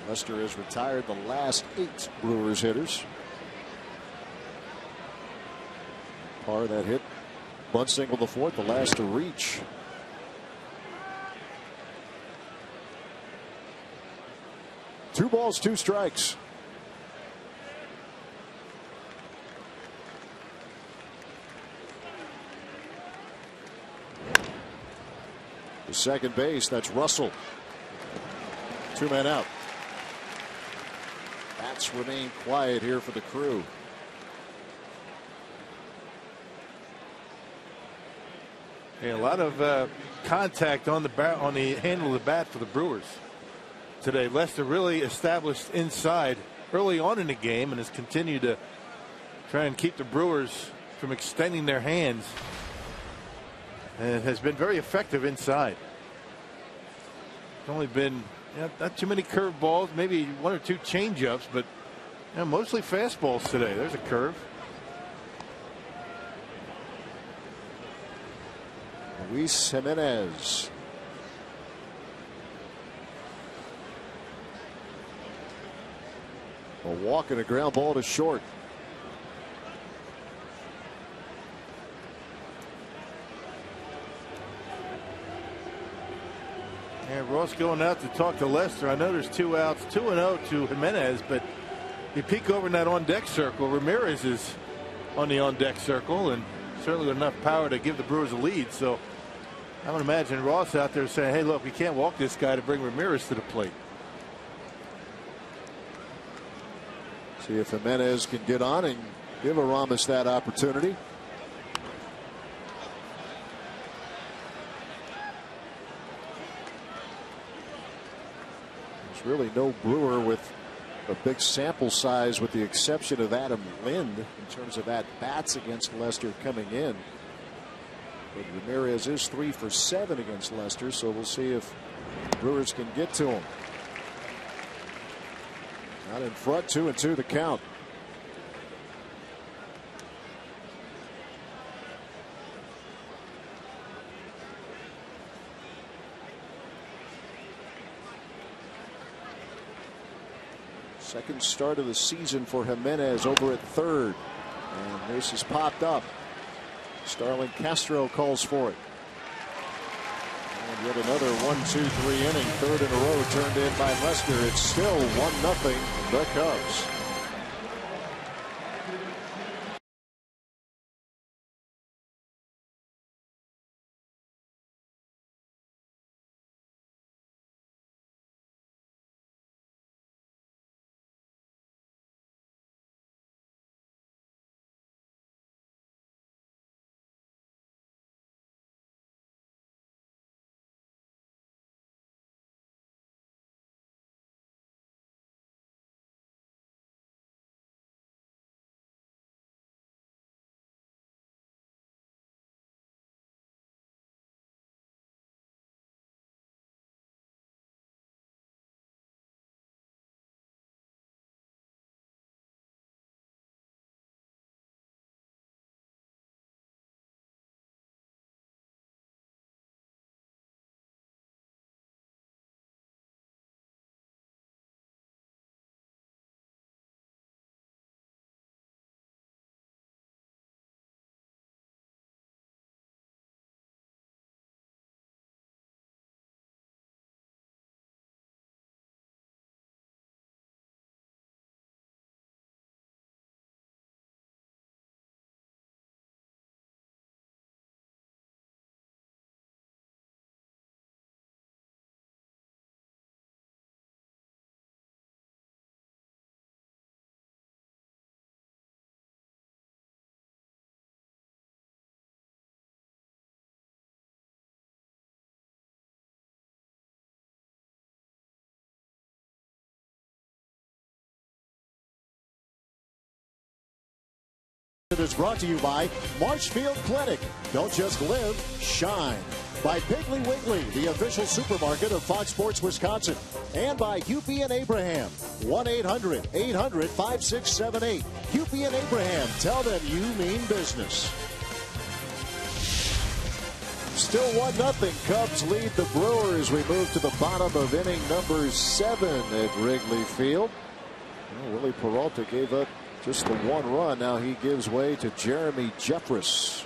[SPEAKER 3] Lester has retired the last 8 Brewers hitters. Parra that hit. Bunt single the 4th, the last to reach. Two balls, 2 strikes. The second base, that's Russell. 2 men out. Bats remain quiet here for the Crew.
[SPEAKER 4] Yeah, a lot of contact on the handle of the bat for the Brewers today. Lester really established inside early on in the game and has continued to try and keep the Brewers from extending their hands, and has been very effective inside. It's only been not too many curve balls, maybe 1 or 2 changeups, but mostly fastballs today. There's a curve.
[SPEAKER 3] Luis Jimenez. A walk and a ground ball to short.
[SPEAKER 4] Yeah, Ross going out to talk to Lester. I know there's 2 outs, 2-0 to Jimenez, but you peek over in that on-deck circle. Ramirez is on the on-deck circle, and certainly with enough power to give the Brewers a lead. So I would imagine Ross out there saying, hey, look, we can't walk this guy to bring Ramirez to the plate.
[SPEAKER 3] See if Jimenez can get on and give Aramis that opportunity. There's really no Brewer with a big sample size, with the exception of Adam Lind, in terms of at-bats against Lester coming in. But Ramirez is 3 for 7 against Lester, so we'll see if Brewers can get to him. Not in front, 2-2 the count. Second start of the season for Jimenez over at 3rd. And this has popped up. Starlin Castro calls for it. And yet another 1-2-3 inning, 3rd in a row turned in by Lester. It's still 1-0 the Cubs. It is brought to you by Marshfield Clinic. Don't just live, shine. By Piggly Wiggly, the official supermarket of Fox Sports Wisconsin. And by UP and Abraham. 1-800-800-5678. UP and Abraham. Tell them you mean business. Still 1-0. Cubs lead the Brewers. We move to the bottom of inning number 7 at Wrigley Field. Well, Willie Peralta gave up just the 1 run. Now he gives way to Jeremy Jeffress.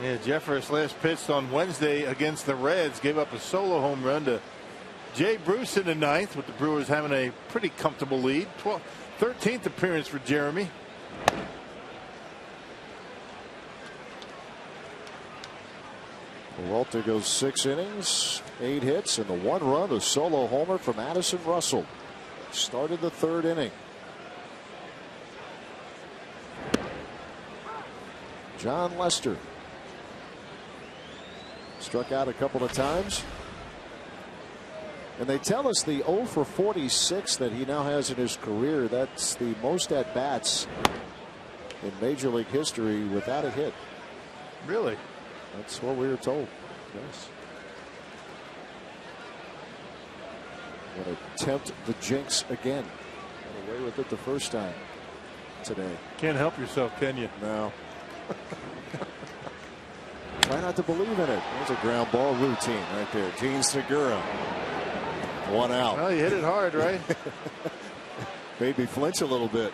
[SPEAKER 4] Yeah, Jeffress last pitched on Wednesday against the Reds. Gave up a solo home run to Jay Bruce in the 9th, with the Brewers having a pretty comfortable lead. 13th appearance for Jeremy.
[SPEAKER 3] Peralta goes 6 innings, 8 hits, and the 1 run, a solo homer from Addison Russell. Started the 3rd inning. John Lester struck out a couple of times. And they tell us the 0 for 46 that he now has in his career, that's the most at-bats in Major League history without a hit.
[SPEAKER 4] Really?
[SPEAKER 3] That's what we were told. Yes. Going to attempt the jinx again. Got away with it the first time today.
[SPEAKER 4] Can't help yourself, can you?
[SPEAKER 3] No. Try not to believe in it. There's a ground ball routine right there. Gene Segura. 1 out.
[SPEAKER 4] Well, you hit it hard, right?
[SPEAKER 3] Made me flinch a little bit.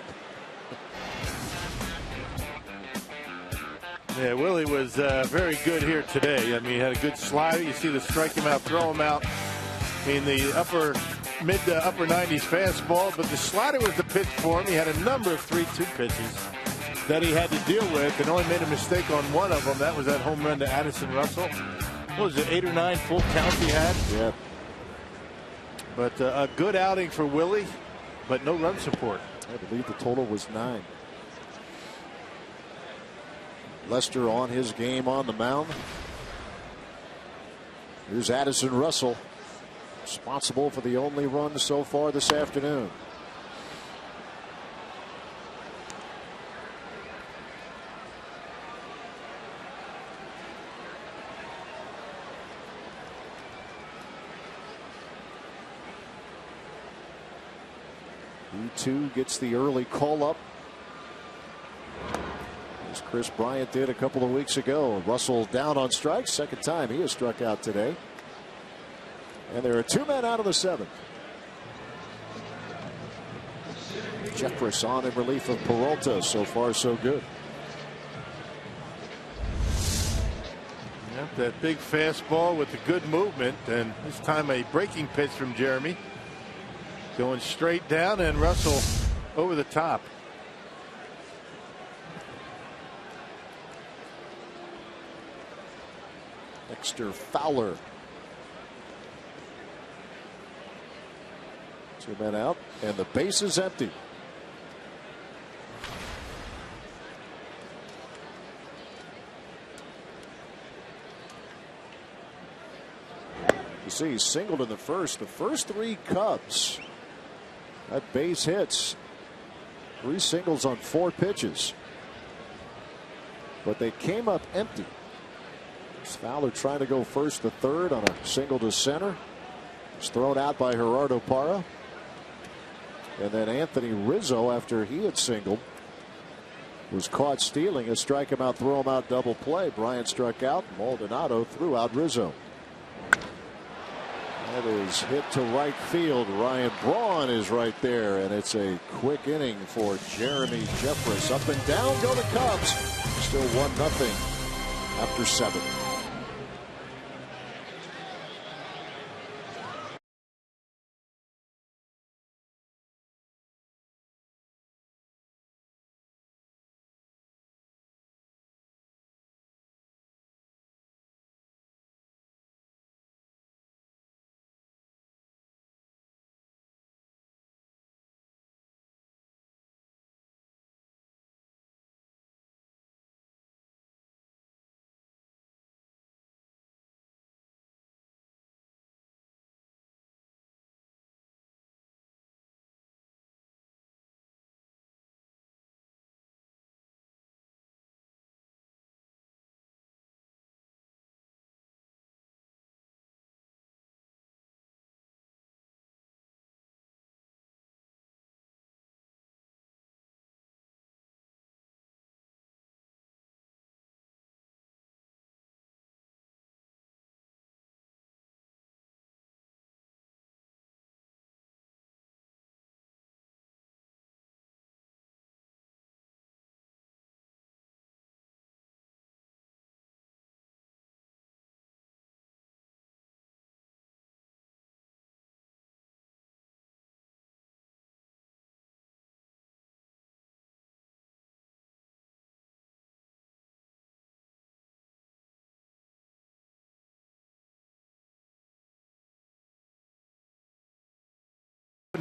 [SPEAKER 4] Yeah, Willie was very good here today. I mean, he had a good slider. You see the strike him out, throw him out. I mean, the mid to upper 90s fastball, but the slider was the pitch for him. He had a number of 3-2 pitches that he had to deal with, and only made a mistake on one of them. That was that home run to Addison Russell. What was it, 8 or 9 full counts he had?
[SPEAKER 3] Yeah.
[SPEAKER 4] But a good outing for Willie, but no run support.
[SPEAKER 3] I believe the total was 9. Lester on his game on the mound. Here's Addison Russell, responsible for the only run so far this afternoon. E2 gets the early call up, as Chris Bryant did a couple of weeks ago. Russell down on strikes. Second time he has struck out today. And there are 2 men out of the 7th. Jeffress on in relief of Peralta. So far, so good.
[SPEAKER 4] Yep, that big fastball with the good movement, and this time a breaking pitch from Jeremy. Going straight down, and Russell over the top.
[SPEAKER 3] Dexter Fowler. 2 men out, and the base is empty. You see, he singled in the first. The first 3 Cubs had base hits. 3 singles on 4 pitches. But they came up empty. Fowler trying to go first to third on a single to center. Was thrown out by Gerardo Parra. And then Anthony Rizzo, after he had singled, was caught stealing a strike him out, throw him out double play. Bryant struck out. Maldonado threw out Rizzo. That is hit to right field. Ryan Braun is right there, and it's a quick inning for Jeremy Jeffress. Up and down go the Cubs. Still 1-0 after 7.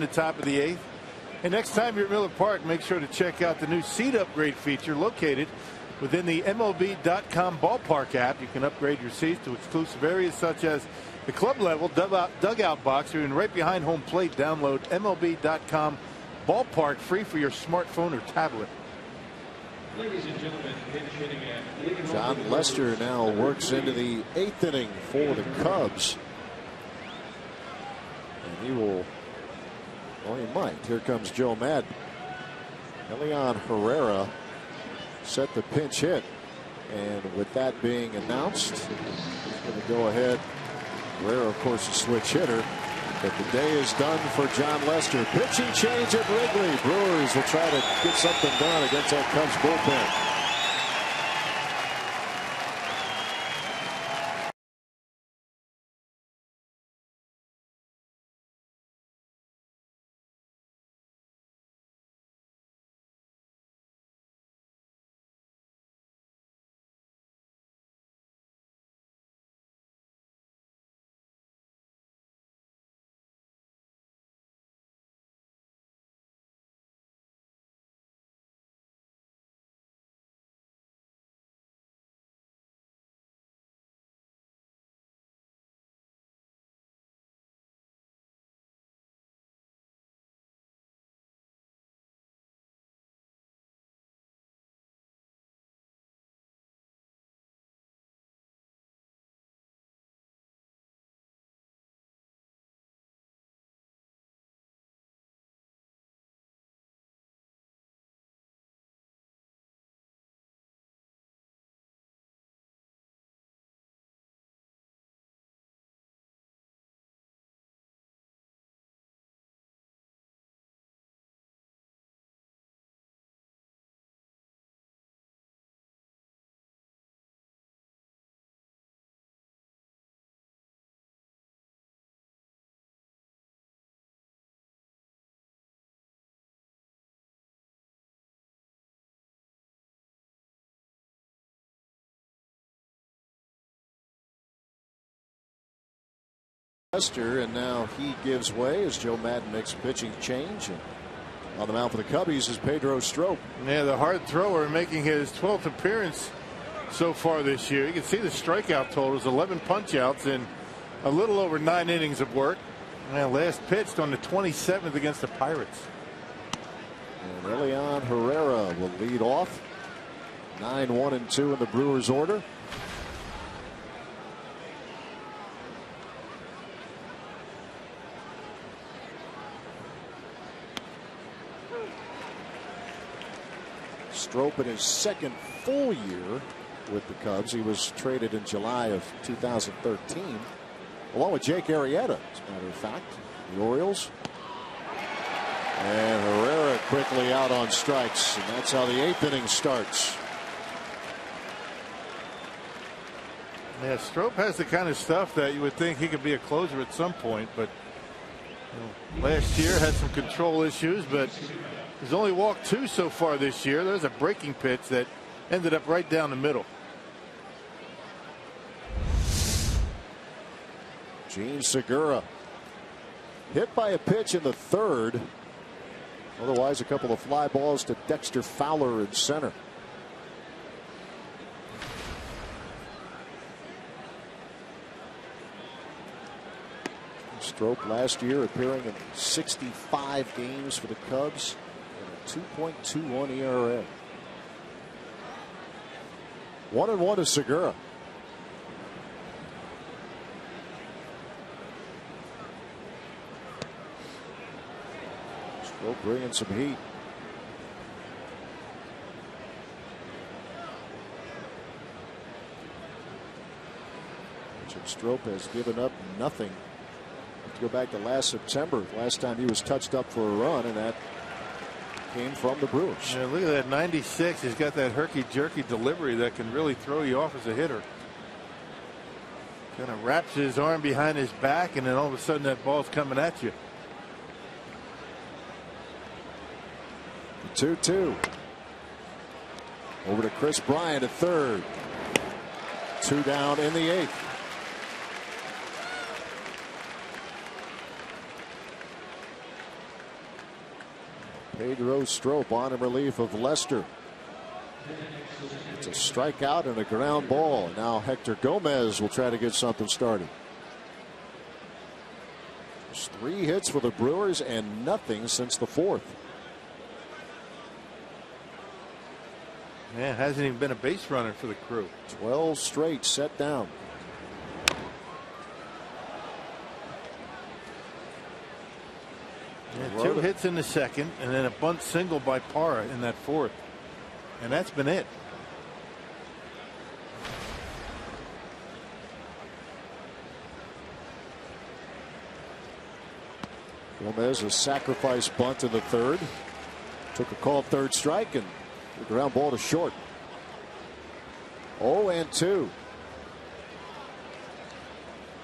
[SPEAKER 4] the top of the 8th. And next time you're at Miller Park, make sure to check out the new seat upgrade feature located within the MLB.com ballpark app. You can upgrade your seats to exclusive areas such as the club level dugout box, or even right behind home plate. Download MLB.com ballpark free for your smartphone or tablet.
[SPEAKER 9] Ladies and gentlemen, pitch hitting at
[SPEAKER 3] John Lester now works into the 8th inning for the Cubs. And he will, well, he might. Here comes Joe Madden. Elian Herrera set the pinch hit. And with that being announced, he's going to go ahead. Herrera, of course, a switch hitter. But the day is done for John Lester. Pitching change at Wrigley. Brewers will try to get something done against that Cubs bullpen. Lester, and now he gives way as Joe Madden makes a pitching change. And on the mound for the Cubbies is Pedro Strop.
[SPEAKER 4] Yeah, the hard thrower making his 12th appearance so far this year. You can see the strikeout totals, 11 punch-outs in a little over 9 innings of work. And last pitched on the 27th against the Pirates.
[SPEAKER 3] And Elian Herrera will lead off. 9-1-2 in the Brewers order. Strop in his second full year with the Cubs. He was traded in July of 2013, along with Jake Arrieta, as a matter of fact, the Orioles. And Herrera quickly out on strikes, and that's how the 8th inning starts.
[SPEAKER 4] Yeah, Strop has the kind of stuff that you would think he could be a closer at some point, but last year had some control issues, but he's only walked 2 so far this year. There's a breaking pitch that ended up right down the middle.
[SPEAKER 3] Gene Segura hit by a pitch in the 3rd. Otherwise, a couple of fly balls to Dexter Fowler in center. Strop last year appearing in 65 games for the Cubs. 2.21 ERA. 1-1 to Segura. Still bringing some heat. Richard Strop has given up nothing. Have to go back to last September. Last time he was touched up for a run, and that came from the Brewers.
[SPEAKER 4] Yeah, look at that 96. He's got that herky-jerky delivery that can really throw you off as a hitter. Kind of wraps his arm behind his back, and then all of a sudden that ball's coming at you.
[SPEAKER 3] 2-2. Over to Chris Bryant at 3rd. 2 down in the 8th. Pedro Strop on in relief of Lester. It's a strikeout and a ground ball. Now Hector Gomez will try to get something started. There's 3 hits for the Brewers and nothing since the 4th.
[SPEAKER 4] Yeah, hasn't even been a base runner for the Crew.
[SPEAKER 3] 12 straight set down.
[SPEAKER 4] Yeah, 2 hits in the 2nd, and then a bunt single by Parra in that 4th. And that's been it.
[SPEAKER 3] Gomez a sacrifice bunt in the 3rd. Took a called 3rd strike and the ground ball to short. 0-2.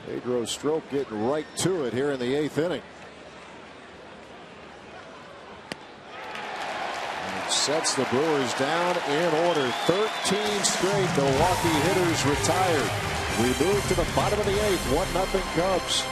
[SPEAKER 3] Pedro Strop getting right to it here in the 8th inning. And sets the Brewers down in order. 13 straight Milwaukee hitters retired. We move to the bottom of the 8th. 1-0 Cubs.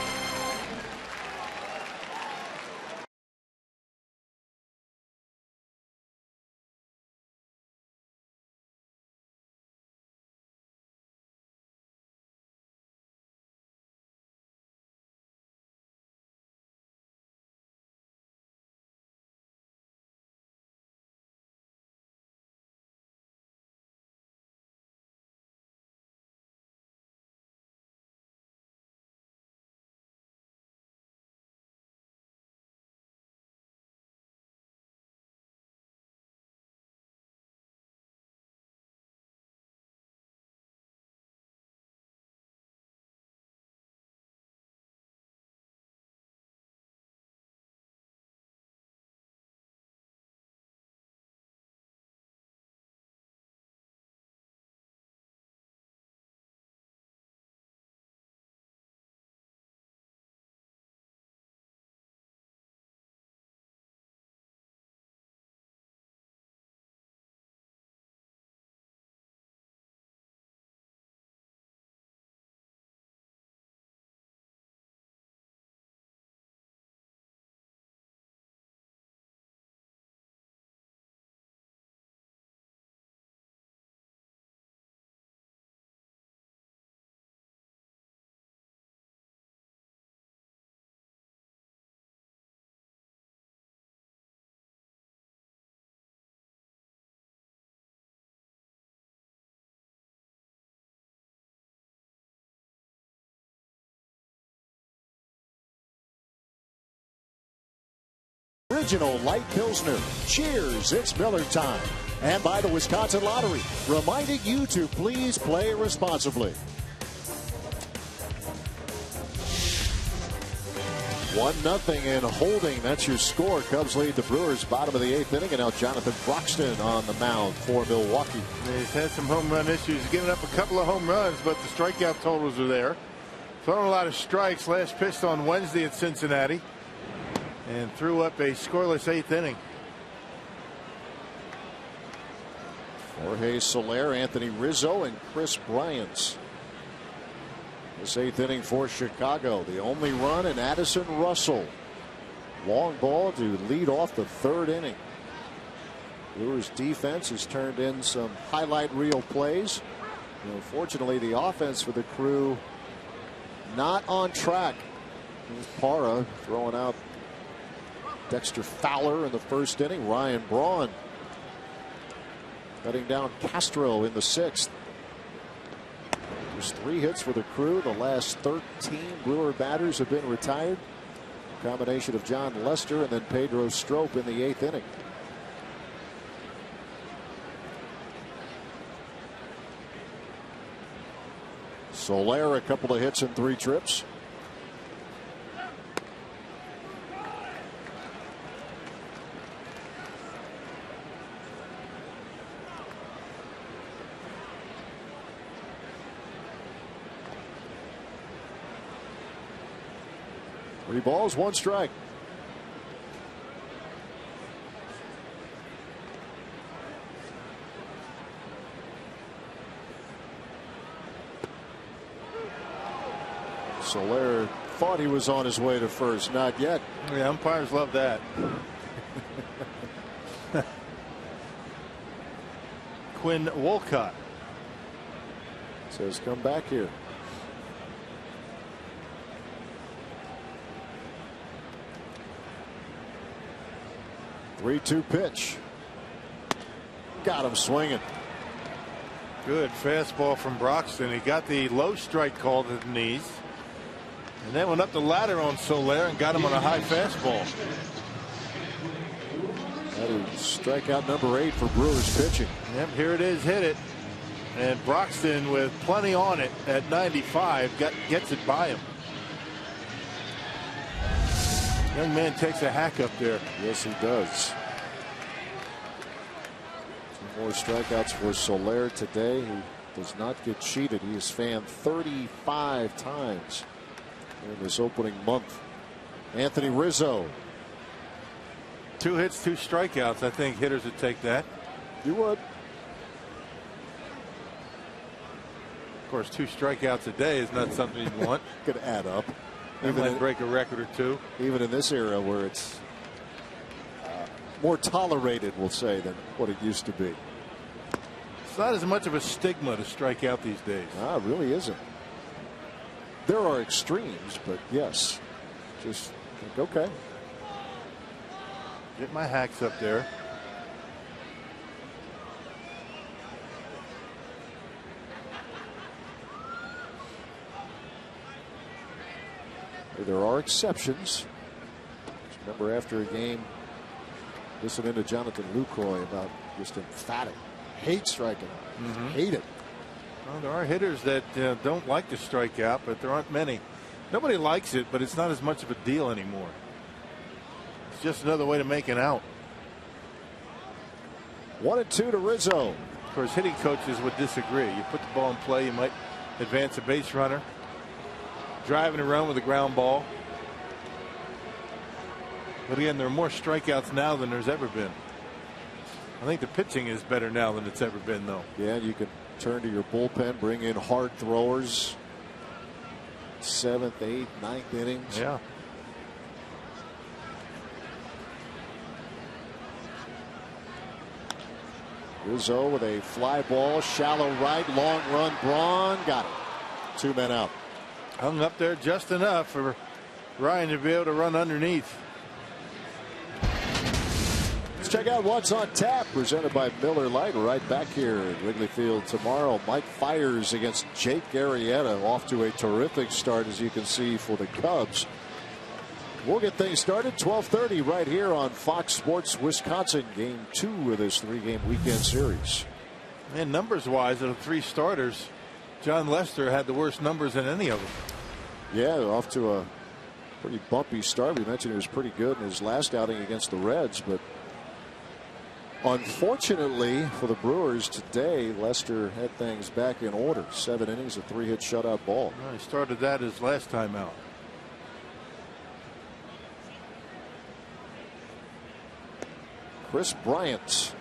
[SPEAKER 3] Original Light Pilsner. Cheers, it's Miller time. And by the Wisconsin Lottery, reminding you to please play responsibly. 1-0 and holding. That's your score. Cubs lead the Brewers bottom of the 8th inning. And now Jonathan Broxton on the mound for Milwaukee.
[SPEAKER 4] He's had some home run issues, giving up a couple of home runs, but the strikeout totals are there. Throwing a lot of strikes. Last pitched on Wednesday at Cincinnati. And threw up a scoreless 8th inning.
[SPEAKER 3] Jorge Soler, Anthony Rizzo, and Chris Bryant. This 8th inning for Chicago. The only run in Addison Russell. Long ball to lead off the 3rd inning. Brewers defense has turned in some highlight reel plays. Unfortunately, the offense for the Crew not on track. Here's Parra throwing out Dexter Fowler in the 1st inning. Ryan Braun cutting down Castro in the 6th. There's 3 hits for the Crew. The last 13 Brewer batters have been retired. A combination of John Lester and then Pedro Strop in the 8th inning. Soler, a couple of hits and 3 trips. Three balls, 1 strike. Soler thought he was on his way to first. Not yet.
[SPEAKER 4] Yeah, umpires love that. Quinn Wolcott.
[SPEAKER 3] Says come back here. Three-two pitch. Got him swinging.
[SPEAKER 4] Good fastball from Broxton. He got the low strike call to the knees, and then went up the ladder on Soler and got him on a high fastball.
[SPEAKER 3] That is strikeout number 8 for Brewers pitching.
[SPEAKER 4] Yep, here it is, hit it. And Broxton, with plenty on it at 95, gets it by him. Young man takes a hack up there.
[SPEAKER 3] Yes, he does. 2 more strikeouts for Soler today. He does not get cheated. He is fanned 35 times in this opening month. Anthony Rizzo.
[SPEAKER 4] 2 hits, 2 strikeouts. I think hitters would take that.
[SPEAKER 3] You would.
[SPEAKER 4] Of course, 2 strikeouts a day is not something you'd want.
[SPEAKER 3] Could add up.
[SPEAKER 4] It might break a record or 2.
[SPEAKER 3] Even in this era where it's more tolerated, we'll say, than what it used to be.
[SPEAKER 4] It's not as much of a stigma to strike out these days.
[SPEAKER 3] It really isn't. There are extremes, but yes, just think, okay.
[SPEAKER 4] Get my hacks up there.
[SPEAKER 3] There are exceptions. Remember, after a game, listening to Jonathan Lucroy about just emphatic hate striking. Hate it.
[SPEAKER 4] Well, there are hitters that don't like to strike out, but there aren't many. Nobody likes it, but it's not as much of a deal anymore. It's just another way to make an out.
[SPEAKER 3] 1-2 to Rizzo.
[SPEAKER 4] Of course, hitting coaches would disagree. You put the ball in play, you might advance a base runner. Driving a run with a ground ball. But again, there are more strikeouts now than there's ever been. I think the pitching is better now than it's ever been, though.
[SPEAKER 3] Yeah, you can turn to your bullpen, bring in hard throwers. 7th, 8th, 9th innings.
[SPEAKER 4] Yeah.
[SPEAKER 3] Rizzo with a fly ball, shallow right, long run. Braun got it. 2 men out.
[SPEAKER 4] Hung up there just enough for Ryan to be able to run underneath.
[SPEAKER 3] Let's check out what's on tap, presented by Miller Lite. Right back here at Wrigley Field tomorrow. Mike Fiers against Jake Arrieta, off to a terrific start, as you can see, for the Cubs. We'll get things started 12:30 right here on Fox Sports Wisconsin. Game 2 of this 3-game weekend series.
[SPEAKER 4] And numbers wise, of the 3 starters, John Lester had the worst numbers in any of them.
[SPEAKER 3] Yeah, off to a pretty bumpy start. We mentioned he was pretty good in his last outing against the Reds, but unfortunately for the Brewers today, Lester had things back in order. 7 innings, a 3-hit shutout ball.
[SPEAKER 4] Well, he started that his last time out.
[SPEAKER 3] Chris Bryant.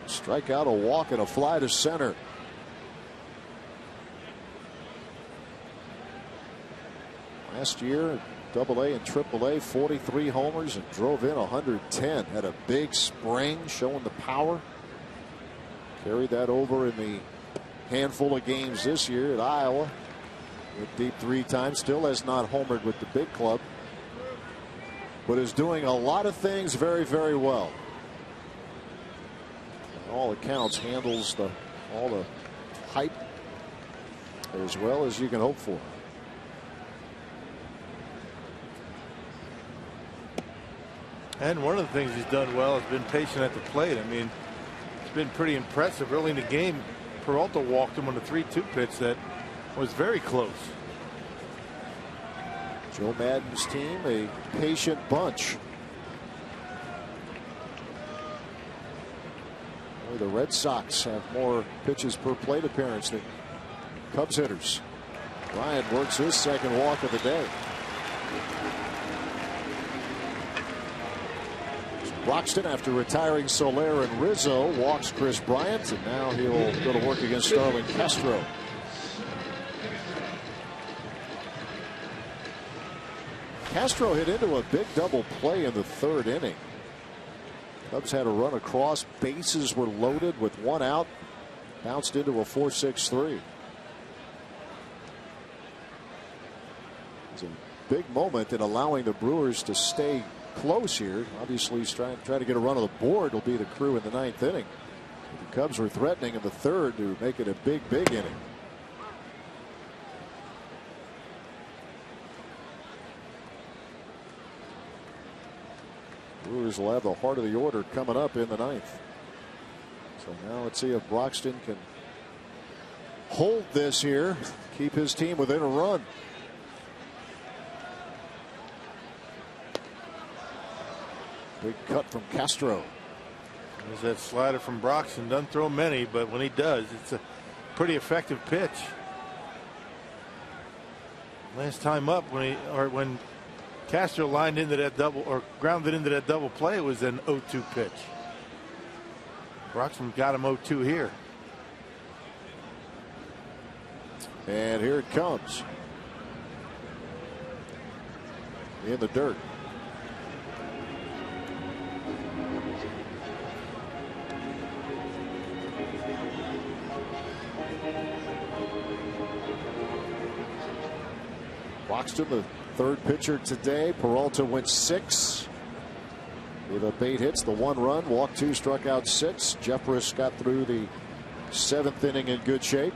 [SPEAKER 3] Strikeout, a walk, and a fly to center. Last year, AA and AAA, 43 homers and drove in 110. Had a big spring, showing the power. Carried that over in the handful of games this year at Iowa. Went deep 3 times. Still has not homered with the big club, but is doing a lot of things very, very well. On all accounts, handles all the hype as well as you can hope for.
[SPEAKER 4] And one of the things he's done well has been patient at the plate. I mean, it's been pretty impressive. Early in the game, Peralta walked him on a 3-2 pitch that was very close.
[SPEAKER 3] Joe Maddon's team, a patient bunch. The Red Sox have more pitches per plate appearance than Cubs hitters. Ryan works his 2nd walk of the day. Broxton, after retiring Soler and Rizzo, walks Chris Bryant, and now he'll go to work against Starlin Castro. Castro hit into a big double play in the 3rd inning. Cubs had a run across. Bases were loaded with one out. Bounced into a 4-6-3. It's a big moment in allowing the Brewers to stay close here. Obviously, he's trying to get a run on the board. Will be the crew in the ninth inning. The Cubs were threatening in the third to make it a big inning. Brewers will have the heart of the order coming up in the ninth. So now let's see if Broxton can hold this here, keep his team within a run. Big cut from Castro.
[SPEAKER 4] There's that slider from Broxton. Doesn't throw many, but when he does, it's a pretty effective pitch. Last time up when Castro lined into that double or grounded into that double play, it was an 0-2 pitch. Broxton got him 0-2 here.
[SPEAKER 3] And here it comes. In the dirt. Broxton, the third pitcher today. Peralta went 6 with 8 hits, the 1 run, walked 2, struck out 6. Jeffress got through the 7th inning in good shape.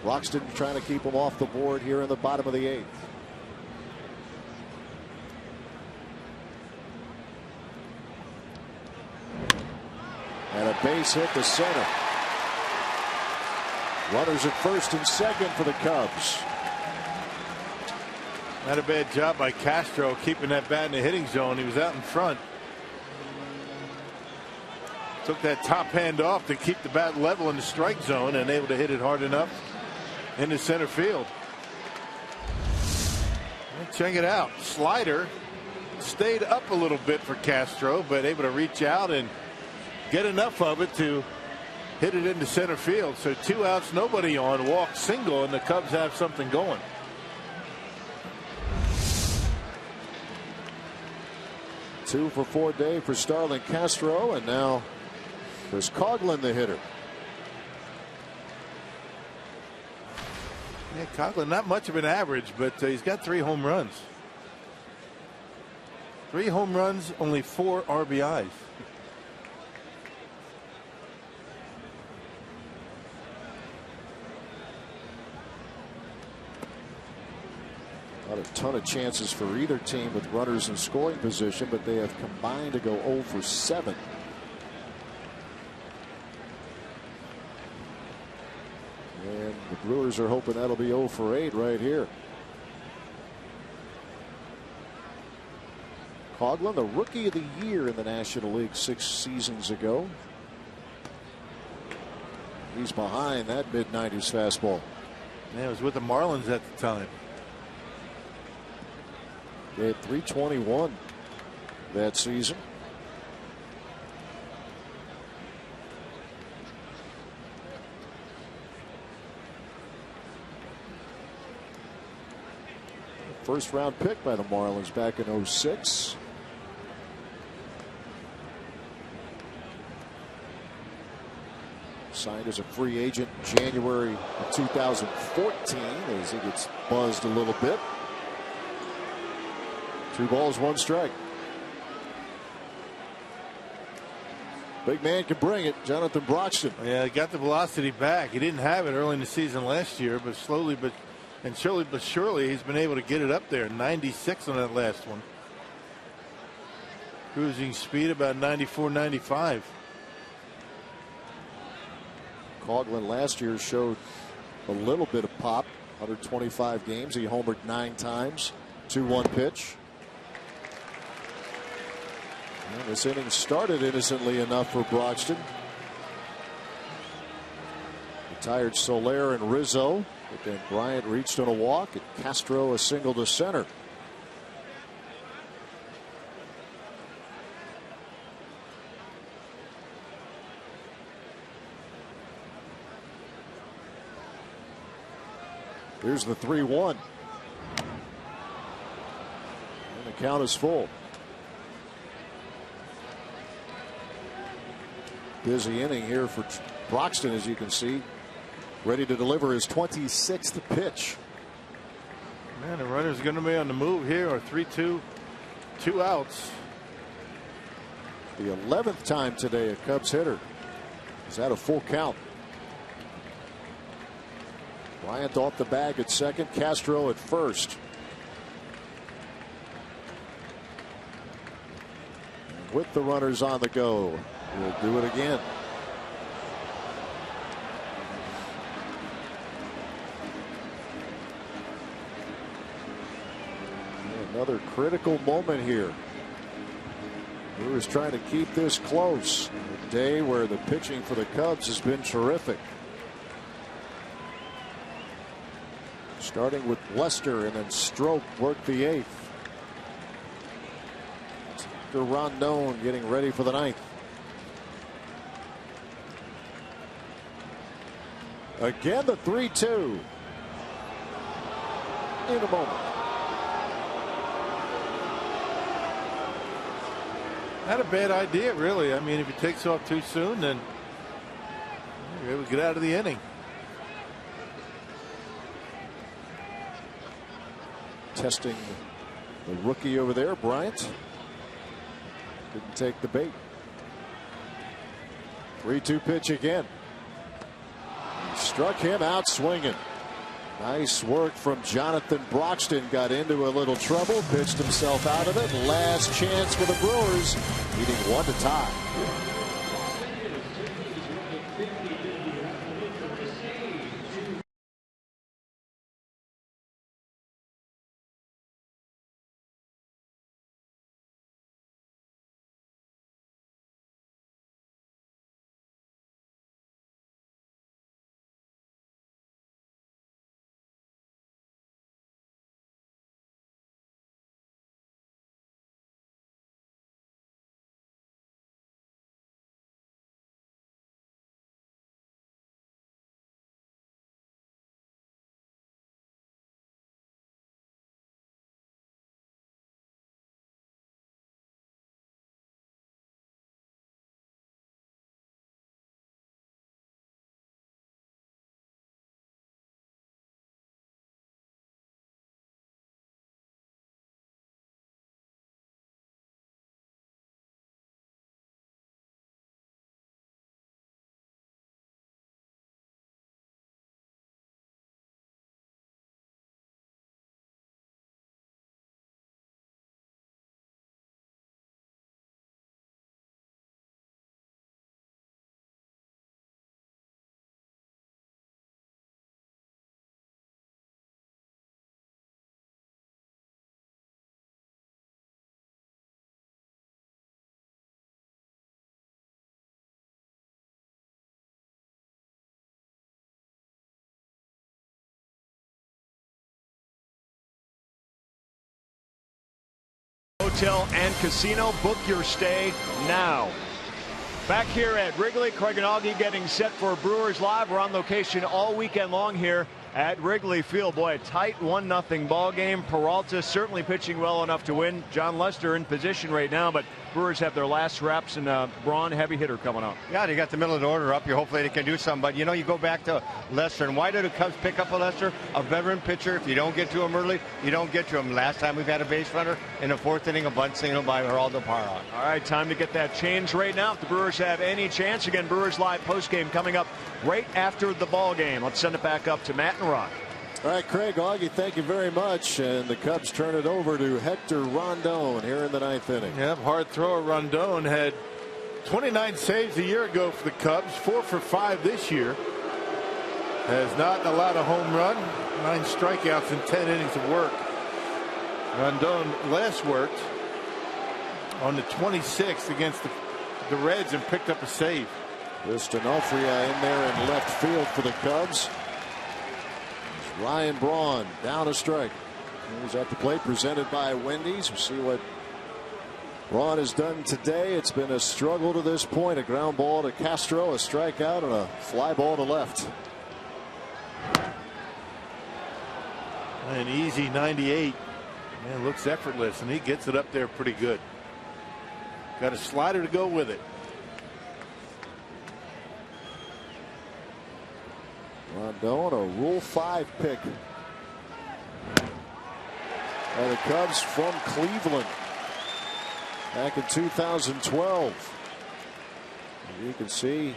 [SPEAKER 3] Broxton trying to keep him off the board here in the bottom of the 8th. And a base hit to center. Runners at first and second for the Cubs.
[SPEAKER 4] Not a bad job by Castro keeping that bat in the hitting zone. He was out in front. Took that top hand off to keep the bat level in the strike zone and able to hit it hard enough into center field. And check it out. Slider stayed up a little bit for Castro, but able to reach out and get enough of it to hit it into center field. So 2 outs, nobody on, walk single, and the Cubs have something going.
[SPEAKER 3] Two for 4 day for Starlin Castro, and now Chris Coghlan, the hitter.
[SPEAKER 4] Yeah, Coghlan, not much of an average, but he's got 3 home runs. 3 home runs, only 4 RBIs.
[SPEAKER 3] Not a ton of chances for either team with runners in scoring position, but they have combined to go 0 for 7. And the Brewers are hoping that'll be 0 for 8 right here. Coghlan, the rookie of the year in the National League 6 seasons ago. He's behind that mid-90s fastball.
[SPEAKER 4] Yeah, it was with the Marlins at the time.
[SPEAKER 3] They had 321 that season. First round pick by the Marlins back in 06. Signed as a free agent January of 2014 as he gets buzzed a little bit. 2 balls, 1 strike. Big man can bring it. Jonathan Broxton.
[SPEAKER 4] Yeah, he got the velocity back. He didn't have it early in the season last year, but slowly but surely he's been able to get it up there. 96 on that last one. Cruising speed about 94, 95.
[SPEAKER 3] Coghlan last year showed a little bit of pop. 125 games. He homered 9 times. 2-1 pitch. And this inning started innocently enough for Broxton. Retired Soler and Rizzo, but then Bryant reached on a walk and Castro a single to center. Here's the 3-1. And the count is full. Busy inning here for Broxton, as you can see. Ready to deliver his 26th pitch.
[SPEAKER 4] Man, the runner's going to be on the move here. Or 3-2, 2 outs.
[SPEAKER 3] The 11th time today a Cubs hitter is at a full count. Bryant off the bag at second, Castro at first. And with the runners on the go, we'll do it again. Another critical moment here. Brewers trying to keep this close. A day where the pitching for the Cubs has been terrific. Starting with Lester, and then Stroke worked the 8th. After Rondon getting ready for the 9th. Again the 3-2. In a moment.
[SPEAKER 4] Not a bad idea, really. I mean, if he takes off too soon, then you're able to get out of the inning.
[SPEAKER 3] Testing the rookie over there, Bryant. Didn't take the bait. 3-2 pitch again. Struck him out swinging. Nice work from Jonathan Broxton. Got into a little trouble, pitched himself out of it. Last chance for the Brewers, needing one to tie.
[SPEAKER 6] Hotel and casino. Book your stay now. Back here at Wrigley, Craig and Augie getting set for Brewers Live. We're on location all weekend long here at Wrigley Field. Boy, a tight 1-0 ball game. Peralta certainly pitching well enough to win. John Lester in position right now, but Brewers have their last reps, and Braun, heavy hitter, coming up.
[SPEAKER 8] Yeah, they got the middle of the order up here. Hopefully they can do something. But, you know, you go back to Lester. And why do the Cubs pick up a Lester? A veteran pitcher. If you don't get to him early, you don't get to him. Last time we've had a base runner in the 4th inning, a bunt single by Geraldo Parra.
[SPEAKER 6] All right, time to get that change right now. If the Brewers have any chance. Again, Brewers Live postgame coming up right after the ball game. Let's send it back up to Matt and Rock.
[SPEAKER 3] All right, Craig, Augie, thank you very much. And the Cubs turn it over to Hector Rondon here in the 9th inning.
[SPEAKER 4] Yep, hard thrower. Rondon had 29 saves a year ago for the Cubs, 4 for 5 this year. Has not allowed a home run, 9 strikeouts in 10 innings of work. Rondon last worked on the 26th against the Reds and picked up a save.
[SPEAKER 3] There's D'Onofrio in there in left field for the Cubs. Ryan Braun down a strike. He's at the plate, presented by Wendy's. We'll see what Braun has done today. It's been a struggle to this point. A ground ball to Castro, a strikeout, and a fly ball to left.
[SPEAKER 4] An easy 98. Man, looks effortless, and he gets it up there pretty good. Got a slider to go with it.
[SPEAKER 3] Rondon, a Rule 5 pick. And the Cubs from Cleveland back in 2012. You can see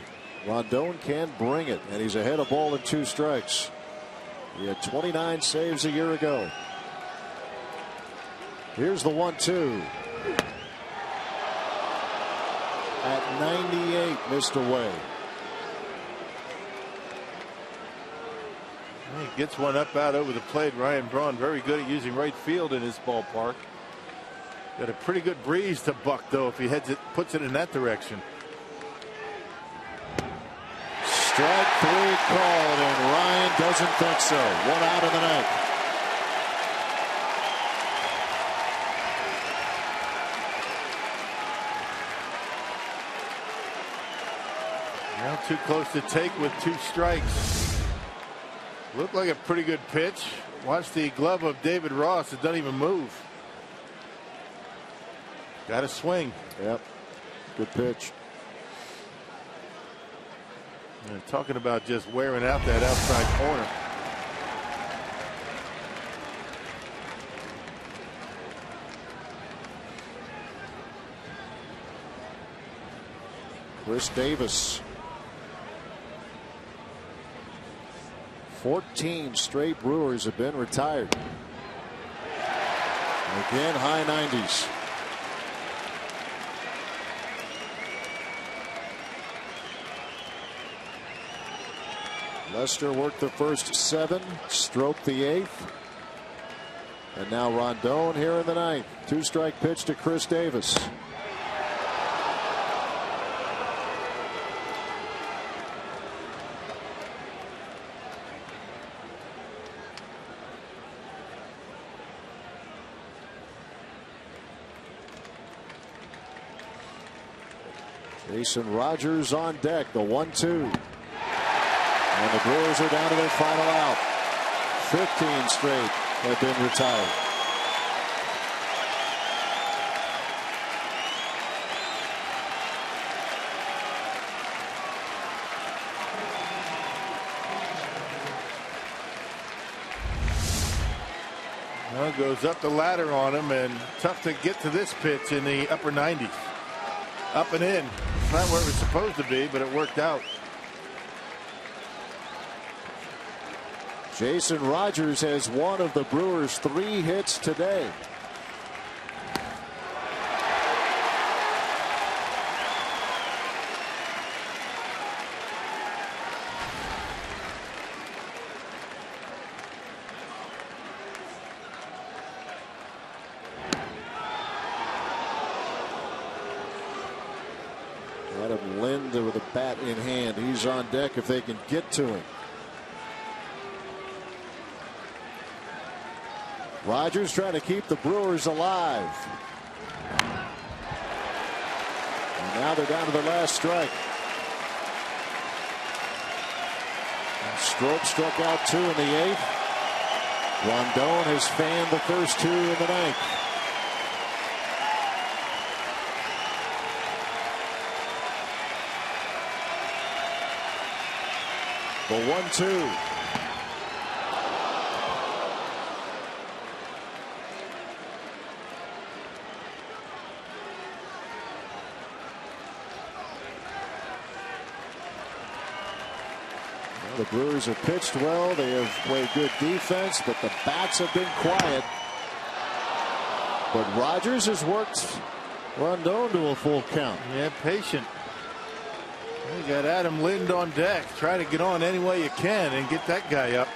[SPEAKER 3] Rondon can bring it, and he's ahead of ball in 2 strikes. He had 29 saves a year ago. Here's the 1-2. At 98, missed away.
[SPEAKER 4] He gets one up out over the plate. Ryan Braun very good at using right field in his ballpark. Got a pretty good breeze to Buck, though, if he puts it in that direction.
[SPEAKER 3] Strike 3 called, and Ryan doesn't think so. 1 out of the 9th.
[SPEAKER 4] Now too close to take with 2 strikes. Looked like a pretty good pitch. Watch the glove of David Ross. It doesn't even move. Got a swing.
[SPEAKER 3] Yep. Good pitch.
[SPEAKER 4] And talking about just wearing out that outside corner.
[SPEAKER 3] Chris Davis. 14 straight Brewers have been retired. Again, high 90s. Lester worked the first 7, stroked the 8th. And now Rondon here in the 9th. 2-strike pitch to Chris Davis. Jason Rogers on deck, the 1-2. And the Brewers are down to their final out. 15 straight have been retired.
[SPEAKER 4] Well, goes up the ladder on him, and tough to get to this pitch in the upper 90s. Up and in. It's not where it was supposed to be, but it worked out.
[SPEAKER 3] Jason Rogers has one of the Brewers' 3 hits today. Adam Lind with a bat in hand. He's on deck if they can get to him. Rogers trying to keep the Brewers alive. And now they're down to the last strike. Strop struck out 2 in the 8th. Rondon has fanned the first 2 in the 9th. The 1-2. The Brewers have pitched well. They have played good defense, but the bats have been quiet. But Rogers has worked Rondon to a full count.
[SPEAKER 4] Yeah, patient. You got Adam Lind on deck. Try to get on any way you can and get that guy up.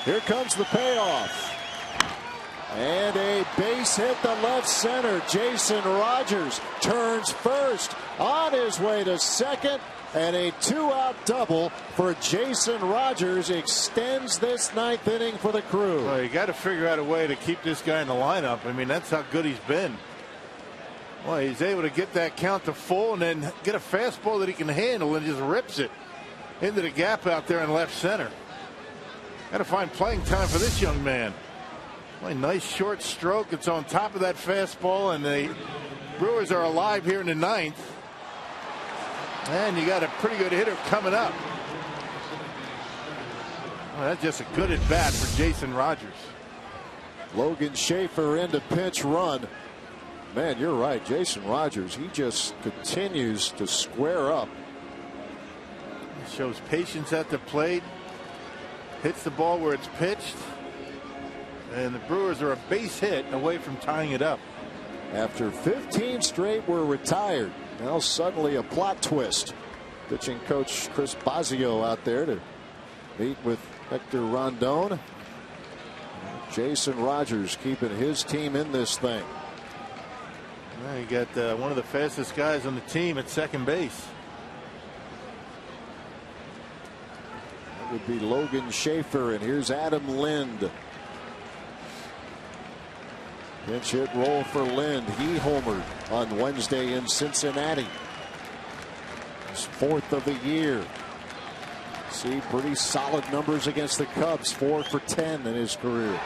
[SPEAKER 3] Here comes the payoff. And a base hit to left center. Jason Rogers turns first on his way to second. And a 2-out double for Jason Rogers extends this 9th inning for the Crew.
[SPEAKER 4] Well, you got to figure out a way to keep this guy in the lineup. I mean, that's how good he's been. Well, he's able to get that count to full and then get a fastball that he can handle and just rips it into the gap out there in left center. Got to find playing time for this young man. Well, nice short stroke. It's on top of that fastball, and the Brewers are alive here in the 9th. And you got a pretty good hitter coming up. Well, that's just a good at bat for Jason Rogers.
[SPEAKER 3] Logan Schaefer into pinch run. Man, you're right. Jason Rogers, he just continues to square up.
[SPEAKER 4] He shows patience at the plate. Hits the ball where it's pitched. And the Brewers are a base hit away from tying it up.
[SPEAKER 3] After 15 straight were retired. Now suddenly a plot twist. Pitching coach Chris Bosio out there to meet with Hector Rondon. Jason Rogers keeping his team in this thing.
[SPEAKER 4] Well, you got one of the fastest guys on the team at second base.
[SPEAKER 3] That would be Logan Schaefer, and here's Adam Lind. Pinch hit roll for Lind. He homered on Wednesday in Cincinnati. His 4th of the year. See pretty solid numbers against the Cubs. 4 for 10 in his career.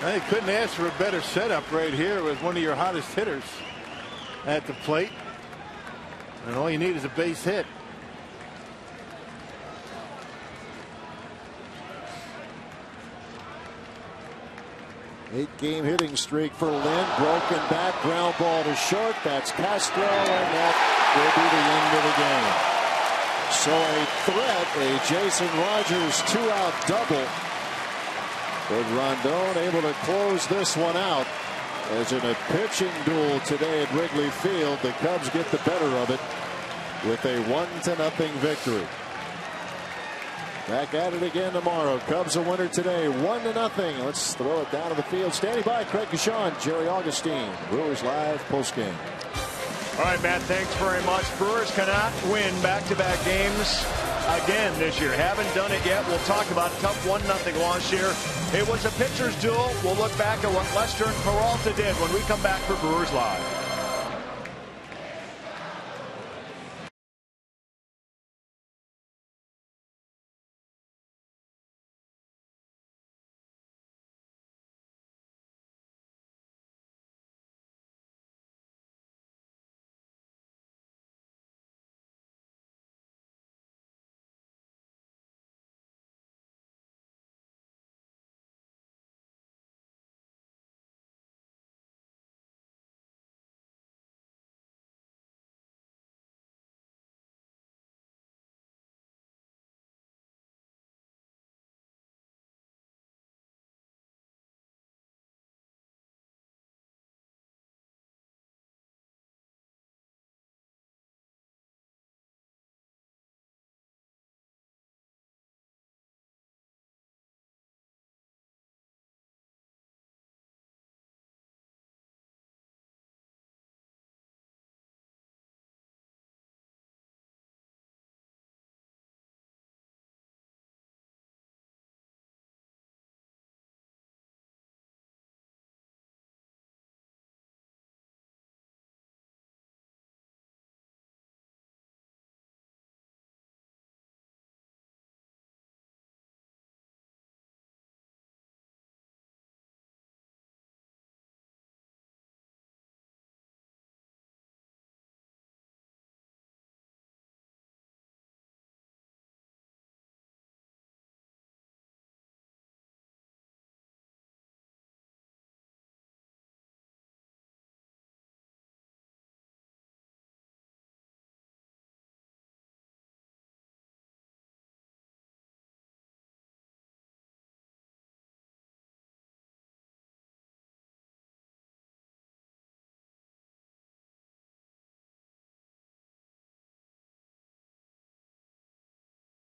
[SPEAKER 4] You couldn't ask for a better setup right here with one of your hottest hitters at the plate. And all you need is a base hit.
[SPEAKER 3] Eight-game hitting streak for Lind. Broken back, ground ball to short. That's Castro, and that will be the end of the game. So a threat, a Jason Rogers 2-out double. But Rondon able to close this one out. As in a pitching duel today at Wrigley Field, the Cubs get the better of it with a 1-0 victory. Back at it again tomorrow. Cubs a winner today, 1-0. Let's throw it down to the field. Standing by, Craig Kashan, Jerry Augustine, Brewers Live postgame.
[SPEAKER 6] All right, Matt, thanks very much. Brewers cannot win back-to-back games again this year. Haven't done it yet. We'll talk about a tough 1-0 loss here. It was a pitcher's duel. We'll look back at what Lester and Peralta did when we come back for Brewers Live.